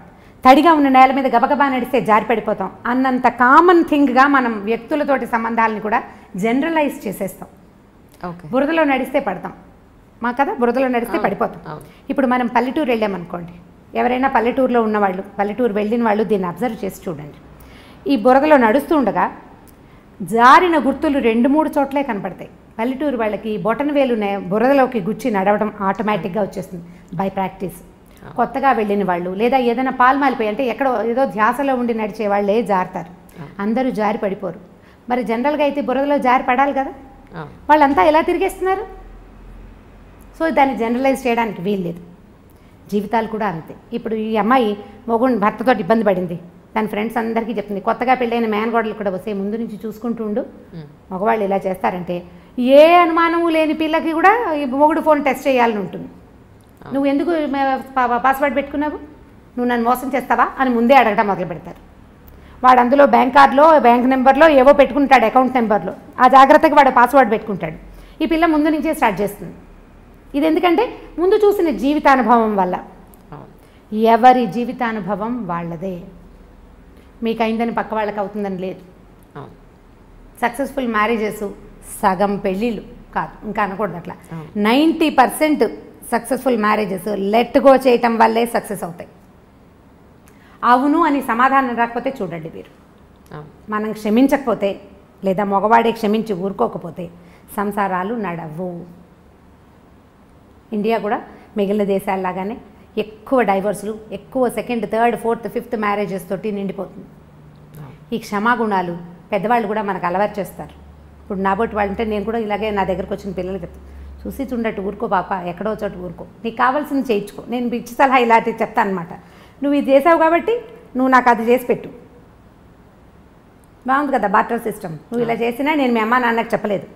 తడిగా ఉన్న నేల మీద గబగబా నడిస్తే జారి పడిపోతాం అన్నంత కామన్ థింగ్గా మనం వ్యక్తులతోటి సంబంధాలను కూడా జనరలైజ్ చేసేస్తాం. బురదలో నడిస్తే పడతాం కదా, బురదలో నడిస్తే పడిపోతాం. ఇప్పుడు మనం పల్లెటూరు వెళ్ళామనుకోండి, ఎవరైనా పల్లెటూరులో ఉన్నవాళ్ళు, పల్లెటూరు వెళ్ళిన వాళ్ళు దీన్ని అబ్జర్వ్ చేసి చూడండి. ఈ బురదలో నడుస్తూ ఉండగా జారిన గుర్తులు 2-3 చోట్లే కనపడతాయి. పల్లెటూరు వాళ్ళకి బొటన వేలు బురదలోకి గుచ్చి నడవడం ఆటోమేటిక్గా వచ్చేస్తుంది బై ప్రాక్టీస్. కొత్తగా వెళ్ళిన వాళ్ళు లేదా ఏదైనా పాల్మాలిపోయి అంటే ఎక్కడో ఏదో ధ్యాసలో ఉండి నడిచే వాళ్ళే జారుతారు. అందరూ జారి పడిపోరు. మరి జనరల్గా అయితే బురదలో జారి పడాలి కదా, వాళ్ళంతా ఎలా తిరిగేస్తున్నారు? సో దాన్ని జనరలైజ్ చేయడానికి వీల్లేదు. జీవితాలు కూడా అంతే. ఇప్పుడు ఈ అమ్మాయి భర్తతో ఇబ్బంది పడింది, తన ఫ్రెండ్స్ అందరికీ చెప్తుంది. కొత్తగా పెళ్ళైన మేనగోడలు కూడా వస్తే ముందు నుంచి చూసుకుంటూ ఉండు, మగవాళ్ళు ఇలా చేస్తారంటే ఏ అనుమానము లేని పిల్లకి కూడా ఈ మొగుడు ఫోన్ టెస్ట్ చేయాలని ఉంటుంది. నువ్వు ఎందుకు పాస్వర్డ్ పెట్టుకున్నావు, నువ్వు నన్ను మోసం చేస్తావా అని ముందే అడగడం మొదలు పెడతారు. వాడు అందులో బ్యాంక్ కార్డులో బ్యాంక్ నెంబర్లో ఏవో పెట్టుకుంటాడు, అకౌంట్ నెంబర్లో. ఆ జాగ్రత్తగా వాడు పాస్వర్డ్ పెట్టుకుంటాడు. ఈ పిల్ల ముందు నుంచే స్టార్ట్ చేస్తుంది. ఇది ఎందుకంటే ముందు చూసిన జీవితానుభవం వల్ల. ఎవరి జీవితానుభవం వాళ్ళదే. మీకు అయిందని పక్క వాళ్ళకి అవుతుందని లేదు. సక్సెస్ఫుల్ మ్యారేజెస్ సగం పెళ్ళిళ్ళు కాదు, ఇంకా అనకూడదు అట్లా. 90% సక్సెస్ఫుల్ మ్యారేజెస్ లెట్ గో చేయటం వల్లే సక్సెస్ అవుతాయి. అవును అని సమాధానం రాకపోతే చూడండి మీరు, మనం క్షమించకపోతే లేదా మగవాడే క్షమించి ఊరుకోకపోతే సంసారాలు నడవు. ఇండియా కూడా మిగిలిన దేశాల్లాగానే ఎక్కువ డైవర్సులు, ఎక్కువ 2nd, 3rd, 4th, 5th marriages తోటి నిండిపోతుంది. ఈ క్షమాగుణాలు పెద్దవాళ్ళు కూడా మనకు అలవాటు చేస్తారు. ఇప్పుడు నాబోటి వాళ్ళు అంటే నేను కూడా ఇలాగే నా దగ్గరకు వచ్చిన పిల్లలకి చెప్తాను, చూసి చూడట్టు ఊరుకో పాప, ఎక్కడో చోట ఊరుకో, నీకు కావాల్సింది చేయించుకో. నేను పిచ్చి సలహా ఇలాంటివి చెప్తాను అనమాట. నువ్వు ఇది చేసావు కాబట్టి నువ్వు నాకు అది చేసి పెట్టు. బాగుంది కదా బార్టర్ సిస్టమ్. నువ్వు ఇలా చేసినా నేను మీ అమ్మ నాన్నకి చెప్పలేదు,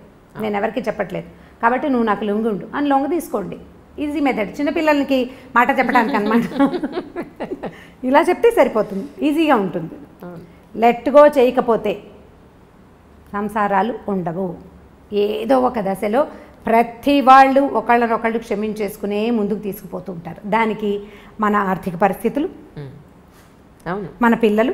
నేను ఎవరికి చెప్పట్లేదు, కాబట్టి నువ్వు నాకు లొంగుండు అని లొంగ తీసుకోండి. ఈజీ మెథడ్, చిన్నపిల్లలకి మాట చెప్పడానికి అనమాట. ఇలా చెప్తే సరిపోతుంది, ఈజీగా ఉంటుంది. లెట్ గో చేయకపోతే సంసారాలు ఉండవు. ఏదో ఒక దశలో ప్రతి వాళ్ళు ఒకళ్ళనొకళ్ళు క్షమించేసుకునే ముందుకు తీసుకుపోతూ ఉంటారు. దానికి మన ఆర్థిక పరిస్థితులు, మన పిల్లలు,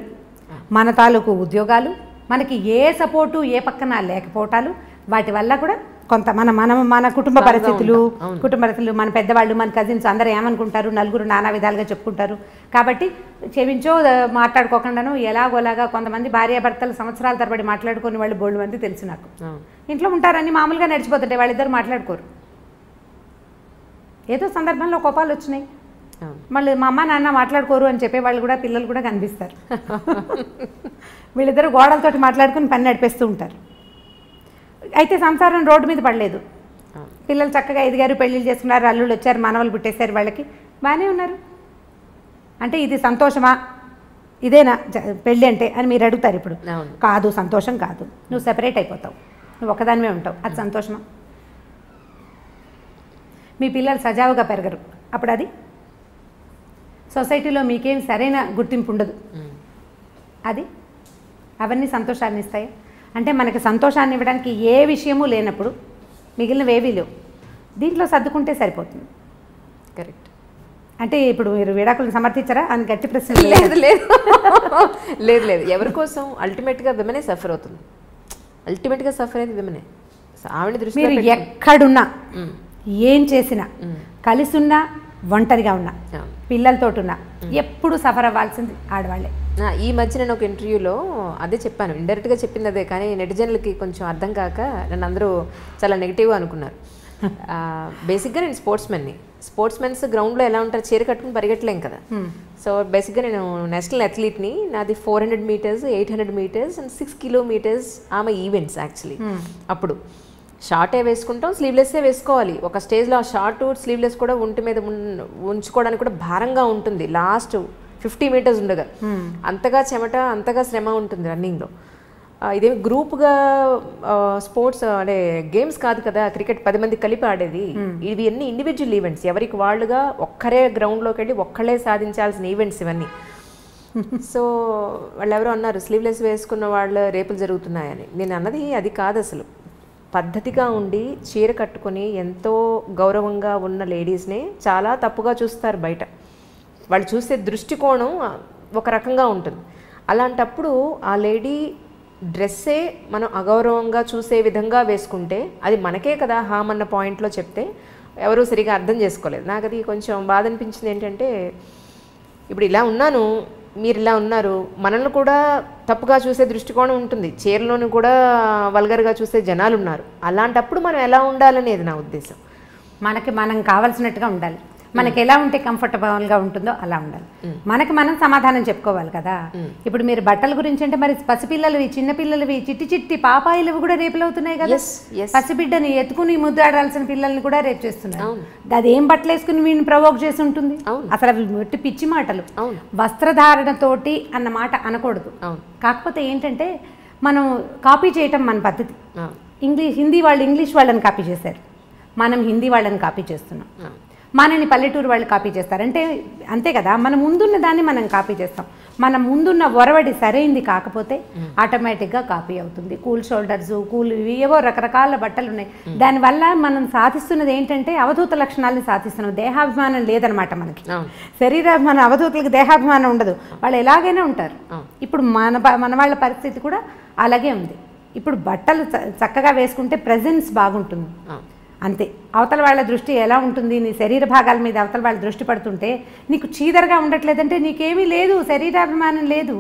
మన తాలూకు ఉద్యోగాలు, మనకి ఏ సపోర్టు ఏ పక్కన లేకపోవటాలు, వాటి వల్ల కూడా కొంత మన కుటుంబ పరిస్థితులు, మన పెద్దవాళ్ళు, మన కజిన్స్ అందరూ ఏమనుకుంటారు, నలుగురు నానా విధాలుగా చెప్పుకుంటారు. కాబట్టి క్షమించో మాట్లాడుకోకుండాను ఎలాగోలాగా కొంతమంది భార్యాభర్తలు సంవత్సరాల తరబడి మాట్లాడుకుని వాళ్ళు బోల్డ్ మంది తెలుసు నాకు. ఇంట్లో ఉంటారని మామూలుగా నడిచిపోతుంటే వాళ్ళిద్దరు మాట్లాడుకోరు. ఏదో సందర్భంలో కోపాలు వచ్చినాయి, మళ్ళీ మా అమ్మ నాన్న మాట్లాడుకోరు అని చెప్పే వాళ్ళు కూడా పిల్లలు కూడా కనిపిస్తారు. వీళ్ళిద్దరు గోడలతోటి మాట్లాడుకుని పని నడిపేస్తూ ఉంటారు. అయితే సంసారం రోడ్డు మీద పడలేదు. పిల్లలు చక్కగా ఎదిగారు, పెళ్ళిళ్ళు చేసుకున్నారు, అల్లుళ్ళు వచ్చారు, మనవలు పుట్టేశారు, వాళ్ళకి బాగానే ఉన్నారు. అంటే ఇది సంతోషమా, ఇదేనా పెళ్ళి అంటే అని మీరు అడుగుతారు. ఇప్పుడు కాదు, సంతోషం కాదు, నువ్వు సెపరేట్ అయిపోతావు. నువ్వు ఒకదానివే ఉంటావు, అది సంతోషమా? మీ పిల్లలు సజావుగా పెరగరు, అప్పుడు అది సొసైటీలో మీకేం సరైన గుర్తింపు ఉండదు, అది అవన్నీ సంతోషాన్ని ఇస్తాయి. అంటే మనకి సంతోషాన్ని ఇవ్వడానికి ఏ విషయమూ లేనప్పుడు మిగిలినవి ఏవీ లేవు, దీంట్లో సర్దుకుంటే సరిపోతుంది. కరెక్ట్. అంటే ఇప్పుడు మీరు విడాకులను సమర్థించారా అని గట్టి ప్రశ్న. లేదు లేదు లేదు లేదు, ఎవరి కోసం? అల్టిమేట్గా విమెనే సఫర్ అవుతుంది, అల్టిమేట్గా సఫర్ అయ్యేది విమెనే. ఆవిడ దృష్టి మీరు ఎక్కడున్నా ఏం చేసినా, కలిసున్నా ఒంటరిగా ఉన్నా, పిల్లలతో ఉన్నా, ఎప్పుడు సఫర్ అవ్వాల్సింది ఆడవాళ్ళే. ఈ మధ్య నేను ఒక ఇంటర్వ్యూలో అదే చెప్పాను, ఇండైరెక్ట్గా చెప్పింది అదే, కానీ నెటిజన్లకి కొంచెం అర్థం కాక నన్ను అందరూ చాలా నెగిటివ్గా అనుకున్నారు. బేసిక్గా నేను స్పోర్ట్స్మెన్స్ గ్రౌండ్లో ఎలా ఉంటారు, చీర కట్టుకుని పరిగెట్టలేం కదా. సో బేసిక్గా నేను నేషనల్ అథ్లీట్ని. నాది 400 మీటర్స్, 800 మీటర్స్ అండ్ 6 కిలోమీటర్స్ ఆమె ఈవెంట్స్ యాక్చువల్లీ. అప్పుడు షార్టే వేసుకుంటాం, స్లీవ్లెస్సే వేసుకోవాలి. ఒక స్టేజ్లో ఆ షార్ట్ స్లీవ్లెస్ కూడా ఒంటి మీద ఉంచుకోవడానికి కూడా భారంగా ఉంటుంది. లాస్ట్ 50 మీటర్స్ ఉండగా అంతగా చెమట, అంతగా శ్రమ ఉంటుంది రన్నింగ్లో. ఇదేమి గ్రూప్గా స్పోర్ట్స్ అంటే గేమ్స్ కాదు కదా, క్రికెట్ 10 మంది కలిపి ఆడేది. ఇవి అన్ని ఇండివిజువల్ ఈవెంట్స్, ఎవరికి వాళ్ళుగా ఒక్కరే గ్రౌండ్లోకి వెళ్ళి ఒక్కళ్ళే సాధించాల్సిన ఈవెంట్స్ ఇవన్నీ. సో వాళ్ళు ఎవరో అన్నారు స్లీవ్లెస్ వేసుకున్న వాళ్ళ రేపులు జరుగుతున్నాయని. నేను అన్నది అది కాదు, అసలు పద్ధతిగా ఉండి చీర కట్టుకొని ఎంతో గౌరవంగా ఉన్న లేడీస్ని చాలా తప్పుగా చూస్తారు బయట. వాళ్ళు చూసే దృష్టికోణం ఒక రకంగా ఉంటుంది. అలాంటప్పుడు ఆ లేడీ డ్రెస్సే మనం అగౌరవంగా చూసే విధంగా వేసుకుంటే అది మనకే కదా హామ్ అన్న పాయింట్లో చెప్తే ఎవరూ సరిగా అర్థం చేసుకోలేదు. నాకు అది కొంచెం బాధ అనిపించింది. ఏంటంటే ఇప్పుడు ఇలా ఉన్నాను, మీరు ఇలా ఉన్నారు, మనల్ని కూడా తప్పుగా చూసే దృష్టికోణం ఉంటుంది, చీరలోని కూడా వల్గర్గా చూసే జనాలు ఉన్నారు. అలాంటప్పుడు మనం ఎలా ఉండాలనేది నా ఉద్దేశం. మనకి మనం కావాల్సినట్టుగా ఉండాలి, మనకి ఎలా ఉంటే కంఫర్టబుల్గా ఉంటుందో అలా ఉండాలి. మనకి మనం సమాధానం చెప్పుకోవాలి కదా. ఇప్పుడు మీరు బట్టల గురించి అంటే మరి పసిపిల్లలవి, చిన్నపిల్లలవి, చిట్టి చిట్టి పాపాయిలవి కూడా రేపులు అవుతున్నాయి కదా. పసిబిడ్డని ఎత్తుకుని ముద్దాడాల్సిన పిల్లల్ని కూడా రేపు చేస్తున్నారు. అది ఏం బట్టలు వేసుకుని వీడిని ప్రవోక్ చేసి ఉంటుంది? అసలు అవి మట్టి పిచ్చి మాటలు. వస్త్రధారణతోటి అన్న మాట అనకూడదు. కాకపోతే ఏంటంటే మనం కాపీ చేయటం మన పద్ధతి. హిందీ వాళ్ళు ఇంగ్లీష్ వాళ్ళని కాపీ చేశారు, మనం హిందీ వాళ్ళని కాపీ చేస్తున్నాం. మనని పల్లెటూరు వాళ్ళు కాపీ చేస్తారు అంటే అంతే కదా. మన ముందున్న దాన్ని మనం కాపీ చేస్తాం. మన ముందున్న ఒరవడి సరైంది కాకపోతే ఆటోమేటిక్గా కాపీ అవుతుంది. కూల్ షోల్డర్స్, కూల్ ఏవో రకరకాల బట్టలు ఉన్నాయి. దానివల్ల మనం సాధిస్తున్నది ఏంటంటే అవధూత లక్షణాలను సాధిస్తున్నాం. దేహాభిమానం లేదనమాట మనకి. శరీరాభిమానం, అవధూతలకు దేహాభిమానం ఉండదు, వాళ్ళు ఎలాగైనా ఉంటారు. ఇప్పుడు మన వాళ్ళ పరిస్థితి కూడా అలాగే ఉంది. ఇప్పుడు బట్టలు చక్కగా వేసుకుంటే ప్రెజెన్స్ బాగుంటుంది అంతే. అవతల వాళ్ళ దృష్టి ఎలా ఉంటుంది, నీ శరీర భాగాల మీద అవతల వాళ్ళ దృష్టి పడుతుంటే నీకు చీదరగా ఉండట్లేదంటే నీకేమీ లేదు, శరీరాభిమానం లేదు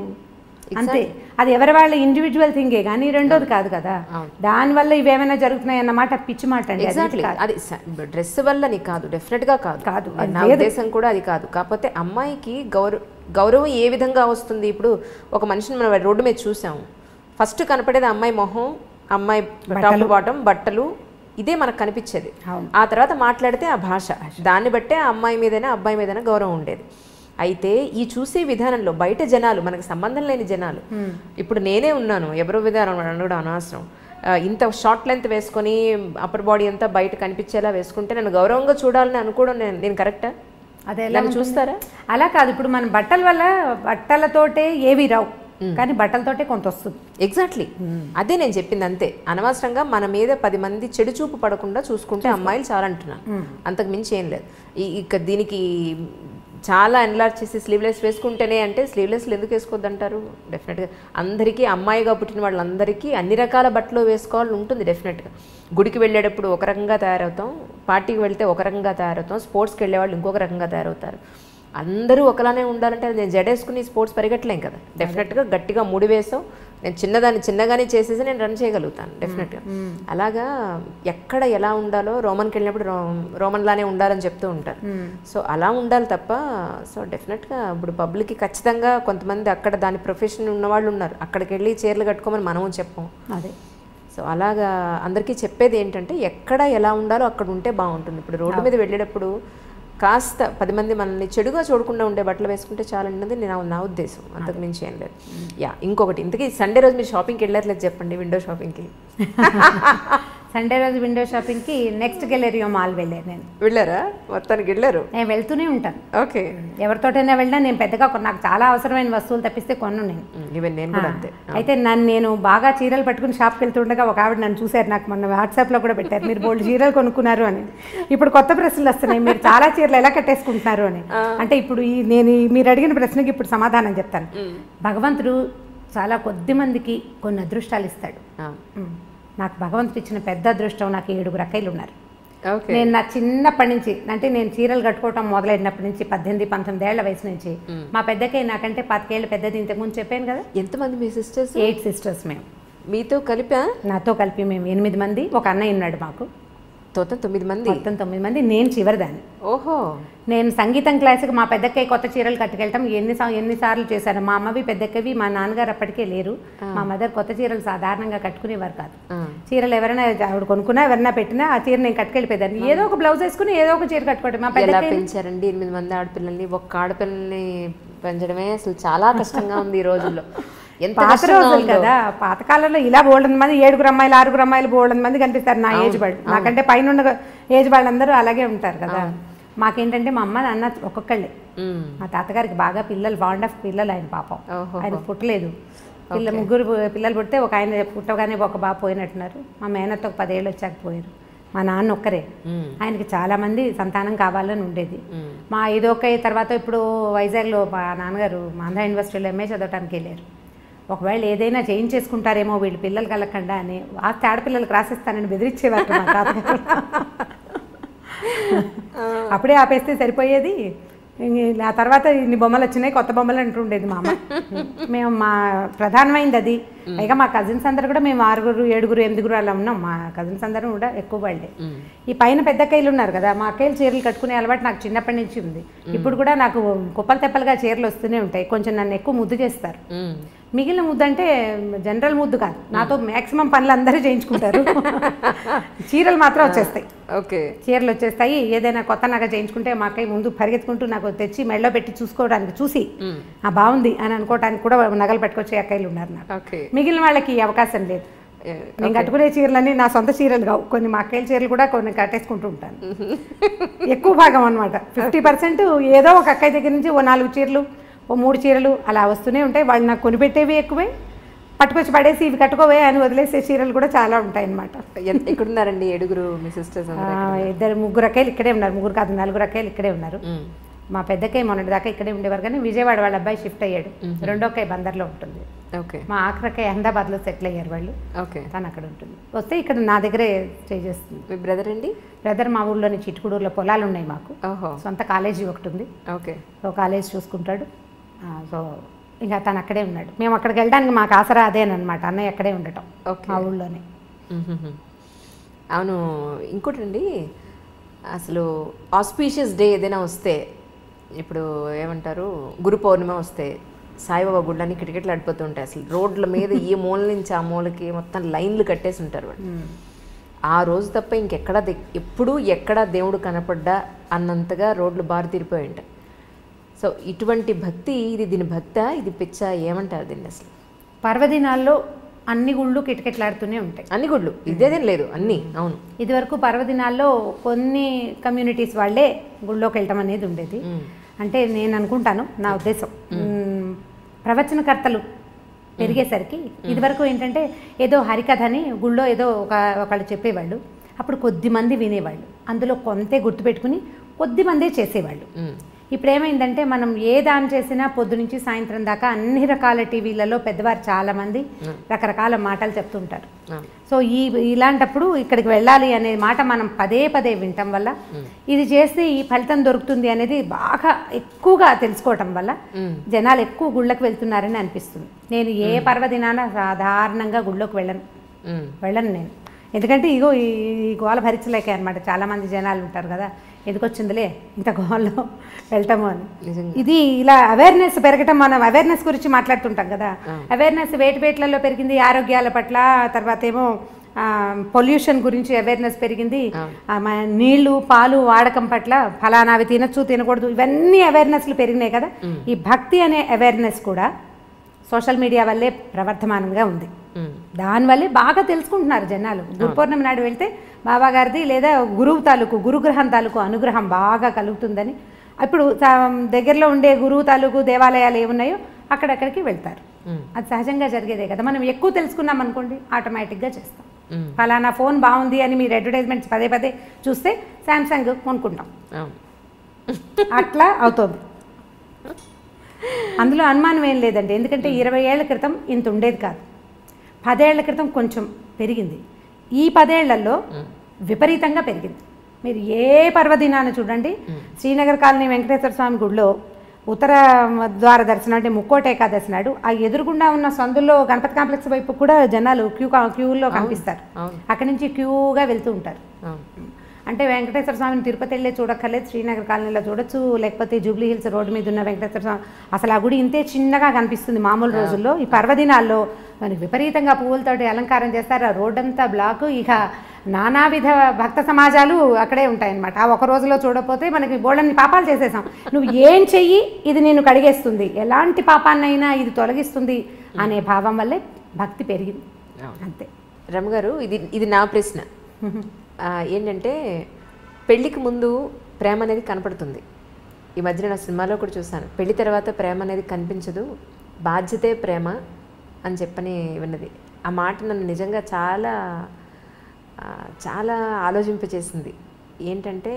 అంతే. అది ఎవరి వాళ్ళ ఇండివిజువల్ థింగే కానీ రెండోది కాదు కదా. దానివల్ల ఇవేమైనా జరుగుతున్నాయి అన్నమాట పిచ్చి మాట అండి. అది డ్రెస్ వల్లని కాదు, డెఫినెట్గా కాదు. నా ఉద్దేశం కూడా అది కాదు. కాకపోతే అమ్మాయికి గౌరవం ఏ విధంగా వస్తుంది? ఇప్పుడు ఒక మనిషిని మనం రోడ్డు మీద చూసాము, ఫస్ట్ కనపడేది అమ్మాయి మొహం, అమ్మాయి టాప్ టు బాటం, బట్టలు, ఇదే మనకు కనిపించేది. ఆ తర్వాత మాట్లాడితే ఆ భాష, దాన్ని బట్టే ఆ అమ్మాయి మీదైనా అబ్బాయి మీదైనా గౌరవం ఉండేది. అయితే ఈ చూసే విధానంలో బయట జనాలు, మనకు సంబంధం లేని జనాలు, ఇప్పుడు నేనే ఉన్నాను, ఎవరో విధానం అనడం అనవసరం, ఇంత షార్ట్ లెంత్ వేసుకొని అప్పర్ బాడీ అంతా బయట కనిపించేలా వేసుకుంటే నన్ను గౌరవంగా చూడాలని అనుకోవడం నేను కరెక్టా? అదే ఎలా చూస్తారా? అలా కాదు. ఇప్పుడు మన బట్టల వల్ల బట్టలతోటే ఏవి రావు, కానీ బట్టలతోటే కొంత వస్తుంది. ఎగ్జాక్ట్లీ అదే నేను చెప్పింది. అంతే, అనవసరంగా మన మీద 10 మంది చెడు చూపు పడకుండా చూసుకుంటే అమ్మాయిలు చాలా అంటున్నాను, అంతకు మించి ఏం లేదు. ఇక దీనికి చాలా ఎన్లార్జ్ చేసి స్లీవ్లెస్ వేసుకుంటేనే అంటే స్లీవ్లెస్లు ఎందుకు వేసుకోవద్దంటారు? డెఫినెట్గా అందరికీ, అమ్మాయిగా పుట్టిన వాళ్ళందరికీ అన్ని రకాల బట్టలు వేసుకోవాలని ఉంటుంది. డెఫినెట్గా గుడికి వెళ్ళేటప్పుడు ఒక రకంగా తయారవుతాం, పార్టీకి వెళ్తే ఒక రకంగా తయారవుతాం, స్పోర్ట్స్కి వెళ్ళే వాళ్ళు ఇంకొక రకంగా తయారవుతారు. అందరూ ఒకలానే ఉండాలంటే నేను జడేసుకుని స్పోర్ట్స్ పరిగెట్టలేం కదా. డెఫినెట్గా గట్టిగా ముడి వేసాం, నేను చిన్నగానే చేసేసి నేను రన్ చేయగలుగుతాను డెఫినెట్గా. అలాగా ఎక్కడ ఎలా ఉండాలో రోమన్కి వెళ్ళినప్పుడు రోమన్లానే ఉండాలని చెప్తూ ఉంటారు. సో అలా ఉండాలి తప్ప, సో డెఫినెట్గా ఇప్పుడు పబ్లిక్కి ఖచ్చితంగా కొంతమంది అక్కడ దాని ప్రొఫెషన్ ఉన్నవాళ్ళు ఉన్నారు, అక్కడికి వెళ్ళి చీరలు కట్టుకోమని మనము చెప్పం. అదే. సో అలాగా అందరికీ చెప్పేది ఏంటంటే ఎక్కడ ఎలా ఉండాలో అక్కడ ఉంటే బాగుంటుంది. ఇప్పుడు రోడ్డు మీద వెళ్ళేటప్పుడు కాస్త 10 మంది మనల్ని చెడుగా చూడకుండా ఉండే బట్టలు వేసుకుంటే చాలన్నది నా ఉద్దేశం, అంతకు మించి ఏం లేదు. యా, ఇంకొకటి, ఇంతకీ సండే రోజు మీరు షాపింగ్కి వెళ్ళట్లేదు చెప్పండి, విండో షాపింగ్కి. సండే రోజు విండో షాపింగ్కి నెక్స్ట్ గెలరియో మాల్ వెళ్ళాను నేను. వెళ్ళారా? మొత్తానికి వెళ్ళారు? నేను వెళ్తూనే ఉంటాను. ఓకే. ఎవరితోటైనా వెళ్ళినా నేను పెద్దగా నాకు చాలా అవసరమైన వస్తువులు తప్పిస్తే కొను నేను. ఈవెన్ నేను కూడా అంతే. అయితే నేను బాగా చీరలు పట్టుకుని షాప్కి వెళ్తుండగా ఒక ఆవిడ నన్ను చూశారు, నాకు మొన్న వాట్సాప్లో కూడా పెట్టారు, మీరు బోల్డ్ చీరలు కొనుక్కున్నారు అని. ఇప్పుడు కొత్త ప్రశ్నలు వస్తున్నాయి, మీరు చాలా చీరలు ఎలా కట్టేసుకుంటున్నారు అని. అంటే ఇప్పుడు నేను మీరు అడిగిన ప్రశ్నకి ఇప్పుడు సమాధానం చెప్తాను. భగవంతుడు చాలా కొద్ది మందికి కొన్ని అదృష్టాలు ఇస్తాడు. నాకు భగవంతుడు ఇచ్చిన పెద్ద అదృష్టం, నాకు 7 అక్కయ్యలు ఉన్నారు. నేను నా చిన్నప్పటి నుంచి, అంటే నేను చీరలు కట్టుకోవటం మొదలైనప్పటి నుంచి 18-19 ఏళ్ల వయసు నుంచి, మా పెద్దకయ్య నాకంటే 10 ఏళ్ళు పెద్దది. ఇంతకుముందు చెప్పాను కదా. ఎంతమంది మీ సిస్టర్స్? 8 సిస్టర్స్ మేము. మీతో కలిపా? నాతో కలిపి మేము 8 మంది. ఒక అన్నయ్య ఉన్నాడు మాకు. మొత్తం 9 మంది. మొత్తం 9 మంది. నేను చివరిదాన్ని. ఓహో. నేను సంగీతం క్లాస్కి మా పెద్దక్కయ్య కొత్త చీరలు కట్టుకెళ్ళటం ఎన్నిసార్లు చేశాను. మా అమ్మవి పెద్దక్కవి, మా నాన్నగారు అప్పటికే లేరు. మా మదర్ కొత్త చీరలు సాధారణంగా కట్టుకునేవారు కాదు. చీరలు ఎవరైనా ఆవిడ కొనుక్కున్నా, ఎవరైనా పెట్టినా ఆ చీర నేను కట్టుకెళ్ళిపోయేదాన్ని. ఏదో ఒక బ్లౌజ్ వేసుకుని ఏదో ఒక చీర కట్టుకోవడం. మా పెద్ద పెంచారండి 8 మంది ఆడపిల్లల్ని. ఒక్క ఆడపిల్లల్ని పెంచడమే అసలు చాలా కష్టంగా ఉంది ఈ రోజుల్లో. పాత రోజులు కదా, పాతకాలంలో ఇలా బోల్డెన్ మంది 7 అమ్మాయిలు 6 అమ్మాయిలు బోల్డెన్ మంది కనిపిస్తారు. నా ఏజ్ వాళ్ళు, నాకంటే పైన ఏజ్ వాళ్ళందరూ అలాగే ఉంటారు కదా. మాకేంటంటే మా అమ్మ నాన్న ఒక్కొక్కళ్ళే. మా తాతగారికి బాగా పిల్లలు, బాండ్ ఆఫ్ పిల్లలు ఆయన పాపం. ఆయన పుట్టలేదు. 3 పిల్లలు పుడితే ఒక ఆయన పుట్టగానే ఒక బాబు పోయినట్టున్నారు. మా మేనత్త ఒక 10 ఏళ్ళు వచ్చాక పోయారు. మా నాన్న ఒక్కరే. ఆయనకి చాలా మంది సంతానం కావాలని ఉండేది. మా 5వ అక్కయ్య తర్వాత ఇప్పుడు వైజాగ్లో మా నాన్నగారు ఆంధ్ర యూనివర్సిటీలో ఎంఏ చదవటానికి వెళ్ళారు. ఒకవేళ ఏదైనా చేయించేసుకుంటారేమో వీళ్ళు పిల్లలు కలగకుండా అని ఆడపిల్లలకు రాసిస్తానని బెదిరించేవారు మా తాతగారు. అప్పుడే ఆపేస్తే సరిపోయేది. ఆ తర్వాత ఇన్ని బొమ్మలు వచ్చినాయి, కొత్త బొమ్మలు అంటుండేది మా అమ్మ. మేము మా ప్రధానమైంది అది. పైగా మా కజిన్స్ అందరు కూడా మేము 6, 7, 8 అలా ఉన్నాం. మా కజిన్స్ అందరూ కూడా ఎక్కువ వాళ్ళే. ఈ పైన పెద్ద అక్కయ్యలు ఉన్నారు కదా, మా అక్కయ్యలు చీరలు కట్టుకునే అలవాటు నాకు చిన్నప్పటి నుంచి ఉంది. ఇప్పుడు కూడా నాకు కుప్పలు తెప్పలుగా చీరలు వస్తూనే ఉంటాయి. కొంచెం నన్ను ఎక్కువ ముద్దు చేస్తారు. మిగిలిన ముద్దు అంటే జనరల్ ముద్దు కాదు, నాతో మ్యాక్సిమం పనులు అందరూ చేయించుకుంటారు. చీరలు మాత్రం వచ్చేస్తాయి. ఓకే, చీరలు వచ్చేస్తాయి. ఏదైనా కొత్త నగ చేయించుకుంటే మా అక్కయ్య ముందు పరిగెత్తుకుంటూ నాకు తెచ్చి మెడలో పెట్టి చూసుకోవడానికి, చూసి బాగుంది అని అనుకోవడానికి కూడా నగలు పెట్టుకొచ్చే అక్కయ్యలు ఉన్నారు నాకు. మిగిలిన వాళ్ళకి ఈ అవకాశం లేదు. నేను కట్టుకునే చీరలన్నీ నా సొంత చీరలు కావు. కొన్ని మా అక్కయ్యల చీరలు కూడా కొన్ని కట్టేసుకుంటూ ఉంటాను. ఎక్కువ భాగం అనమాట. 50% ఏదో ఒక అక్కయ్య దగ్గర నుంచి ఓ 4 చీరలు, ఓ 3 చీరలు అలా వస్తూనే ఉంటాయి. వాళ్ళు నాకు కొనిపెట్టేవి ఎక్కువే, పట్టుకొచ్చి పడేసి ఇవి కట్టుకోవే అని వదిలేసే చీరలు కూడా చాలా ఉంటాయి అన్నమాట. ఎక్కడున్నారండి 7 మీ సిస్టర్స్? 3 అక్కయ్యలు ఇక్కడే ఉన్నారు. 3 కాదు 4 అక్కయ్యలు ఇక్కడే ఉన్నారు. మా పెద్దకయ్య మొన్నటి దాకా ఇక్కడే ఉండేవారు, కానీ విజయవాడ వాళ్ళ అబ్బాయి షిఫ్ట్ అయ్యాడు. 2వ అక్కయ్య బందర్లో ఉంటుంది. మా ఆఖరక్కయ్య అహ్మదాబాద్లో సెటిల్ అయ్యారు వాళ్ళు. తను అక్కడ ఉంటుంది. వస్తే ఇక్కడ నా దగ్గరే స్టే చేస్తుంది. మీ బ్రదర్ అండి? బ్రదర్ మా ఊళ్ళోని చిట్టుకూడూరులో పొలాలు ఉన్నాయి మాకు. సొంత కాలేజీ ఒకటి ఉంది. సో కాలేజ్ చూసుకుంటాడు. సో ఇంకా తను అక్కడే ఉన్నాడు. మేము అక్కడికి వెళ్ళడానికి మాకు ఆసరా అదేనమాట, అన్నయ్య అక్కడే ఉండటం మా ఊళ్ళోనే. అవును. ఇంకోటి అండి, అసలు ఆస్పీషియస్ డే ఏదైనా వస్తే, ఇప్పుడు ఏమంటారు, గురు పౌర్ణిమ వస్తే సాయిబాబా గుళ్ళని కిటకిటలు ఆడిపోతూ ఉంటాయి. అసలు రోడ్ల మీద ఈ మూల నుంచి ఆ మూలకి మొత్తం లైన్లు కట్టేసి ఉంటారు వాళ్ళు. ఆ రోజు తప్ప ఇంకెక్కడ ఎప్పుడు ఎక్కడ దేవుడు కనపడ్డా అన్నంతగా రోడ్లు బారు తీరిపోయి ఉంటాయి. సో ఇటువంటి భక్తి, దీని భక్త, ఇది పిచ్చ, ఏమంటారు దీన్ని అసలు? పర్వదినాల్లో అన్ని గుళ్ళు కిటకిటలాడుతూనే ఉంటాయి. అన్ని గుళ్ళు, ఇదేదేం లేదు, అన్నీ. అవును, ఇదివరకు పర్వదినాల్లో కొన్ని కమ్యూనిటీస్ వాళ్ళే గుళ్ళోకి వెళ్ళటం అనేది ఉండేది. అంటే నేను అనుకుంటాను, నా ఉద్దేశం, ప్రవచనకర్తలు పెరిగేసరికి ఇదివరకు ఏంటంటే ఏదో హరికథ అని గుళ్ళో ఏదో ఒకళ్ళు చెప్పేవాళ్ళు. అప్పుడు కొద్దిమంది వినేవాళ్ళు, అందులో కొంతే గుర్తుపెట్టుకుని కొద్దిమందే చేసేవాళ్ళు. ఇప్పుడు ఏమైందంటే మనం ఏ దాని చేసినా పొద్దు నుంచి సాయంత్రం దాకా అన్ని రకాల టీవీలలో పెద్దవారు చాలామంది రకరకాల మాటలు చెప్తుంటారు. సో ఇలాంటప్పుడు ఇక్కడికి వెళ్ళాలి అనే మాట మనం పదే పదే వినటం వల్ల, ఇది చేస్తే ఈ ఫలితం దొరుకుతుంది అనేది బాగా ఎక్కువగా తెలుసుకోవటం వల్ల జనాలు ఎక్కువ గుళ్ళకి వెళ్తున్నారని అనిపిస్తుంది. నేను ఏ పర్వదినాన సాధారణంగా గుళ్ళోకి వెళ్ళను నేను. ఎందుకంటే ఇగో ఈ గోల భరించలేకే అనమాట. చాలామంది జనాలు ఉంటారు కదా, ఎందుకొచ్చిందిలే ఇంత గోల్లో వెళ్తాము అని. ఇది ఇలా అవేర్నెస్ పెరగటం, మనం అవేర్నెస్ గురించి మాట్లాడుతుంటాం కదా, అవేర్నెస్ వేటివేట్లలో పెరిగింది, ఆరోగ్యాల పట్ల, తర్వాత ఏమో పొల్యూషన్ గురించి అవేర్నెస్ పెరిగింది, నీళ్లు పాలు వాడకం పట్ల ఫలానావి తినచ్చు తినకూడదు ఇవన్నీ అవేర్నెస్లు పెరిగినాయి కదా. ఈ భక్తి అనే అవేర్నెస్ కూడా సోషల్ మీడియా వల్లే ప్రవర్ధమానంగా ఉంది. దానివల్లే బాగా తెలుసుకుంటున్నారు జనాలు. గురు పౌర్ణమి నాడు వెళ్తే బాబా గారిది లేదా గురువు తాలూకు గురుగ్రహం తాలూకు అనుగ్రహం బాగా కలుగుతుందని ఇప్పుడు దగ్గరలో ఉండే గురువు తాలూకు దేవాలయాలు ఏమున్నాయో అక్కడక్కడికి వెళ్తారు. అది సహజంగా జరిగేదే కదా. మనం ఎక్కువ తెలుసుకున్నాం అనుకోండి ఆటోమేటిక్గా చేస్తాం. ఫలానా ఫోన్ బాగుంది అని మీరు అడ్వర్టైజ్మెంట్స్ పదే పదే చూస్తే శాంసంగ్ కొనుక్కుంటాం. అట్లా అవుతుంది. అందులో అనుమానం ఏం లేదండి. ఎందుకంటే 20 ఏళ్ల క్రితం ఇంత ఉండేది కాదు. 10 ఏళ్ల క్రితం కొంచెం పెరిగింది. ఈ 10 ఏళ్లలో విపరీతంగా పెరిగింది. మీరు ఏ పర్వదినాన్ని చూడండి, శ్రీనగర్ కాలనీ వెంకటేశ్వర స్వామి గుడిలో ఉత్తర ద్వార దర్శనం అంటే ముక్కోటి ఏకాదశి నాడు ఆ ఎదురుగుండా ఉన్న సందుల్లో గణపతి కాంప్లెక్స్ వైపు కూడా జనాలు క్యూలో కనిపిస్తారు. అక్కడి నుంచి క్యూగా వెళ్తూ ఉంటారు. అంటే వెంకటేశ్వర స్వామిని తిరుపతి వెళ్ళే చూడక్కర్లేదు, శ్రీనగర్ కాలనీలో చూడొచ్చు, లేకపోతే జూబ్లీ హిల్స్ రోడ్డు మీద ఉన్న వెంకటేశ్వర స్వామి అసలు ఆ గుడి ఇంతే చిన్నగా కనిపిస్తుంది మామూలు రోజుల్లో. ఈ పర్వదినాల్లో మనకి విపరీతంగా పువ్వులతోటి అలంకారం చేస్తారు. ఆ రోడ్డంతా బ్లాకు. ఇక నానావిధ భక్త సమాజాలు అక్కడే ఉంటాయన్నమాట. ఆ ఒక రోజులో చూడకపోతే మనకి బోళ్ళని పాపాలు చేసేసాం. నువ్వు ఏం చెయ్యి ఇది నేను కడిగేస్తుంది, ఎలాంటి పాపాన్నైనా ఇది తొలగిస్తుంది అనే భావం వల్లే భక్తి పెరిగింది అంతే. రమగారు, ఇది నా ప్రశ్న ఏంటంటే, పెళ్ళికి ముందు ప్రేమ అనేది కనపడుతుంది. ఈ మధ్యన నా సినిమాలో కూడా చూస్తాను, పెళ్లి తర్వాత ప్రేమ అనేది కనిపించదు, బాధ్యతే ప్రేమ అని చెప్పని విన్నది. ఆ మాట నన్ను నిజంగా చాలా చాలా ఆలోచింపచేసింది. ఏంటంటే,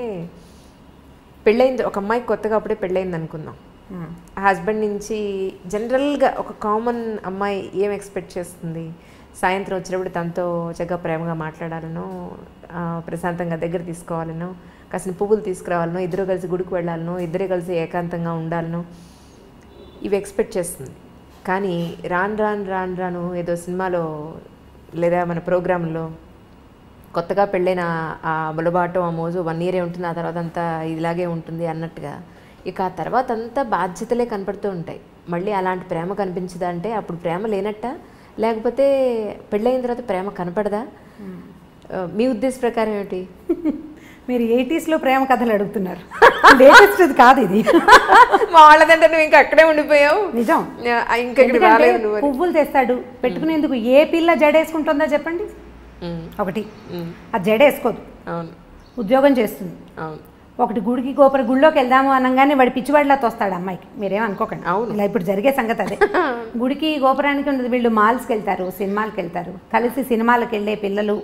పెళ్ళయింది ఒక అమ్మాయికి కొత్తగా అప్పుడే పెళ్ళయింది అనుకుందాం. ఆ హస్బెండ్ నుంచి జనరల్గా ఒక కామన్ అమ్మాయి ఏం ఎక్స్పెక్ట్ చేస్తుంది? సాయంత్రం వచ్చినప్పుడు తనతో చక్కగా ప్రేమగా మాట్లాడాలనో, ప్రశాంతంగా దగ్గర తీసుకోవాలనో, కాసిన పువ్వులు తీసుకురావాలనో, ఇద్దరు కలిసి గుడికి వెళ్ళాలనో, ఇద్దరే కలిసి ఏకాంతంగా ఉండాలనో ఇవి ఎక్స్పెక్ట్ చేస్తుంది. కానీ రాను ఏదో సినిమాలో లేదా మన ప్రోగ్రాంలో కొత్తగా పెళ్ళైన ఆ బులబాటం ఆ మోజు 1 year ఉంటుంది, ఆ తర్వాత అంతా ఇలాగే ఉంటుంది అన్నట్టుగా ఇక ఆ తర్వాత అంతా బాధ్యతలే కనపడుతూ ఉంటాయి. మళ్ళీ అలాంటి ప్రేమ కనిపించదా అంటే అప్పుడు ప్రేమ లేనట్ట, లేకపోతే పెళ్ళైన తర్వాత ప్రేమ కనపడదా? మీ ఉద్దేశ ప్రకారం ఏమిటి? మీరు 80sలో ప్రేమ కథలు అడుగుతున్నారు, లేటెస్ట్ కాదు ఇది. మా వాళ్ళదంటే నువ్వు ఇంకా అక్కడే ఉండిపోయావు. నిజం. ఇంకా పువ్వులు తెస్తాడు పెట్టుకునేందుకు, ఏ పిల్ల జడేసుకుంటుందో చెప్పండి? ఒకటి అది జడేసుకోదు, ఉద్యోగం చేస్తుంది. ఒకటి గుడిలోకి వెళ్దాము అనగానే వాడి పిచ్చివాడిలా తోస్తాడు అమ్మాయికి. మీరేమనుకోకండి, ఇలా ఇప్పుడు జరిగే సంగతి అదే. గుడికి గోపురానికి ఉండదు, వీళ్ళు మాల్స్కి వెళ్తారు, సినిమాలకు వెళ్తారు, కలిసి సినిమాలకు వెళ్ళే పిల్లలు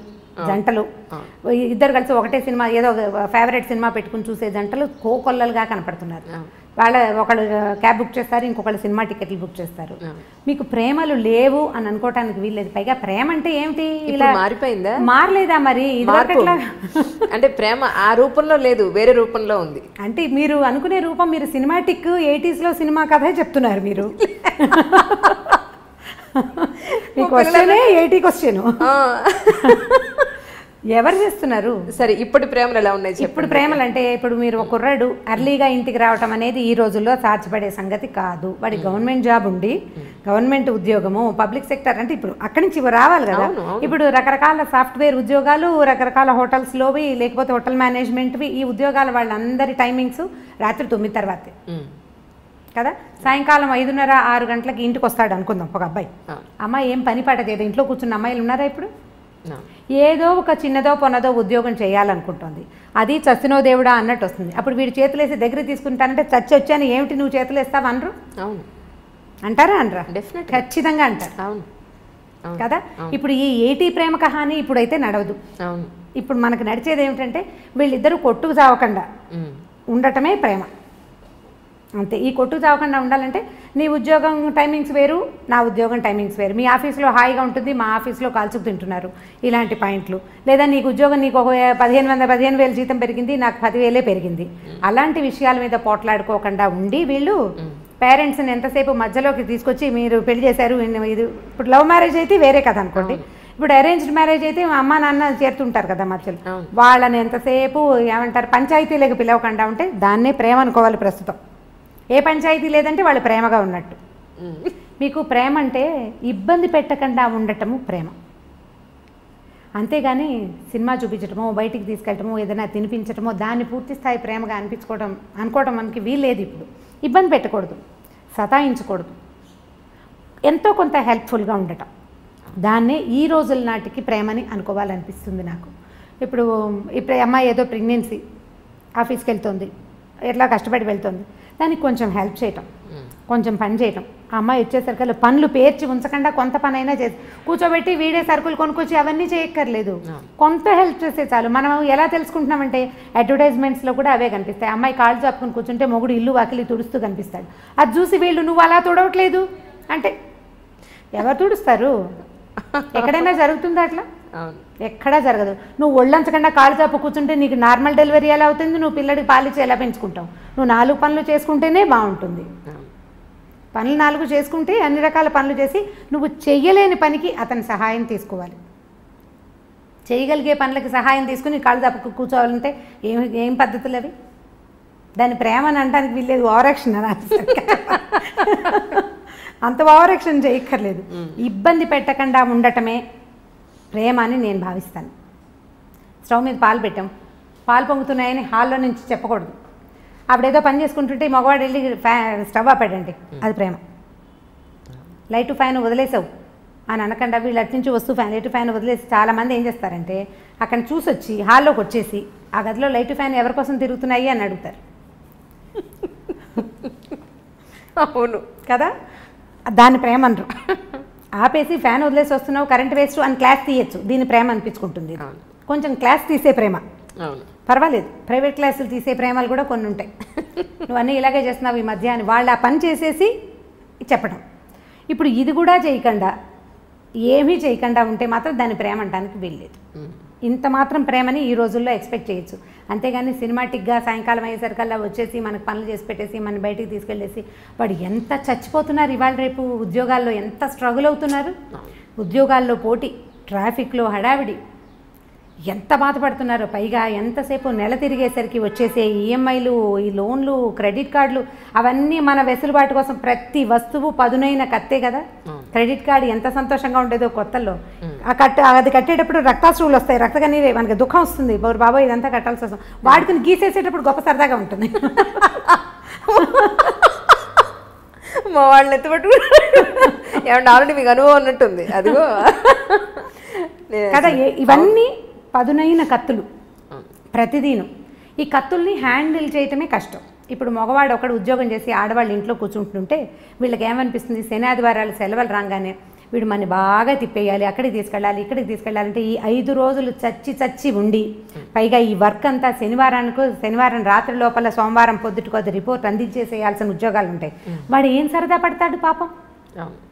జంటలు, ఇద్దరు కలిసి ఒకటే సినిమా ఏదో ఫేవరెట్ సినిమా పెట్టుకుని చూసే జంటలు కోకొల్లలుగా కనపడుతున్నారు. ఒకళ్ళు క్యాబ్ బుక్ చేస్తారు, ఇంకొకళ్ళు సినిమా టికెట్లు బుక్ చేస్తారు. మీకు ప్రేమలు లేవు అని అనుకోవటానికి వీల్లేదు. పైగా ప్రేమ అంటే ఏమిటి? ఇలా మారిపోయిందా? మారలేదా మరి? అంటే ప్రేమ ఆ రూపంలో లేదు, వేరే రూపంలో ఉంది. అంటే మీరు అనుకునే రూపం, మీరు సినిమాటిక్ 80sలో సినిమా కథే చెప్తున్నారు మీరు. మీ క్వశ్చనే 80 క్వశ్చన్. ఎవరు చేస్తున్నారు? సరే, ఇప్పుడు ప్రేమలు ఎలా ఉన్నాయి? ఇప్పుడు ప్రేమలు అంటే, ఇప్పుడు మీరు ఒక కుర్రాడు అర్లీగా ఇంటికి రావటం అనేది ఈ రోజుల్లో సాధ్యపడే సంగతి కాదు. వాడి గవర్నమెంట్ జాబ్ ఉండి, గవర్నమెంట్ ఉద్యోగము, పబ్లిక్ సెక్టర్ అంటే ఇప్పుడు అక్కడి నుంచి రావాలి కదా. ఇప్పుడు రకరకాల సాఫ్ట్వేర్ ఉద్యోగాలు, రకరకాల హోటల్స్లోవి, లేకపోతే హోటల్ మేనేజ్మెంట్వి, ఈ ఉద్యోగాల వాళ్ళందరి టైమింగ్స్ రాత్రి 9 తర్వాతే కదా. సాయంకాలం 5:30, 6 గంటలకి ఇంటికి వస్తాడు అనుకుందాం ఒక అబ్బాయి. అమ్మాయి ఏం పని పాట చేయదు, ఇంట్లో కూర్చున్న అమ్మాయిలు ఉన్నారా ఇప్పుడు? ఏదో ఒక చిన్నదో పొన్నదో ఉద్యోగం చేయాలనుకుంటుంది. అది చచ్చినో దేవుడా అన్నట్టు వస్తుంది. అప్పుడు వీడు చేతులేసి దగ్గర తీసుకుంటానంటే చచ్చి వచ్చాను ఏమిటి నువ్వు చేతులు వేస్తావు అనరు? అవును అంటారా? అనరా? డెఫినెట్, ఖచ్చితంగా అంటారు. అవును కదా. ఇప్పుడు ఈ 80 ప్రేమ కహాని ఇప్పుడైతే నడవదు. అవును. ఇప్పుడు మనకు నడిచేది ఏమిటంటే వీళ్ళిద్దరూ కొట్టుకు చావకుండా ఉండటమే ప్రేమ అంతే. ఈ కొట్టుకు చావకుండా ఉండాలంటే నీ ఉద్యోగం టైమింగ్స్ వేరు, నా ఉద్యోగం టైమింగ్స్ వేరు. మీ ఆఫీస్లో హాయిగా ఉంటుంది, మా ఆఫీస్లో కాల్చుకు తింటున్నారు, ఇలాంటి పాయింట్లు. లేదా నీకు ఉద్యోగం, నీకు ఒక 15,000 జీతం పెరిగింది, నాకు 10,000 పెరిగింది, అలాంటి విషయాల మీద పోట్లాడుకోకుండా ఉండి వీళ్ళు పేరెంట్స్ని ఎంతసేపు మధ్యలోకి తీసుకొచ్చి మీరు పెళ్లి చేశారు. ఇది ఇప్పుడు లవ్ మ్యారేజ్ అయితే వేరే కథ అనుకోండి. ఇప్పుడు అరేంజ్డ్ మ్యారేజ్ అయితే అమ్మ నాన్న చేరుతుంటారు కదా మధ్యలో, వాళ్ళని ఎంతసేపు ఏమంటారు పంచాయతీలకు పిలవకుండా ఉంటే దాన్నే ప్రేమ అనుకోవాలి ప్రస్తుతం. ఏ పంచాయతీ లేదంటే వాళ్ళు ప్రేమగా ఉన్నట్టు. మీకు ప్రేమ అంటే ఇబ్బంది పెట్టకుండా ఉండటము ప్రేమ. అంతేగాని సినిమా చూపించటమో బయటికి తీసుకెళ్ళటమో ఏదైనా తినిపించటమో దాన్ని పూర్తి స్థాయి ప్రేమగా అనుకోవడం మనకి వీల్లేదు. ఇప్పుడు ఇబ్బంది పెట్టకూడదు, సతాయించకూడదు, ఎంతో కొంత హెల్ప్ఫుల్గా ఉండటం, దాన్నే ఈ రోజుల నాటికి ప్రేమని అనుకోవాలనిపిస్తుంది నాకు. ఇప్పుడు అమ్మాయి ఏదో ప్రెగ్నెన్సీ, ఆఫీస్కి వెళ్తుంది, ఎట్లా కష్టపడి వెళ్తుంది, దానికి కొంచెం హెల్ప్ చేయటం, కొంచెం పని చేయటం. ఆ అమ్మాయి వచ్చేసరికి పనులు పేర్చి ఉంచకుండా కొంత పని అయినా చేసి కూర్చోబెట్టి వీడే సరుకులు కొనుక్కొచ్చి అవన్నీ చేయక్కర్లేదు, కొంత హెల్ప్ చేస్తే చాలు. మనం ఎలా తెలుసుకుంటున్నామంటే అడ్వర్టైజ్మెంట్స్లో కూడా అవే కనిపిస్తాయి. అమ్మాయి కాళ్ళు చాపుకొని కూర్చుంటే మొగుడు ఇల్లు వాకిలి తుడుస్తూ కనిపిస్తాడు. అది చూసి వీళ్ళు నువ్వు అలా తుడవట్లేదు అంటే ఎవరు తుడుస్తారు? ఎక్కడైనా జరుగుతుందా అట్లా? ఎక్కడా జరగదు. నువ్వు ఒళ్ళంచకుండా కాళ్ళు చాపు కూర్చుంటే నీకు నార్మల్ డెలివరీ ఎలా అవుతుంది? నువ్వు పిల్లడికి పాలిచ్చి ఎలా పెంచుకుంటావు? నువ్వు 4 పనులు చేసుకుంటేనే బాగుంటుంది. పనులు 4 చేసుకుంటే అన్ని రకాల పనులు చేసి నువ్వు చెయ్యలేని పనికి అతని సహాయం తీసుకోవాలి. చేయగలిగే పనులకి సహాయం తీసుకుని కాళ్ళు చాపు కూర్చోవాలంటే ఏం పద్ధతులు అవి? దాన్ని ప్రేమ అని అనడానికి వీళ్ళేది, ఓవరాక్షన్ అని అంత ఓవరాక్షన్ చేయక్కర్లేదు. ఇబ్బంది పెట్టకుండా ఉండటమే ప్రేమ అని నేను భావిస్తాను. స్టవ్ మీద పాలు పెట్టాం, పాలు పొంగుతున్నాయని హాల్లో నుంచి చెప్పకూడదు. అప్పుడేదో పని చేసుకుంటుంటే మగవాడు వెళ్ళి స్టవ్ ఆపాడండి, అది ప్రేమ. లైట్ ఫ్యాన్ వదిలేసావు అని అనకుండా వీళ్ళు అటు నుంచి వస్తూ లైట్ ఫ్యాన్ వదిలేసి చాలామంది ఏం చేస్తారంటే అక్కడ చూసి వచ్చి హాల్లోకి వచ్చేసి ఆ గదిలో లైట్ ఫ్యాన్ ఎవరి కోసం తిరుగుతున్నాయి అని అడుగుతారు. అవును కదా, దాన్ని ప్రేమ అనరు. ఆపేసి ఫ్యాన్ వదిలేసి వస్తున్నావు, కరెంట్ వేస్ట్ అని క్లాస్ తీయచ్చు, దీన్ని ప్రేమ అనిపించుకుంటుంది. కొంచెం క్లాస్ తీసే ప్రేమ పర్వాలేదు, ప్రైవేట్ క్లాసులు తీసే ప్రేమలు కూడా కొన్ని ఉంటాయి. నువ్వు అన్నీ ఇలాగే చేస్తున్నావు ఈ మధ్య అని వాళ్ళు ఆ పని చేసేసి చెప్పడం. ఇప్పుడు ఇది కూడా చేయకుండా ఏమీ చేయకుండా ఉంటే మాత్రం దాన్ని ప్రేమ అంటానికి వీల్లేదు. ఇంత మాత్రం ప్రేమని ఈ రోజుల్లో ఎక్స్పెక్ట్ చేయొచ్చు. అంతేగాని సినిమాటిక్గా సాయంకాలం అయ్యేసరికల్లా వచ్చేసి మనకు పనులు చేసి పెట్టేసి మన బయటికి తీసుకెళ్ళేసి వాడు ఎంత చచ్చిపోతున్నారు, ఇవాళ రేపు ఉద్యోగాల్లో ఎంత స్ట్రగుల్ అవుతున్నారు, ఉద్యోగాల్లో పోటీ, ట్రాఫిక్లో హడావిడి, ఎంత బాధపడుతున్నారో. పైగా ఎంతసేపు నెల తిరిగేసరికి వచ్చేసే ఈఎంఐలు, ఈ లోన్లు, క్రెడిట్ కార్డులు, అవన్నీ మన వెసులుబాటు కోసం ప్రతి వస్తువు పదునైన కత్తే కదా. క్రెడిట్ కార్డు ఎంత సంతోషంగా ఉండేదో కొత్తల్లో, అది కట్టేటప్పుడు రక్తాశ్రువులు వస్తాయి, రక్తకన్నీరే, మనకి దుఃఖం వస్తుంది, బాబోయ్ ఇదంతా కట్టాల్సి వస్తుంది. వాడుకుని గీసేసేటప్పుడు గొప్ప సరదాగా ఉంటుంది. మా వాళ్ళని ఎత్తుపట్టు ఏమంటే ఆల్రెడీ మీకు అనుభవం ఉన్నట్టుంది అదిగో కదా. ఇవన్నీ పదునైన కత్తులు ప్రతిదీను. ఈ కత్తుల్ని హ్యాండిల్ చేయటమే కష్టం. ఇప్పుడు మగవాడు ఒకడు ఉద్యోగం చేసి ఆడవాళ్ళు ఇంట్లో కూర్చుంటుంటే వీళ్ళకి ఏమనిపిస్తుంది, శని ఆదివారాలు సెలవులు రాగానే వీడు మన బాగా తిప్పేయాలి, అక్కడికి తీసుకెళ్ళాలి, ఇక్కడికి తీసుకెళ్ళాలంటే ఈ 5 రోజులు చచ్చి ఉండి పైగా ఈ వర్క్ అంతా శనివారం రాత్రి లోపల సోమవారం పొద్దుటికి అది రిపోర్ట్ అందించేసేయాల్సిన ఉద్యోగాలు ఉంటాయి. వాడు ఏం సరదా పడతాడు పాపం?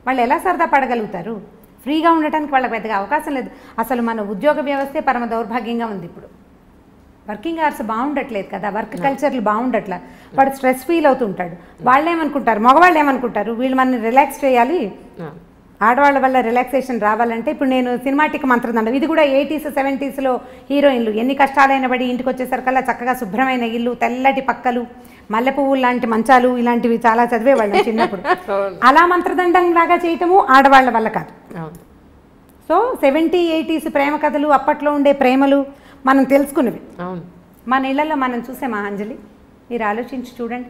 వాళ్ళు ఎలా సరదా పడగలుగుతారు? ఫ్రీగా ఉండటానికి వాళ్ళకి పెద్దగా అవకాశం లేదు. అసలు మన ఉద్యోగ వ్యవస్థే పరమ దౌర్భాగ్యంగా ఉంది. ఇప్పుడు వర్కింగ్ అవర్స్ బాగుండట్లేదు కదా, వర్క్ కల్చర్లు బాగుండట్లా, వాడు స్ట్రెస్ ఫీల్ అవుతుంటాడు. వాళ్ళు ఏమనుకుంటారు, మగవాళ్ళు ఏమనుకుంటారు, వీళ్ళు మనల్ని రిలాక్స్ చేయాలి, ఆడవాళ్ళ వల్ల రిలాక్సేషన్ రావాలంటే. ఇప్పుడు నేను సినిమాటిక్ మంత్రదండం, ఇది కూడా 80s 70sలో హీరోయిన్లు ఎన్ని కష్టాలైన పడి ఇంటికి వచ్చేసరికల్లా చక్కగా శుభ్రమైన ఇల్లు, తెల్లటి పక్కలు, మల్లె పువ్వులు లాంటి మంచాలు, ఇలాంటివి చాలా చదివేవాళ్ళం చిన్నప్పుడు. అలా మంత్రదండం లాగా చేయటము ఆడవాళ్ళ వల్ల కాదు. సో 70s 80s ప్రేమ కథలు, అప్పట్లో ఉండే ప్రేమలు మనం తెలుసుకున్నవి. మన ఇళ్లలో మనం చూసామా అంజలి? మీరు ఆలోచించి చూడండి.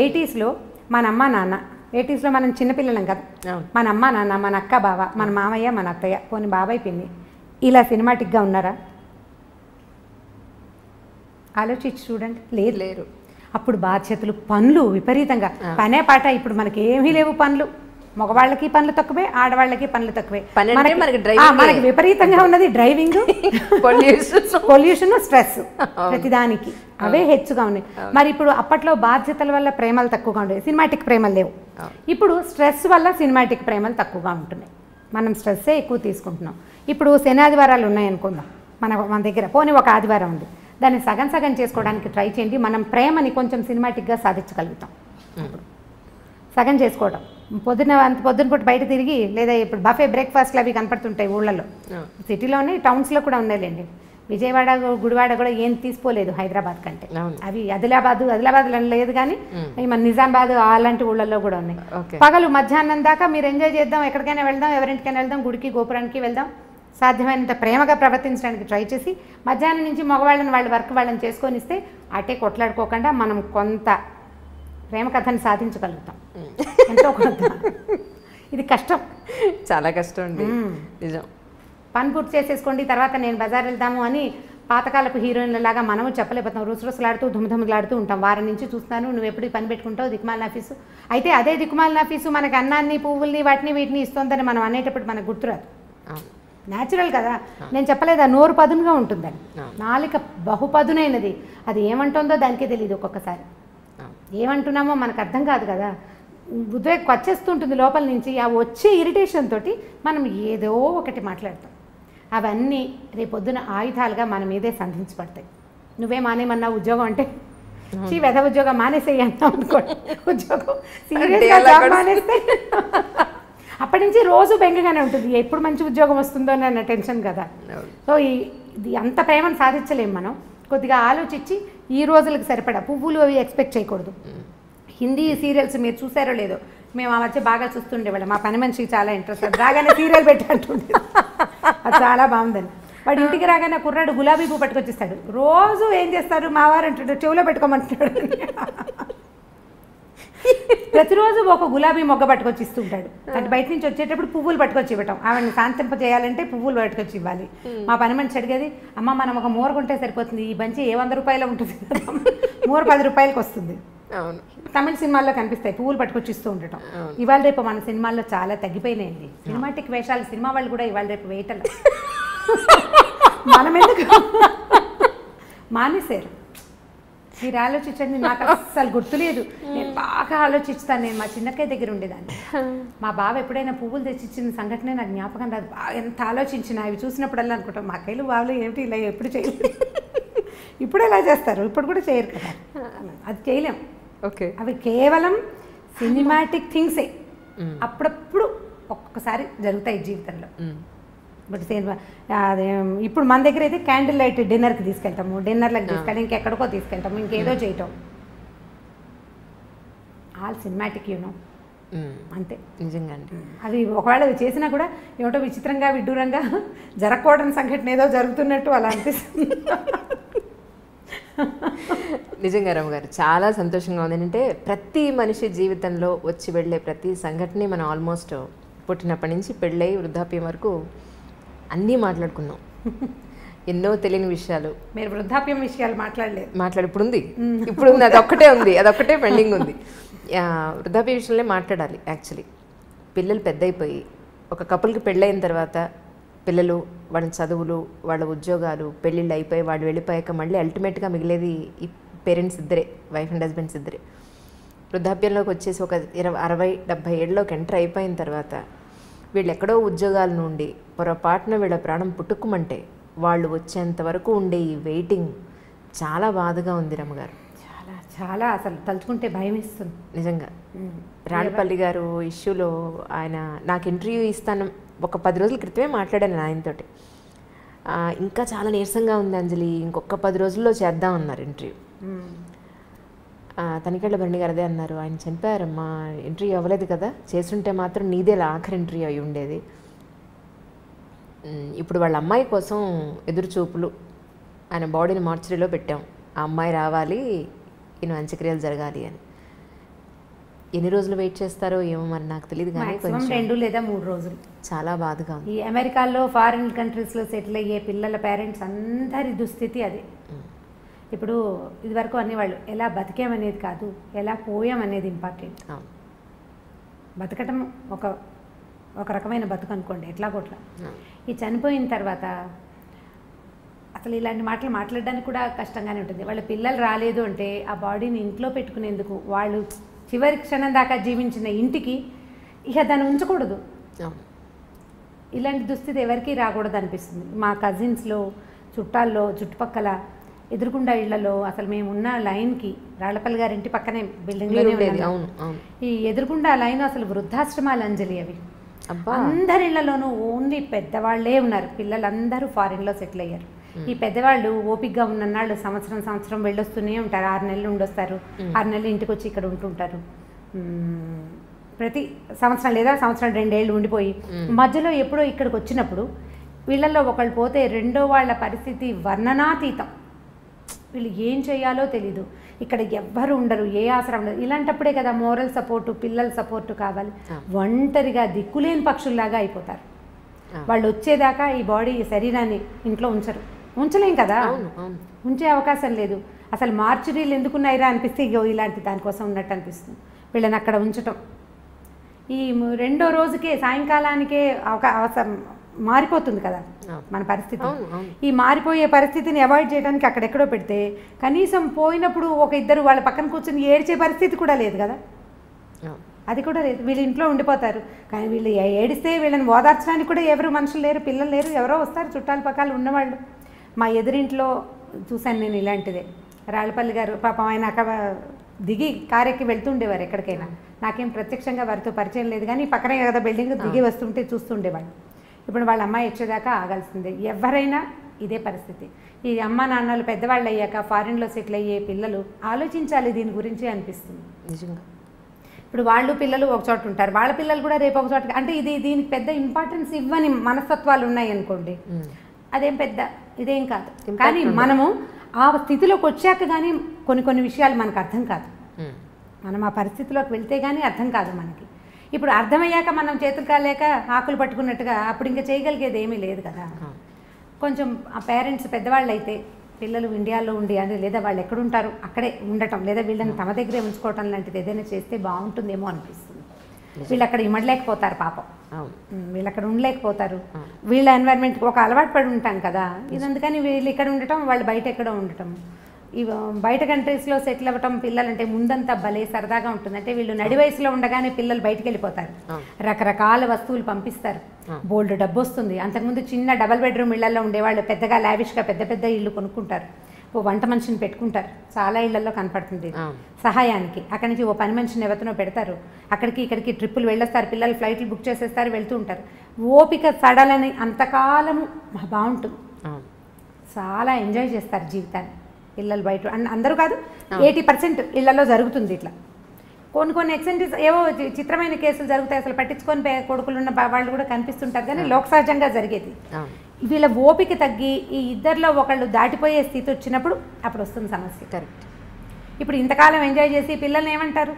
80sలో మన అమ్మ నాన్న, 80sలో మనం చిన్నపిల్లలం కదా, మన అమ్మ నాన్న, మన అక్క బావ, మన మామయ్య, మన అత్తయ్య, పోనీ బాబాయ్ పిన్ని, ఇలా సినిమాటిక్గా ఉన్నారా? ఆలోచించి చూడండి. లేరు. అప్పుడు బాధ్యతలు, పనులు విపరీతంగా, పనే పాట. ఇప్పుడు మనకి ఏమీ లేవు పనులు. మగవాళ్ళకి పనులు తక్కువే, ఆడవాళ్ళకి పనులు తక్కువే. మనకి విపరీతంగా ఉన్నది డ్రైవింగ్, పొల్యూషన్, స్ట్రెస్, ప్రతిదానికి అవే హెచ్చుగా ఉన్నాయి. మరి ఇప్పుడు అప్పట్లో బాధ్యతల వల్ల ప్రేమలు తక్కువగా ఉండేవి, సినిమాటిక్ ప్రేమలు లేవు. ఇప్పుడు స్ట్రెస్ వల్ల సినిమాటిక్ ప్రేమలు తక్కువగా ఉంటున్నాయి. మనం స్ట్రెస్సే ఎక్కువ తీసుకుంటున్నాం. ఇప్పుడు శని ఆదివారాలు ఉన్నాయనుకుందాం మన దగ్గర, పోనీ ఒక ఆదివారం ఉంది, దాన్ని సగం చేసుకోవడానికి ట్రై చేయండి. మనం ప్రేమని కొంచెం సినిమాటిక్గా సాధించగలుగుతాం. సగం చేసుకోవడం, పొద్దున పూట బయట తిరిగి, లేదా ఇప్పుడు బఫే బ్రేక్ఫాస్ట్లు అవి కనపడుతుంటాయి ఊళ్ళల్లో, సిటీలోనే, టౌన్స్లో కూడా ఉన్నాయిలేండి. విజయవాడ, గుడివాడ కూడా ఏం తీసుకోలేదు హైదరాబాద్ కంటే. అవి ఆదిలాబాద్లో లేదు కానీ మన నిజామాబాద్ అలాంటి ఊళ్ళల్లో కూడా ఉన్నాయి. పగలు మధ్యాహ్నం దాకా మీరు ఎంజాయ్ చేద్దాం, ఎక్కడికైనా వెళ్దాం, ఎవరింటికైనా వెళ్దాం, గుడికి గోపురానికి వెళ్దాం, సాధ్యమైనంత ప్రేమగా ప్రవర్తించడానికి ట్రై చేసి మధ్యాహ్నం నుంచి మగవాళ్ళని వాళ్ళ వర్క్ వాళ్ళని చేసుకొని ఇస్తే అటే కొట్లాడుకోకుండా మనం కొంత ప్రేమ కథని సాధించగలుగుతాం. ఎంతో కొంత. ఇది కష్టం, చాలా కష్టం అండి, నిజం. పని పూర్తి చేసేసుకోండి తర్వాత నేను బజార్ వెళ్దాము అని పాతకాలపు హీరోయిన్ల లాగా మనము చెప్పలేకపోతాం. రుసరుసలాడుతూ ధుమధుమలాడుతూ ఉంటాం. వారం నుంచి చూస్తాను నువ్వు ఎప్పుడు పని పెట్టుకుంటావు దిక్కుమాలిన ఆఫీసు. అయితే అదే దిక్కుమాలిన ఆఫీసు మనకి అన్నాన్ని పువ్వుల్ని వాటిని వీటిని ఇస్తుందని మనం అనేటప్పుడు మనకు గుర్తురాదు. న్యాచురల్ కదా. నేను చెప్పలేదా నోరు పదునుగా ఉంటుందని, నాలిక బహుపదునైనది. అది ఏమంటుందో దానికే తెలియదు ఒక్కొక్కసారి. ఏమంటున్నామో మనకు అర్థం కాదు కదా. ఉద్వేగం వచ్చేస్తుంటుంది లోపల నుంచి. ఆ వచ్చే ఇరిటేషన్ తోటి మనం ఏదో ఒకటి మాట్లాడతాం. అవన్నీ రేపొద్దున ఆయుధాలుగా మన మీదే సంధించబడతాయి. నువ్వే మానేమన్నా ఉద్యోగం అంటే వెధ ఉద్యోగం మానేసేయి అన్నాం అనుకోండి. ఉద్యోగం సీరియస్గా జాబ్ మానేస్తే అప్పటి నుంచి రోజు బెంగగానే ఉంటుంది, ఎప్పుడు మంచి ఉద్యోగం వస్తుందో అన్న టెన్షన్ కదా. సో ఇది అంత ప్రేమను సాధించలేము మనం. కొద్దిగా ఆలోచించి ఈ రోజులకు సరిపడా పువ్వులు అవి ఎక్స్పెక్ట్ చేయకూడదు. హిందీ సీరియల్స్ మీరు చూసారో లేదో, మేము ఆ మధ్య బాగా చూస్తుండేవాళ్ళం. మా పని మనిషికి చాలా ఇంట్రెస్ట్, రాగానే సీరియల్ పెట్టంటుండే. అది చాలా బాగుందని. వాడు ఇంటికి రాగానే కుర్రాడు గులాబీ పువ్వు పట్టుకొచ్చిస్తాడు. రోజు ఏం చేస్తారు మా వారు అంటాడు, చెవులో పెట్టుకోమంటున్నాడు. ప్రతిరోజు ఒక గులాబీ మొగ్గ పట్టుకొచ్చి ఇస్తుంటాడు. అంటే బయట నుంచి వచ్చేటప్పుడు పువ్వులు పట్టుకొచ్చి ఇవ్వటం. ఆవిడని శాంతింప చేయాలంటే పువ్వులు పట్టుకొచ్చి ఇవ్వాలి. మా పని మనిషి అడిగేది, అమ్మ మనం ఒక మూర కొంటే సరిపోతుంది, ఈ బంచి ఏ 100 రూపాయలు ఉంటుంది, మూర 10 రూపాయలకి వస్తుంది. తమిళ సినిమాల్లో కనిపిస్తాయి పువ్వులు పట్టుకొచ్చి ఇస్తూ ఉండటం. ఇవాళ రేపు మన సినిమాల్లో చాలా తగ్గిపోయినాయండి సినిమాటిక్ వేషాలు. సినిమా వాళ్ళు కూడా ఇవాళ రేపు వేయటం మనం ఎందుకు మానేశారు. మీరు ఆలోచించండి. నాకు అస్సలు గుర్తులేదు. నేను బాగా ఆలోచిస్తాను. నేను మా చిన్నక్కయ్య దగ్గర ఉండేదాన్ని. మా బావ ఎప్పుడైనా పువ్వులు తెచ్చిచ్చిన సంఘటనే నాకు జ్ఞాపకం రాదు. బాగా ఎంత ఆలోచించిన అవి చూసినప్పుడల్లా అనుకుంటాం మా అక్కయ్యలు బావలు ఏమిటి ఇలా ఎప్పుడు చేయలేదు. ఇప్పుడు ఎలా చేస్తారు, ఇప్పుడు కూడా చేయరు కదా. అది చేయలేం. ఓకే, అవి కేవలం సినిమాటిక్ థింగ్సే. అప్పుడప్పుడు ఒక్కొక్కసారి జరుగుతాయి జీవితంలో. బట్ అదే ఇప్పుడు మన దగ్గర అయితే క్యాండిల్ లైట్ డిన్నర్కి తీసుకెళ్తాము, డిన్నర్లకు తీసుకెళ్ళి ఇంకెక్కడికో తీసుకెళ్తాము, ఇంకేదో చేయటం. ఆల్ సినిమాటిక్ యూనో, అంతే. నిజంగా అవి ఒకవేళ అవి చేసినా కూడా ఏమిటో విచిత్రంగా విడ్డూరంగా జరగకూడని సంఘటన ఏదో జరుగుతున్నట్టు అలా అనిపిస్తుంది. నిజంగా రాము గారు చాలా సంతోషంగా ఉంది. ఏంటంటే ప్రతి మనిషి జీవితంలో వచ్చి వెళ్ళే ప్రతి సంఘటన మనం ఆల్మోస్ట్ పుట్టినప్పటి నుంచి పెళ్ళై వృద్ధాప్యం వరకు అన్నీ మాట్లాడుకున్నాం. ఎన్నో తెలియని విషయాలు. మీరు వృద్ధాప్యం విషయాలు మాట్లాడలేదు. ఇప్పుడు ఉంది, అదొక్కటే ఉంది, అదొక్కటే పెండింగ్ ఉంది. వృద్ధాప్య విషయంలో మాట్లాడాలి. యాక్చువల్లీ పిల్లలు పెద్ద అయిపోయి ఒక కపుల్కి పెళ్ళైన తర్వాత పిల్లలు, వాళ్ళ చదువులు, వాళ్ళ ఉద్యోగాలు, పెళ్ళిళ్ళు అయిపోయి వాళ్ళు వెళ్ళిపోయాక మళ్ళీ అల్టిమేట్గా మిగిలేది ఈ పేరెంట్స్ ఇద్దరే, వైఫ్ అండ్ హస్బెండ్స్ ఇద్దరే. వృద్ధాప్యంలోకి వచ్చేసి ఒక 60-70 ఏళ్ళలోకి ఎంటర్ అయిపోయిన తర్వాత వీళ్ళు ఎక్కడో ఉద్యోగాల నుండి పొరపాటున వీళ్ళ ప్రాణం పుట్టుకుమంటే వాళ్ళు వచ్చేంత వరకు ఉండే ఈ వెయిటింగ్ చాలా బాధగా ఉంది రమ్మగారు. చాలా చాలా అసలు తలుచుకుంటే భయం ఇస్తుంది నిజంగా. రాణపల్లి గారు ఇష్యూలో ఆయన నాకు ఇంటర్వ్యూ ఇస్తాను ఒక 10 రోజుల క్రితమే మాట్లాడాను ఆయనతోటి. ఇంకా చాలా నీరసంగా ఉంది అంజలి, ఇంకొక 10 రోజుల్లో చేద్దాం అన్నారు ఇంటర్వ్యూ. తనికెళ్ళ భరణి గారు అదే అన్నారు, ఆయన చనిపోయారమ్మా, ఇంటర్వ్యూ అవ్వలేదు కదా, చేస్తుంటే మాత్రం నీదే ఆఖరి ఇంటర్వ్యూ అయి ఉండేది. ఇప్పుడు వాళ్ళ అమ్మాయి కోసం ఎదురు చూపులు, ఆయన బాడీని మార్చరీలో పెట్టాం, ఆ అమ్మాయి రావాలి, ఈయన అంత్యక్రియలు జరగాలి అని. ఎన్ని రోజులు వెయిట్ చేస్తారో ఏమో మరి నాకు తెలియదు, కానీ కొంచెం 2 లేదా 3 రోజులు. చాలా బాధగా ఉంది. ఈ అమెరికాలో ఫారిన్ కంట్రీస్లో సెటిల్ అయ్యే పిల్లల పేరెంట్స్ అందరి దుస్థితి అదే. ఇప్పుడు ఇదివరకు అనేవాళ్ళు ఎలా బతికేమనేది కాదు, ఎలా పోయామనేది ఇంపార్టెంట్. బతకటం ఒక రకమైన బతుకు అనుకోండి, ఎట్లా కొట్లా. ఈ చనిపోయిన తర్వాత అసలు ఇలాంటి మాటలు మాట్లాడడానికి కూడా కష్టంగానే ఉంటుంది. వాళ్ళ పిల్లలు రాలేదు అంటే ఆ బాడీని ఇంట్లో పెట్టుకునేందుకు, వాళ్ళు చివరి క్షణం దాకా జీవించిన ఇంటికి ఇక దాన్ని ఉంచకూడదు. ఇలాంటి దుస్థితి ఎవరికి రాకూడదు అనిపిస్తుంది. మా కజిన్స్లో, చుట్టాల్లో, చుట్టుపక్కల ఎదురుకుండా ఇళ్లలో అసలు మేము ఉన్న లైన్కి, రాళ్లపల్లి గారి ఇంటి పక్కనే బిల్డింగ్లోనే ఉండేది. ఈ ఎదురుకుండా లైన్ అసలు వృద్ధాశ్రమాలు అంజలి. అవి అందరి ఇళ్లలోనూ ఓన్లీ పెద్దవాళ్లే ఉన్నారు. పిల్లలందరూ ఫారిన్లో సెటిల్ అయ్యారు. ఈ పెద్దవాళ్ళు ఓపికగా ఉన్నన్నాళ్ళు సంవత్సరం వెళ్ళొస్తూనే ఉంటారు. 6 నెలలు ఉండొస్తారు, 6 నెలలు ఇంటికి వచ్చి ఇక్కడ ఉంటుంటారు. ప్రతి సంవత్సరం లేదా సంవత్సరం 2 ఏళ్ళు ఉండిపోయి మధ్యలో ఎప్పుడో ఇక్కడికి వచ్చినప్పుడు వీళ్ళల్లో ఒకళ్ళు పోతే రెండో వాళ్ళ పరిస్థితి వర్ణనాతీతం. వీళ్ళు ఏం చేయాలో తెలీదు, ఇక్కడ ఎవ్వరు ఉండరు, ఏ ఆసరా ఉండదు. ఇలాంటప్పుడే కదా మోరల్ సపోర్టు, పిల్లల సపోర్టు కావాలి. ఒంటరిగా దిక్కులేని పక్షుల్లాగా అయిపోతారు. వాళ్ళు వచ్చేదాకా ఈ బాడీ, ఈ శరీరాన్ని ఇంట్లో ఉంచలేం కదా, ఉంచే అవకాశం లేదు. అసలు మార్చురీలు ఎందుకున్నాయిరా అనిపిస్తే ఇగో ఇలాంటి దానికోసం ఉన్నట్టు అనిపిస్తుంది. వీళ్ళని అక్కడ ఉంచటం, ఈ రెండో రోజుకే సాయంకాలానికే మారిపోతుంది కదా మన పరిస్థితి. ఈ మారిపోయే పరిస్థితిని అవాయిడ్ చేయడానికి అక్కడెక్కడో పెడితే కనీసం పోయినప్పుడు ఒక ఇద్దరు వాళ్ళ పక్కన కూర్చొని ఏడ్చే పరిస్థితి కూడా లేదు కదా, అది కూడా లేదు. వీళ్ళు ఇంట్లో ఉండిపోతారు. కానీ వీళ్ళు ఏడిస్తే వీళ్ళని ఓదార్చడానికి కూడా ఎవరు మనుషులు లేరు, పిల్లలు లేరు, ఎవరో వస్తారు చుట్టాల పక్కలు ఉన్నవాళ్ళు. మా ఎదురింట్లో చూశాను నేను ఇలాంటిదే. రాళ్ళపల్లి గారు పాపం ఆయన అక్కడ దిగి కారెక్కి వెళ్తుండేవారు ఎక్కడికైనా. నాకేం ప్రత్యక్షంగా వారితో పరిచయం లేదు, కానీ పక్కనే కదా బిల్డింగ్, దిగి వస్తుంటే చూస్తుండేవాళ్ళు. ఇప్పుడు వాళ్ళ అమ్మాయి వచ్చేదాకా ఆగాల్సిందే. ఎవరైనా ఇదే పరిస్థితి. ఈ అమ్మ నాన్నలు పెద్దవాళ్ళు అయ్యాక ఫారిన్లో సెటిల్ అయ్యే పిల్లలు ఆలోచించాలి దీని గురించి అనిపిస్తుంది నిజంగా. ఇప్పుడు వాళ్ళు పిల్లలు ఒక చోట ఉంటారు, వాళ్ళ పిల్లలు కూడా రేపు ఒక చోట. అంటే దీనికి పెద్ద ఇంపార్టెన్స్ ఇవ్వని మనస్తత్వాలు ఉన్నాయి అనుకోండి, అదేం పెద్ద ఇదేం కాదు. కానీ మనము ఆ స్థితిలోకి వచ్చాక కానీ కొన్ని విషయాలు మనకు అర్థం కాదు. మనం ఆ పరిస్థితిలోకి వెళ్తే కానీ అర్థం కాదు మనకి. ఇప్పుడు అర్థమయ్యాక మనం చేతులు కాలేక ఆకులు పట్టుకున్నట్టుగా అప్పుడు ఇంకా చేయగలిగేది ఏమీ లేదు కదా. కొంచెం ఆ పేరెంట్స్ పెద్దవాళ్ళు అయితే పిల్లలు ఇండియాలో ఉండి అని, లేదా వాళ్ళు ఎక్కడుంటారు అక్కడే ఉండటం, లేదా వీళ్ళని తమ దగ్గరే ఉంచుకోవటం లాంటిది ఏదైనా చేస్తే బాగుంటుందేమో అనిపిస్తుంది. వీళ్ళు అక్కడ ఇమ్మడలేకపోతారు పాపం, వీళ్ళు అక్కడ ఉండలేకపోతారు. వీళ్ళ ఎన్వైర్న్మెంట్కి ఒక అలవాటు పడి ఉంటాం కదా ఇది. అందుకని వీళ్ళు ఇక్కడ ఉండటం, వాళ్ళు బయట ఎక్కడో ఉండటం. బయట కంట్రీస్లో సెటిల్ అవ్వటం పిల్లలంటే ముందంతా భలే సరదాగా ఉంటుంది. అంటే వీళ్ళు నడి వయసులో ఉండగానే పిల్లలు బయటికి వెళ్ళిపోతారు, రకరకాల వస్తువులు పంపిస్తారు, బోల్డ్ డబ్బు వస్తుంది. అంతకుముందు చిన్న డబల్ బెడ్రూమ్ ఇళ్లలో ఉండేవాళ్ళు పెద్దగా లావిష్గా పెద్ద ఇళ్ళు కొనుక్కుంటారు, ఓ వంట మనిషిని పెట్టుకుంటారు. చాలా ఇళ్లలో కనపడుతుంది సహాయానికి. అక్కడి నుంచి ఓ పని మనిషిని ఎవరినో పెడతారు, అక్కడికి ఇక్కడికి ట్రిప్పులు వెళ్ళొస్తారు, పిల్లలు ఫ్లైట్లు బుక్ చేసేస్తారు, వెళ్తూ ఉంటారు. ఓపిక సడలని అంతకాలము బాగుంటుంది, చాలా ఎంజాయ్ చేస్తారు జీవితాన్ని పిల్లలు. బయట అందరూ కాదు, 80% ఇళ్లలో జరుగుతుంది ఇట్లా. కొన్ని ఎక్సెంట్రీస్ ఏవో చిత్రమైన కేసులు జరుగుతాయి, అసలు పట్టించుకొని కొడుకులు ఉన్న వాళ్ళు కూడా కనిపిస్తుంటారు. కానీ లోక సహజంగా జరిగేది. వీళ్ళ ఓపిక తగ్గి ఈ ఇద్దరిలో ఒకళ్ళు దాటిపోయే స్థితి వచ్చినప్పుడు అప్పుడు వస్తుంది సమస్య. కరెక్ట్. ఇప్పుడు ఇంతకాలం ఎంజాయ్ చేసి పిల్లల్ని ఏమంటారు,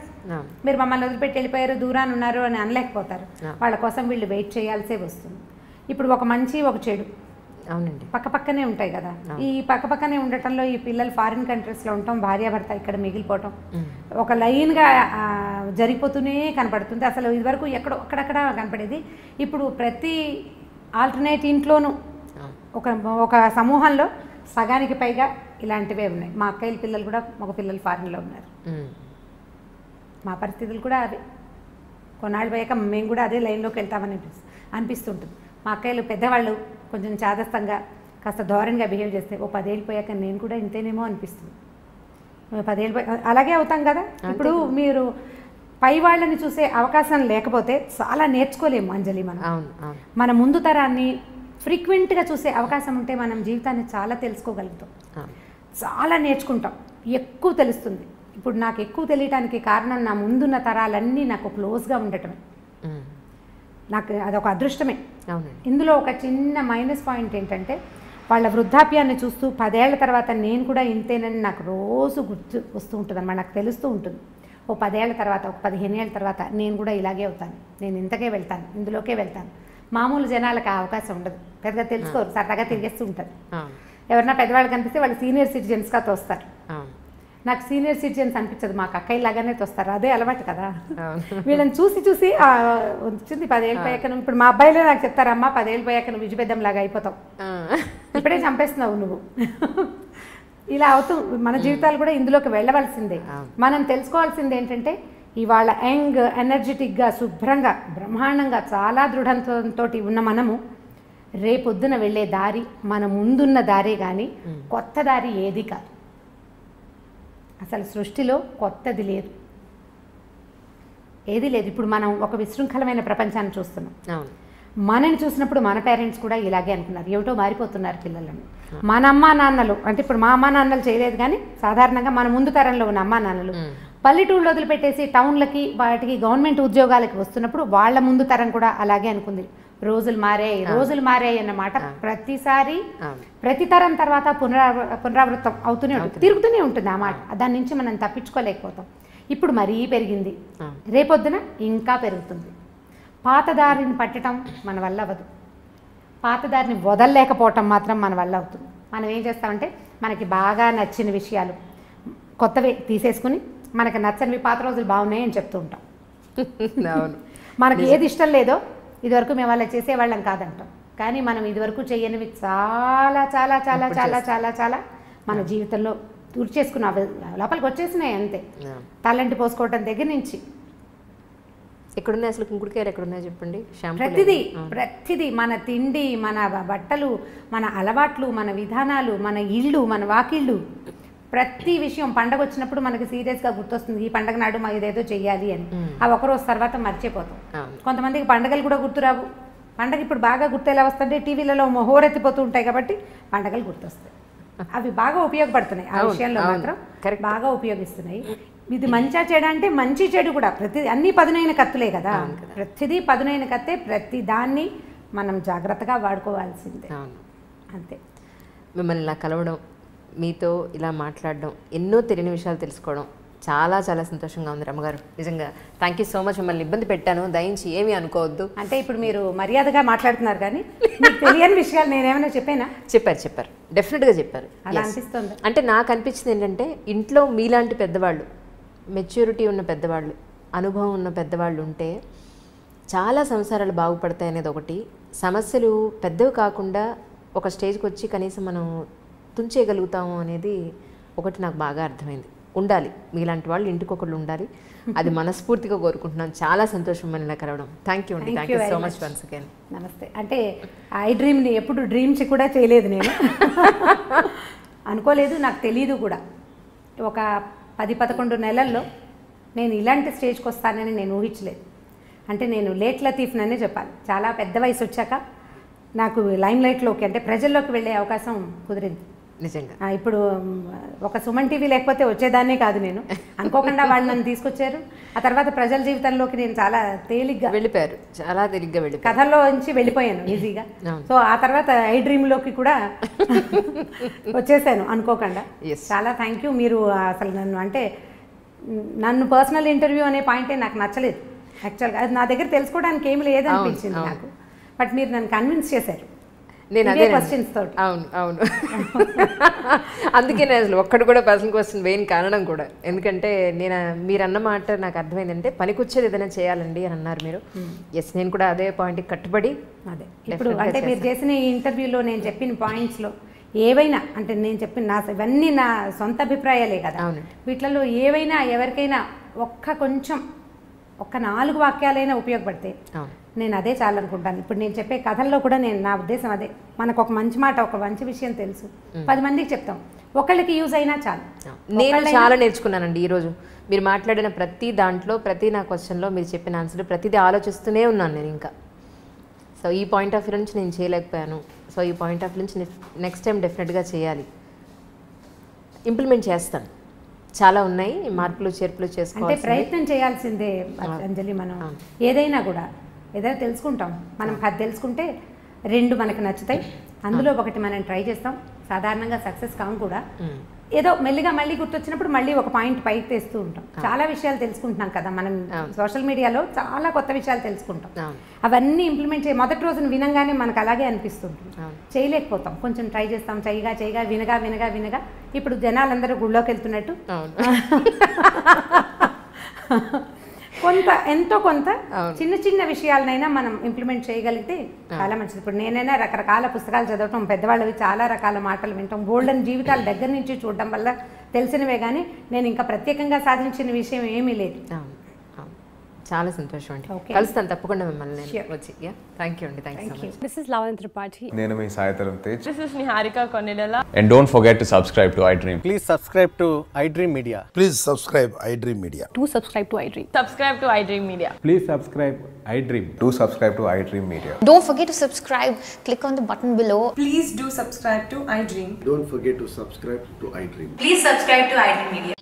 మీరు మమ్మల్ని వదిలిపెట్టి వెళ్ళిపోయారు, దూరాన్ని ఉన్నారు అని అనలేకపోతారు. వాళ్ళ కోసం వీళ్ళు వెయిట్ చేయాల్సే వస్తుంది. ఇప్పుడు ఒక మంచి ఒక చెడు అవునండి పక్కపక్కనే ఉంటాయి కదా. ఈ పక్కపక్కనే ఉండటంలో ఈ పిల్లలు ఫారిన్ కంట్రీస్లో ఉండటం, భార్యాభర్త ఇక్కడ మిగిలిపోవటం ఒక లైన్గా జరిగిపోతూనే కనపడుతుంది. అసలు ఇదివరకు ఎక్కడో అక్కడక్కడ కనపడేది, ఇప్పుడు ప్రతి ఆల్టర్నేట్ ఇంట్లోనూ ఒక సమూహంలో సగానికి పైగా ఇలాంటివే ఉన్నాయి. మా అక్కయ్యల పిల్లలు కూడా మగ పిల్లలు ఫారిన్లో ఉన్నారు. మా పరిస్థితులు కూడా అదే. కొన్నాళ్ళు పోయాక మేము కూడా అదే లైన్లోకి వెళ్తామని అనిపిస్తుంటుంది. మా అక్కయ్యలు పెద్దవాళ్ళు కొంచెం చాదస్తంగా కాస్త ధోరణిగా బిహేవ్ చేస్తే ఓ 10 ఏళ్ళు పోయాక నేను కూడా ఇంతేనేమో అనిపిస్తుంది. 10 ఏళ్ళు అలాగే అవుతాం కదా. ఇప్పుడు మీరు పై వాళ్ళని చూసే అవకాశం లేకపోతే చాలా నేర్చుకోలేము అంజలి. మన ముందు తరాన్ని ఫ్రీక్వెంట్గా చూసే అవకాశం ఉంటే మనం జీవితాన్ని చాలా తెలుసుకోగలుగుతాం, చాలా నేర్చుకుంటాం, ఎక్కువ తెలుస్తుంది. ఇప్పుడు నాకు ఎక్కువ తెలియటానికి కారణం నా ముందున్న తరాలన్నీ నాకు క్లోజ్గా ఉండటమే. నాకు అదొక అదృష్టమే. ఇందులో ఒక చిన్న మైనస్ పాయింట్ ఏంటంటే వాళ్ళ వృద్ధాప్యాన్ని చూస్తూ 10 ఏళ్ల తర్వాత నేను కూడా ఇంతేనని నాకు రోజు గుర్తు వస్తూ ఉంటుంది అన్నమాట. నాకు తెలుస్తూ ఉంటుంది, ఓ 10 ఏళ్ల తర్వాత, ఒక 15 ఏళ్ల తర్వాత నేను కూడా ఇలాగే అవుతాను, నేను ఇంతకే వెళ్తాను, ఇందులోకే వెళ్తాను. మామూలు జనాలకు ఆ అవకాశం ఉండదు, పెద్దగా తెలుసుకోరు, సరదాగా తిరిగేస్తూ ఉంటారు. ఎవరన్నా పెద్దవాళ్ళు కనిపిస్తే వాళ్ళు సీనియర్ సిటిజన్స్గా తోస్తారు. నాకు సీనియర్ సిటిజన్స్ అనిపించదు, మాకు అక్కయ్యలాగానే తోస్తారు, అదే అలవాటు కదా. వీళ్ళని చూసి వచ్చింది 10 ఏళ్ళు పోయాక. ఇప్పుడు మా అబ్బాయిలే నాకు చెప్తారు, అమ్మ 10 ఏళ్ళు పోయాక నువ్వు విజయబెద్దంలాగా అయిపోతావు, ఇప్పుడే చంపేస్తున్నావు నువ్వు. ఇలా అవుతూ మన జీవితాలు కూడా ఇందులోకి వెళ్ళవలసిందే. మనం తెలుసుకోవాల్సింది ఏంటంటే ఇవాళ యంగ్, ఎనర్జెటిక్గా, శుభ్రంగా, బ్రహ్మాండంగా, చాలా దృఢంతో ఉన్న మనము రేపొద్దున వెళ్ళే దారి మన ముందున్న దారే కానీ కొత్త దారి ఏది కాదు. అసలు సృష్టిలో కొత్తది లేదు, ఏది లేదు. ఇప్పుడు మనం ఒక విశృంఖలమైన ప్రపంచాన్ని చూస్తున్నాం. మనని చూసినప్పుడు మన పేరెంట్స్ కూడా ఇలాగే అనుకున్నారు, ఏమిటో మారిపోతున్నారు పిల్లలను. మన అమ్మా నాన్నలు అంటే ఇప్పుడు మా అమ్మా నాన్నలు చేయలేదు, కానీ సాధారణంగా మన ముందు తరంలో ఉన్న అమ్మా నాన్నలు పల్లెటూళ్ళు వదిలిపెట్టేసి టౌన్లకి వాటికి గవర్నమెంట్ ఉద్యోగాలకి వస్తున్నప్పుడు వాళ్ళ ముందు తరం కూడా అలాగే అనుకుంది, రోజులు మారాయి అన్నమాట ప్రతిసారి ప్రతి తరం తర్వాత పునరావృతం అవుతూనే ఉంటుంది, తిరుగుతూనే ఉంటుంది ఆ మాట. దాని నుంచి మనం తప్పించుకోలేకపోతాం. ఇప్పుడు మరీ పెరిగింది, రేపొద్దున ఇంకా పెరుగుతుంది. పాతదారిని పట్టడం మన వల్ల అవ్వదు, పాతదారిని వదలలేకపోవటం మాత్రం మన వల్ల అవుతుంది. మనం ఏం చేస్తామంటే మనకి బాగా నచ్చిన విషయాలు కొత్తవి తీసేసుకుని మనకు నచ్చనివి పాత రోజులు బాగున్నాయి అని చెప్తూ ఉంటాం. మనకి ఏది ఇష్టం లేదో ఇదివరకు మేము అలా చేసేవాళ్ళం కాదంటాం, కానీ మనం ఇదివరకు చేయనివి చాలా చాలా చాలా చాలా చాలా చాలా మన జీవితంలో తుడిచేసుకున్న లోపలికి వచ్చేసినాయి అంతే. తలంటి పోసుకోవటం దగ్గర నుంచి ఎక్కడున్నాయి అసలు కుంకుడుకాయలు ఎక్కడున్నాయి చెప్పండి. ప్రతిదీ మన తిండి, మన బట్టలు, మన అలవాట్లు, మన విధానాలు, మన ఇళ్ళు, మన వాకిళ్ళు, ప్రతి విషయం పండగ వచ్చినప్పుడు మనకి సీరియస్గా గుర్తొస్తుంది, ఈ పండగ నాడు మా ఇదేదో చెయ్యాలి అని. ఆ ఒకరోజు తర్వాత మర్చిపోతాం. కొంతమందికి పండగలు కూడా గుర్తురావు. పండగ ఇప్పుడు బాగా గుర్తు ఎలా వస్తుంటే టీవీలలో హోరెత్తిపోతూ ఉంటాయి కాబట్టి పండగలు గుర్తొస్తాయి. అవి బాగా ఉపయోగపడుతున్నాయి, ఆ విషయంలో మాత్రం బాగా ఉపయోగిస్తున్నాయి. ఇది మంచిగా చెడు అంటే మంచి చెడు కూడా అన్ని పదునైన కత్తులే కదా, ప్రతిదీ పదునైన కత్తే. ప్రతి దాన్ని మనం జాగ్రత్తగా వాడుకోవాల్సిందే అంతే. మిమ్మల్ని ఇలా కలవడం, మీతో ఇలా మాట్లాడడం, ఎన్నో తెలియని విషయాలు తెలుసుకోవడం చాలా చాలా సంతోషంగా ఉంది రమ్మగారు. నిజంగా థ్యాంక్ యూ సో మచ్. మిమ్మల్ని ఇబ్బంది పెట్టాను, దయించి ఏమీ అనుకోవద్దు. అంటే ఇప్పుడు మీరు మర్యాదగా మాట్లాడుతున్నారు, కానీ మీకు తెలియని విషయాలు నేనేమైనా చెప్పానా? చెప్పారు, డెఫినెట్గా చెప్పారు. అలా అనిపిస్తుంది. అంటే నాకు అనిపించింది ఏంటంటే ఇంట్లో మీలాంటి పెద్దవాళ్ళు, మెచ్యూరిటీ ఉన్న పెద్దవాళ్ళు, అనుభవం ఉన్న పెద్దవాళ్ళు ఉంటే చాలా సంసారాలు బాగుపడతాయి అనేది ఒకటి. సమస్యలు పెద్దవి కాకుండా ఒక స్టేజ్కి వచ్చి కనీసం మనం తుంచేయగలుగుతాము అనేది ఒకటి నాకు బాగా అర్థమైంది. ఉండాలి మీలాంటి వాళ్ళు, ఇంటికి ఒకళ్ళు ఉండాలి. అది మనస్ఫూర్తిగా కోరుకుంటున్నాను. చాలా సంతోషం మన కలవడం. థ్యాంక్ యూ అండి. Thank you so much once again. నమస్తే. అంటే ఐ డ్రీమ్ని ఎప్పుడు డ్రీమ్స్ కూడా చేయలేదు నేను, అనుకోలేదు, నాకు తెలీదు కూడా. ఒక 10-11 నెలల్లో నేను ఇలాంటి స్టేజ్కి వస్తానని నేను ఊహించలేదు. అంటే నేను లేట్ లతీఫ్ననే చెప్పాలి. చాలా పెద్ద వయసు వచ్చాక నాకు లైమ్ లైట్లోకి, అంటే ప్రజల్లోకి వెళ్ళే అవకాశం కుదిరింది నిజంగా. ఇప్పుడు ఒక సుమన్ టీవీ లేకపోతే వచ్చేదాన్నే కాదు నేను. అనుకోకుండా వాళ్ళు నన్ను తీసుకొచ్చారు. ఆ తర్వాత ప్రజల జీవితంలోకి నేను చాలా తేలిగ్గా వెళ్ళిపోయారు, చాలా తేలిగ్గా వెళ్ళి కథల్లో నుంచి వెళ్ళిపోయాను ఈజీగా. సో ఆ తర్వాత ఐ డ్రీమ్లోకి కూడా వచ్చేసాను అనుకోకుండా. చాలా థ్యాంక్ యూ. మీరు అసలు నన్ను పర్సనల్ ఇంటర్వ్యూ అనే పాయింటే నాకు నచ్చలేదు యాక్చువల్గా. అది నా దగ్గర తెలుసుకోవడానికి ఏమి లేదనిపించింది నాకు. బట్ మీరు నన్ను కన్విన్స్ చేశారు. నేను అదే క్వశ్చన్స్ తోటి. అవును అందుకే నేను అసలు ఒక్కడు కూడా పర్సనల్ క్వశ్చన్ వేయని కారణం కూడా. ఎందుకంటే మీరు అన్న మాట నాకు అర్థమైందంటే పనికొచ్చేది ఏదైనా చేయాలండి అని అన్నారు మీరు. ఎస్, నేను కూడా అదే పాయింట్కి కట్టుబడి అదే ఇప్పుడు అంటే మీరు చేసిన ఈ ఇంటర్వ్యూలో నేను చెప్పిన పాయింట్స్లో ఏవైనా, అంటే నేను చెప్పిన ఇవన్నీ నా సొంత అభిప్రాయాలే కదా, వీటిలలో ఏవైనా ఎవరికైనా ఒక్క 4 వాక్యాలైనా ఉపయోగపడితే నేను అదే చాలనుకుంటాను. ఇప్పుడు నేను చెప్పే కథల్లో కూడా నా ఉద్దేశం అదే. మనకు ఒక మంచి మాట, ఒక మంచి విషయం తెలుసు, 10 మందికి చెప్తాం, ఒకళ్ళకి యూజ్ అయినా చాలు. నేను చాలా నేర్చుకున్నానండి ఈరోజు. మీరు మాట్లాడిన ప్రతి దాంట్లో, ప్రతి నా క్వశ్చన్లో మీరు చెప్పిన ఆన్సర్ ప్రతిదీ ఆలోచిస్తూనే ఉన్నాను నేను ఇంకా. సో ఈ పాయింట్ ఆఫ్ వ్యూ నుంచి నేను చేయలేకపోయాను. సో ఈ పాయింట్ ఆఫ్ వ్యూ నుంచి నెక్స్ట్ టైం డెఫినెట్గా చేయాలి, ఇంప్లిమెంట్ చేస్తాను. చాలా ఉన్నాయి, మార్పులు చేర్పులు చేసుకోవాలి. అంటే ప్రయత్నం చేయాల్సిందే అంజలి. మనం ఏదైనా తెలుసుకుంటాం. మనం 10 తెలుసుకుంటే 2 మనకు నచ్చుతాయి, అందులో ఒకటి మనం ట్రై చేస్తాం. సాధారణంగా సక్సెస్ కావు కూడా. ఏదో మెల్లిగా మళ్ళీ గుర్తొచ్చినప్పుడు మళ్ళీ ఒక పాయింట్ పైకి తెస్తూ ఉంటాం. చాలా విషయాలు తెలుసుకుంటున్నాం కదా మనం, సోషల్ మీడియాలో చాలా కొత్త విషయాలు తెలుసుకుంటాం. అవన్నీ ఇంప్లిమెంట్ మొదటి రోజున వినంగానే మనకు అలాగే అనిపిస్తుంటుంది, చేయలేకపోతాం. కొంచెం ట్రై చేస్తాం, చేయగా వినగా ఇప్పుడు జనాలందరూ గుళ్ళోకి వెళ్తున్నట్టు ఎంతో కొంత చిన్న విషయాలనైనా మనం ఇంప్లిమెంట్ చేయగలిగితే చాలా మంచిది. ఇప్పుడు నేనైనా రకరకాల పుస్తకాలు చదవటం, పెద్దవాళ్ళవి చాలా రకాల మాటలు వినటం, గోల్డెన్ జీవితాల దగ్గర నుంచి చూడటం వల్ల తెలిసినవే కానీ నేను ఇంకా ప్రత్యేకంగా సాధించిన విషయం ఏమీ లేదు. చాలా సంతోషం అండి. కలుస్తాను తప్పకుండా మిమ్మల్ని వచ్చి. థ్యాంక్ యూ అండి. Thank you so much. This is Lavan Tripathi. నేను మీ Sai Dharam Tej. This is Niharika Konidala. And don't forget to subscribe to iDream. Please subscribe to iDream Media. Please subscribe iDream Media. Do subscribe to iDream. Subscribe to iDream Media. Please subscribe iDream. Do subscribe to iDream Media. Don't forget to subscribe. Click on the button below. Please do subscribe to iDream. Don't forget to subscribe to iDream. Please subscribe to iDream Media.